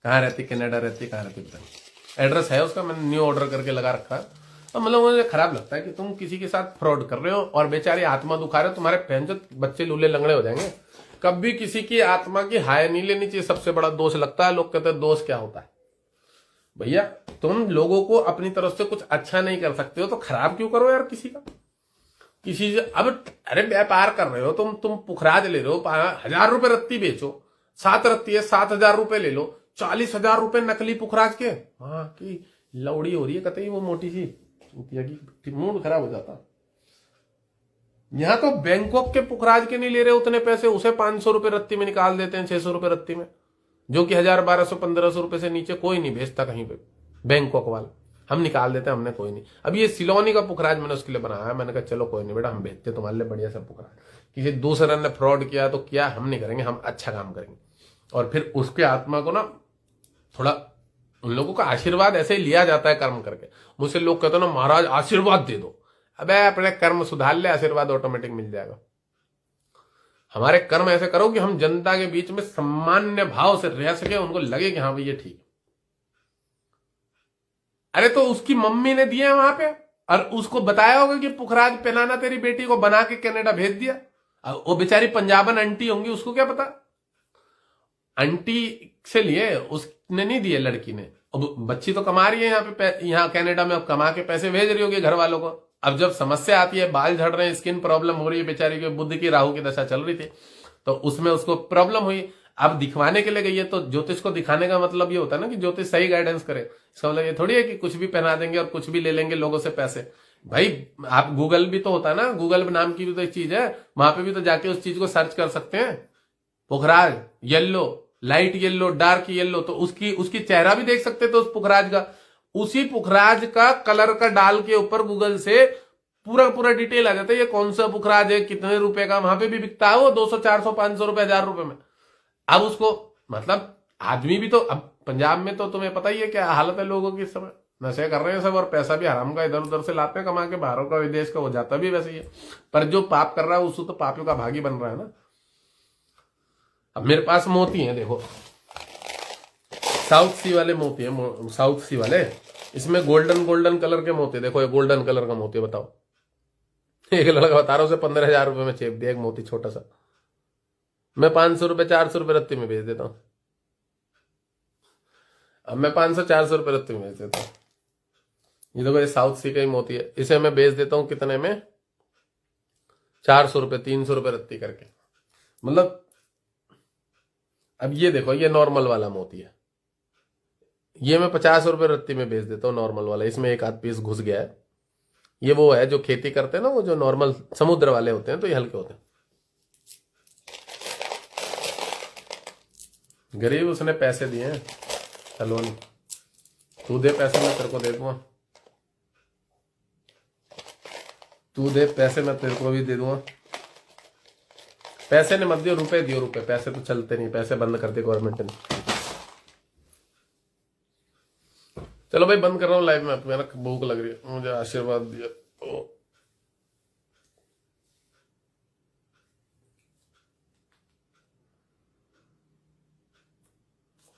कहाँ रहती, कनाडा रहती, कहाँ रहती पता नहीं, एड्रेस है उसका, मैंने न्यू ऑर्डर करके लगा रखा है। तो मतलब मुझे खराब लगता है कि तुम किसी के साथ फ्रॉड कर रहे हो और बेचारी आत्मा दुखा रहे हो, तुम्हारे पहन बच्चे लूले लंगड़े हो जाएंगे। कभी किसी की आत्मा की हाय नहीं लेनी चाहिए, सबसे बड़ा दोष लगता है। लोग कहते हैं दोष क्या होता है भैया, तुम लोगों को अपनी तरफ से कुछ अच्छा नहीं कर सकते हो तो खराब क्यों करो यार किसी का। किसी से। अब अरे व्यापार कर रहे हो तुम पुखराज ले रहे हो, 1000 रुपए रत्ती बेचो, 7 रत्ती है, 7,000 रुपए ले लो, 40,000 रुपए नकली पुखराज के। हाँ की लौड़ी हो रही है कतई वो मोटी सी की, मूड खराब हो जाता। यहां तो बैंकॉक के पुखराज के नहीं ले रहे उतने पैसे, उसे 500 रुपए रत्ती में निकाल देते हैं, 600 रुपए रत्ती में, जो कि 1000, 1200, 1500 रुपए से नीचे कोई नहीं बेचता कहीं पे। बैंकॉक वाला हम निकाल देते हैं, हमने कोई नहीं। अब ये सिलोनी का पुखराज मैंने उसके लिए बनाया, मैंने कहा चलो कोई नहीं बेटा, हम बेचते तुम्हारे लिए बढ़िया सा पुखराज। किसी दूसरे ने फ्रॉड किया तो किया, हम नहीं करेंगे, हम अच्छा काम करेंगे। और फिर उसके आत्मा को ना थोड़ा, उन लोगों का आशीर्वाद ऐसे ही लिया जाता है कर्म करके। मुझसे लोग कहते हैं ना महाराज आशीर्वाद दे दो, अबे अपने कर्म सुधार ले, आशीर्वाद ऑटोमेटिक मिल जाएगा। हमारे कर्म ऐसे करो कि हम जनता के बीच में सामान्य भाव से रह सके, उनको लगे कि हाँ भाई ये ठीक। अरे तो उसकी मम्मी ने दिए वहां पे, और उसको बताया होगा कि पुखराज पहनाना तेरी बेटी को, बना के कनाडा भेज दिया। वो बेचारी पंजाबन आंटी होंगी, उसको क्या पता, आंटी से लिए, उसने नहीं दिए लड़की ने। अब बच्ची तो कमा रही है यहाँ पे, यहाँ कनाडा में, अब कमा के पैसे भेज रही होगी घर वालों को। अब जब समस्या आती है, बाल झड़ रहे हैं, स्किन प्रॉब्लम हो रही है, बेचारी के बुद्ध की राहु की दशा चल रही थी, तो उसमें उसको प्रॉब्लम हुई। अब दिखवाने के लिए गई है, तो ज्योतिष को दिखाने का मतलब ये होता है ना कि ज्योतिष सही गाइडेंस करे। इसका मतलब ये थोड़ी है कि कुछ भी पहना देंगे और कुछ भी ले लेंगे लोगों से पैसे। भाई आप गूगल भी तो होता है ना, गूगल नाम की भी तो एक चीज है, वहां पे भी तो जाके उस चीज को सर्च कर सकते हैं। पुखराज yellow, light yellow, dark yellow, तो उसकी चेहरा भी देख सकते थे उस पुखराज का। उसी पुखराज का कलर का डाल के ऊपर गूगल से पूरा डिटेल आ जाता है, ये कौन सा पुखराज है, कितने रुपए का। वहां पे भी बिकता है वो 200, 400, 500 रुपए, 1000 रुपए में। अब उसको मतलब आदमी भी तो, अब पंजाब में तो तुम्हें पता ही है क्या हालत है लोगों की इस समय, नशे कर रहे हैं सब, और पैसा भी हराम का इधर उधर से लाते हैं कमा के, बाहरों का विदेश का, हो जाता भी वैसे ही है। पर जो पाप कर रहा है उसको तो पापियों का भागी बन रहा है ना। अब मेरे पास मोती है, देखो साउथ सी वाले मोती है, साउथ सी वाले, इसमें गोल्डन कलर के मोती। देखो ये गोल्डन कलर का मोती, बताओ। एक लड़का बता रहा हूं, उसे 15,000 रुपए में चेप दिया एक मोती छोटा सा। मैं 500 रुपए, 400 रुपए रत्ती में बेच देता हूं। अब मैं 500, 400 रुपए रत्ती में बेच देता हूं। ये देखो ये साउथ सी का ही मोती है, इसे मैं बेच देता हूं कितने में, 400 रुपए, 300 रुपए रत्ती करके। मतलब अब ये देखो ये नॉर्मल वाला मोती है, ये मैं 50 रुपए रत्ती में बेच देता हूँ नॉर्मल वाला। इसमें एक आध पीस घुस गया है। ये वो है जो खेती करते हैं ना, वो जो नॉर्मल समुद्र वाले होते हैं, तो ये हल्के होते हैं। गरीब उसने पैसे दिए हैं, चलो नहीं तू दे पैसे, मैं तेरे को दे दूंगा, तू दे पैसे, मैं तेरे को भी दे दूंगा। पैसे ने मत दियो, रुपए दियो, रुपए, पैसे तो चलते नहीं, पैसे बंद कर दे गवर्नमेंट ने। चलो भाई बंद कर रहा हूँ लाइव में, मेरा भूख लग रही है, मुझे आशीर्वाद दिया तो।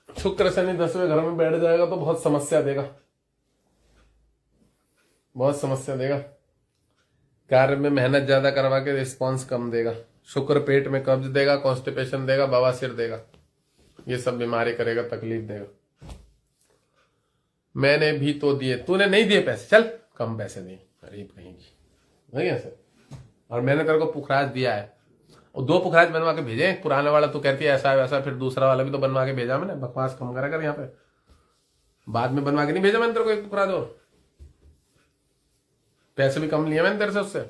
शुक्र शनि 10वें घर में बैठ जाएगा तो बहुत समस्या देगा, बहुत समस्या देगा। कार्य में मेहनत ज्यादा करवा के रिस्पॉन्स कम देगा। शुक्र पेट में कब्ज देगा, कॉन्स्टिपेशन देगा, बवासीर देगा, ये सब बीमारी करेगा, तकलीफ देगा। मैंने भी तो दिए, तूने नहीं दिए पैसे, चल कम पैसे दिए, गरीब कहीं की, नहीं ऐसे। और मैंने तेरे को पुखराज दिया है, और 2 पुखराज बनवा के भेजे, पुराने वाला तू कहती है ऐसा वैसा, फिर दूसरा वाला भी तो बनवा के भेजा मैंने। बकवास कम करा कर यहाँ पे, बाद में बनवा के नहीं भेजा मैंने तेरे को एक पुखराज, और पैसे भी कम लिए मैंने तेरे से उससे।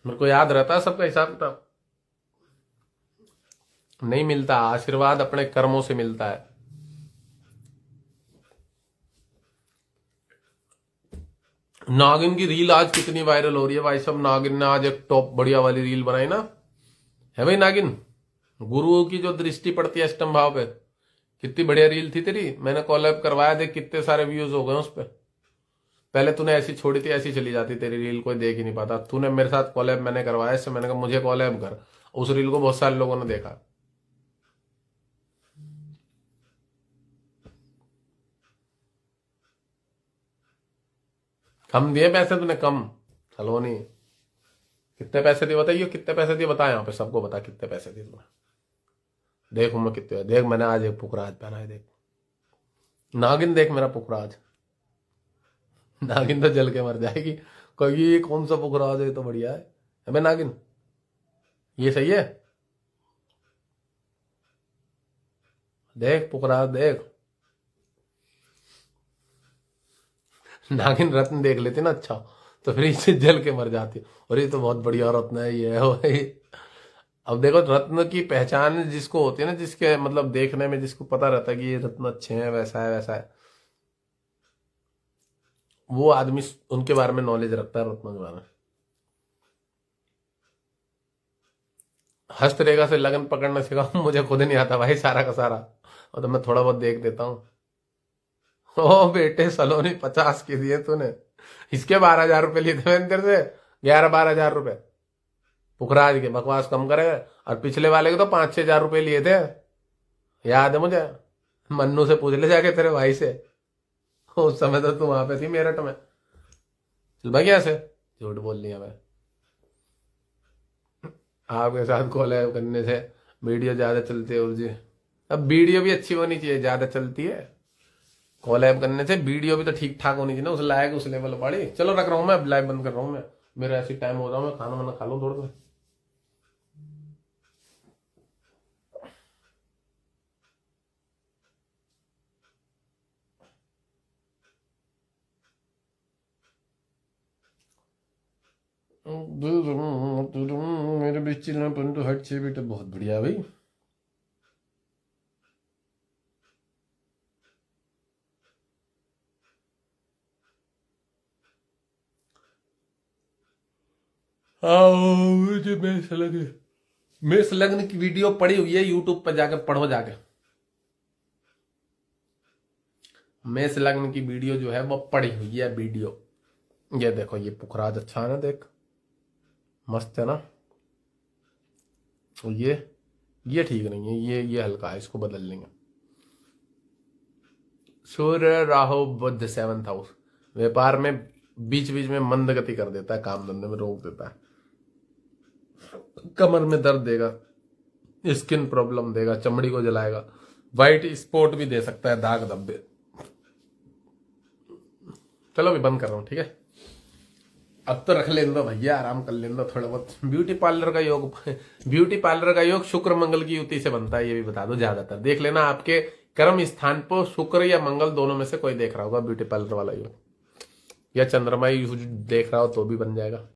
मेरे को याद रहता है सबका हिसाब किताब। नहीं मिलता आशीर्वाद, अपने कर्मों से मिलता है। नागिन की रील आज कितनी वायरल हो रही है भाई साहब। नागिन ने आज एक टॉप बढ़िया वाली रील बनाई ना, है भाई नागिन। गुरु की जो दृष्टि पड़ती है अष्टम भाव पे, कितनी बढ़िया रील थी तेरी, मैंने कॉलैब करवाया, देख कितने सारे व्यूज हो गए उस पर। पहले तूने ऐसी छोड़ी थी, ऐसी चली जाती तेरी रील, कोई देख ही नहीं पाता। तूने मेरे साथ कॉलैब मैंने करवाया, इससे मैंने कहा मुझे कॉलैब कर, उस रील को बहुत सारे लोगों ने देखा। कम दिए पैसे तूने, कम, चलो नहीं। कितने पैसे दिए बताइए, कितने पैसे दिए बता, यहाँ पे सबको बता कितने पैसे दिए तूने। देखो मैं कितने, देख मैंने आज एक पुखराज पहना है, देख नागिन, देख मेरा पुखराज। नागिन तो जल के मर जाएगी। कोई ये कौन सा पुखराज है, तो बढ़िया है। अबे नागिन, ये सही है। देख पुखराज देख, नागिन रत्न देख लेते ना, अच्छा तो फिर इसे जल के मर जाती। और ये तो बहुत बढ़िया रत्न है, ये है वो है। अब देखो, रत्न की पहचान जिसको होती है ना, जिसके मतलब देखने में जिसको पता रहता है कि ये रत्न अच्छे हैं, वैसा है वैसा है, वो आदमी उनके बारे में नॉलेज रखता है, रत्नों के बारे में। हस्तरेखा से लगन पकड़ना सिखाऊं, मुझे खुद नहीं आता भाई सारा का सारा, और तो मैं थोड़ा बहुत देख देता हूँ। ओ बेटे, सलोनी 50 के दिए तूने, इसके 12,000 रुपये लिए थे मैंने तेरे से, 11-12 हजार रुपये। पुखराज के बकवास कम करेगा। और पिछले वाले के तो 5-6 हजार रुपये लिए थे, याद है मुझे। मन्नू से पूछ ले जाके, तेरे भाई से। उस समय तो तू वहां पे थी मेरठ में। चल भाई, कैसे झूठ बोल लिया मैं। आपके साथ कोलैब करने से वीडियो ज्यादा चलती है उर्जी। अब वीडियो भी अच्छी होनी चाहिए, ज्यादा चलती है। कोलैब करने से वीडियो भी तो ठीक ठाक होनी चाहिए ना, उस लायक उस लेवल पड़ी। चलो रख रहा हूँ मैं, लाइव बंद कर रहा हूँ मैं, मेरा ऐसी टाइम हो रहा हूँ, मैं खाना वाना खा लूँ थोड़ा सा। मेरे बीच चिल्लापन तो हट से बेटा, बहुत बढ़िया भाई। मुझे मेष लग्न की वीडियो पड़ी हुई है यूट्यूब पर, जाके पढ़ो जाके। मेष लग्न की वीडियो जो है वो पड़ी हुई है वीडियो। ये देखो, ये पुखराज अच्छा है ना, देख मस्त है ना। तो ये ठीक नहीं है, ये हल्का है, इसको बदल लेंगे। सूर्य राहु बुध 7th हाउस, व्यापार में बीच बीच में मंद गति कर देता है, काम धंधे में रोक देता है, कमर में दर्द देगा, स्किन प्रॉब्लम देगा, चमड़ी को जलाएगा, वाइट स्पॉट भी दे सकता है, दाग धब्बे। चलो अभी बंद कर रहा हूं, ठीक है। अब तो रख लेने दो भैया, आराम कर लेने दो थोड़ा बहुत। ब्यूटी पार्लर का योग शुक्र मंगल की युति से बनता है, ये भी बता दो। ज्यादातर देख लेना आपके कर्म स्थान पर शुक्र या मंगल दोनों में से कोई देख रहा होगा ब्यूटी पार्लर वाला योग, या चंद्रमा यूज देख रहा हो तो भी बन जाएगा।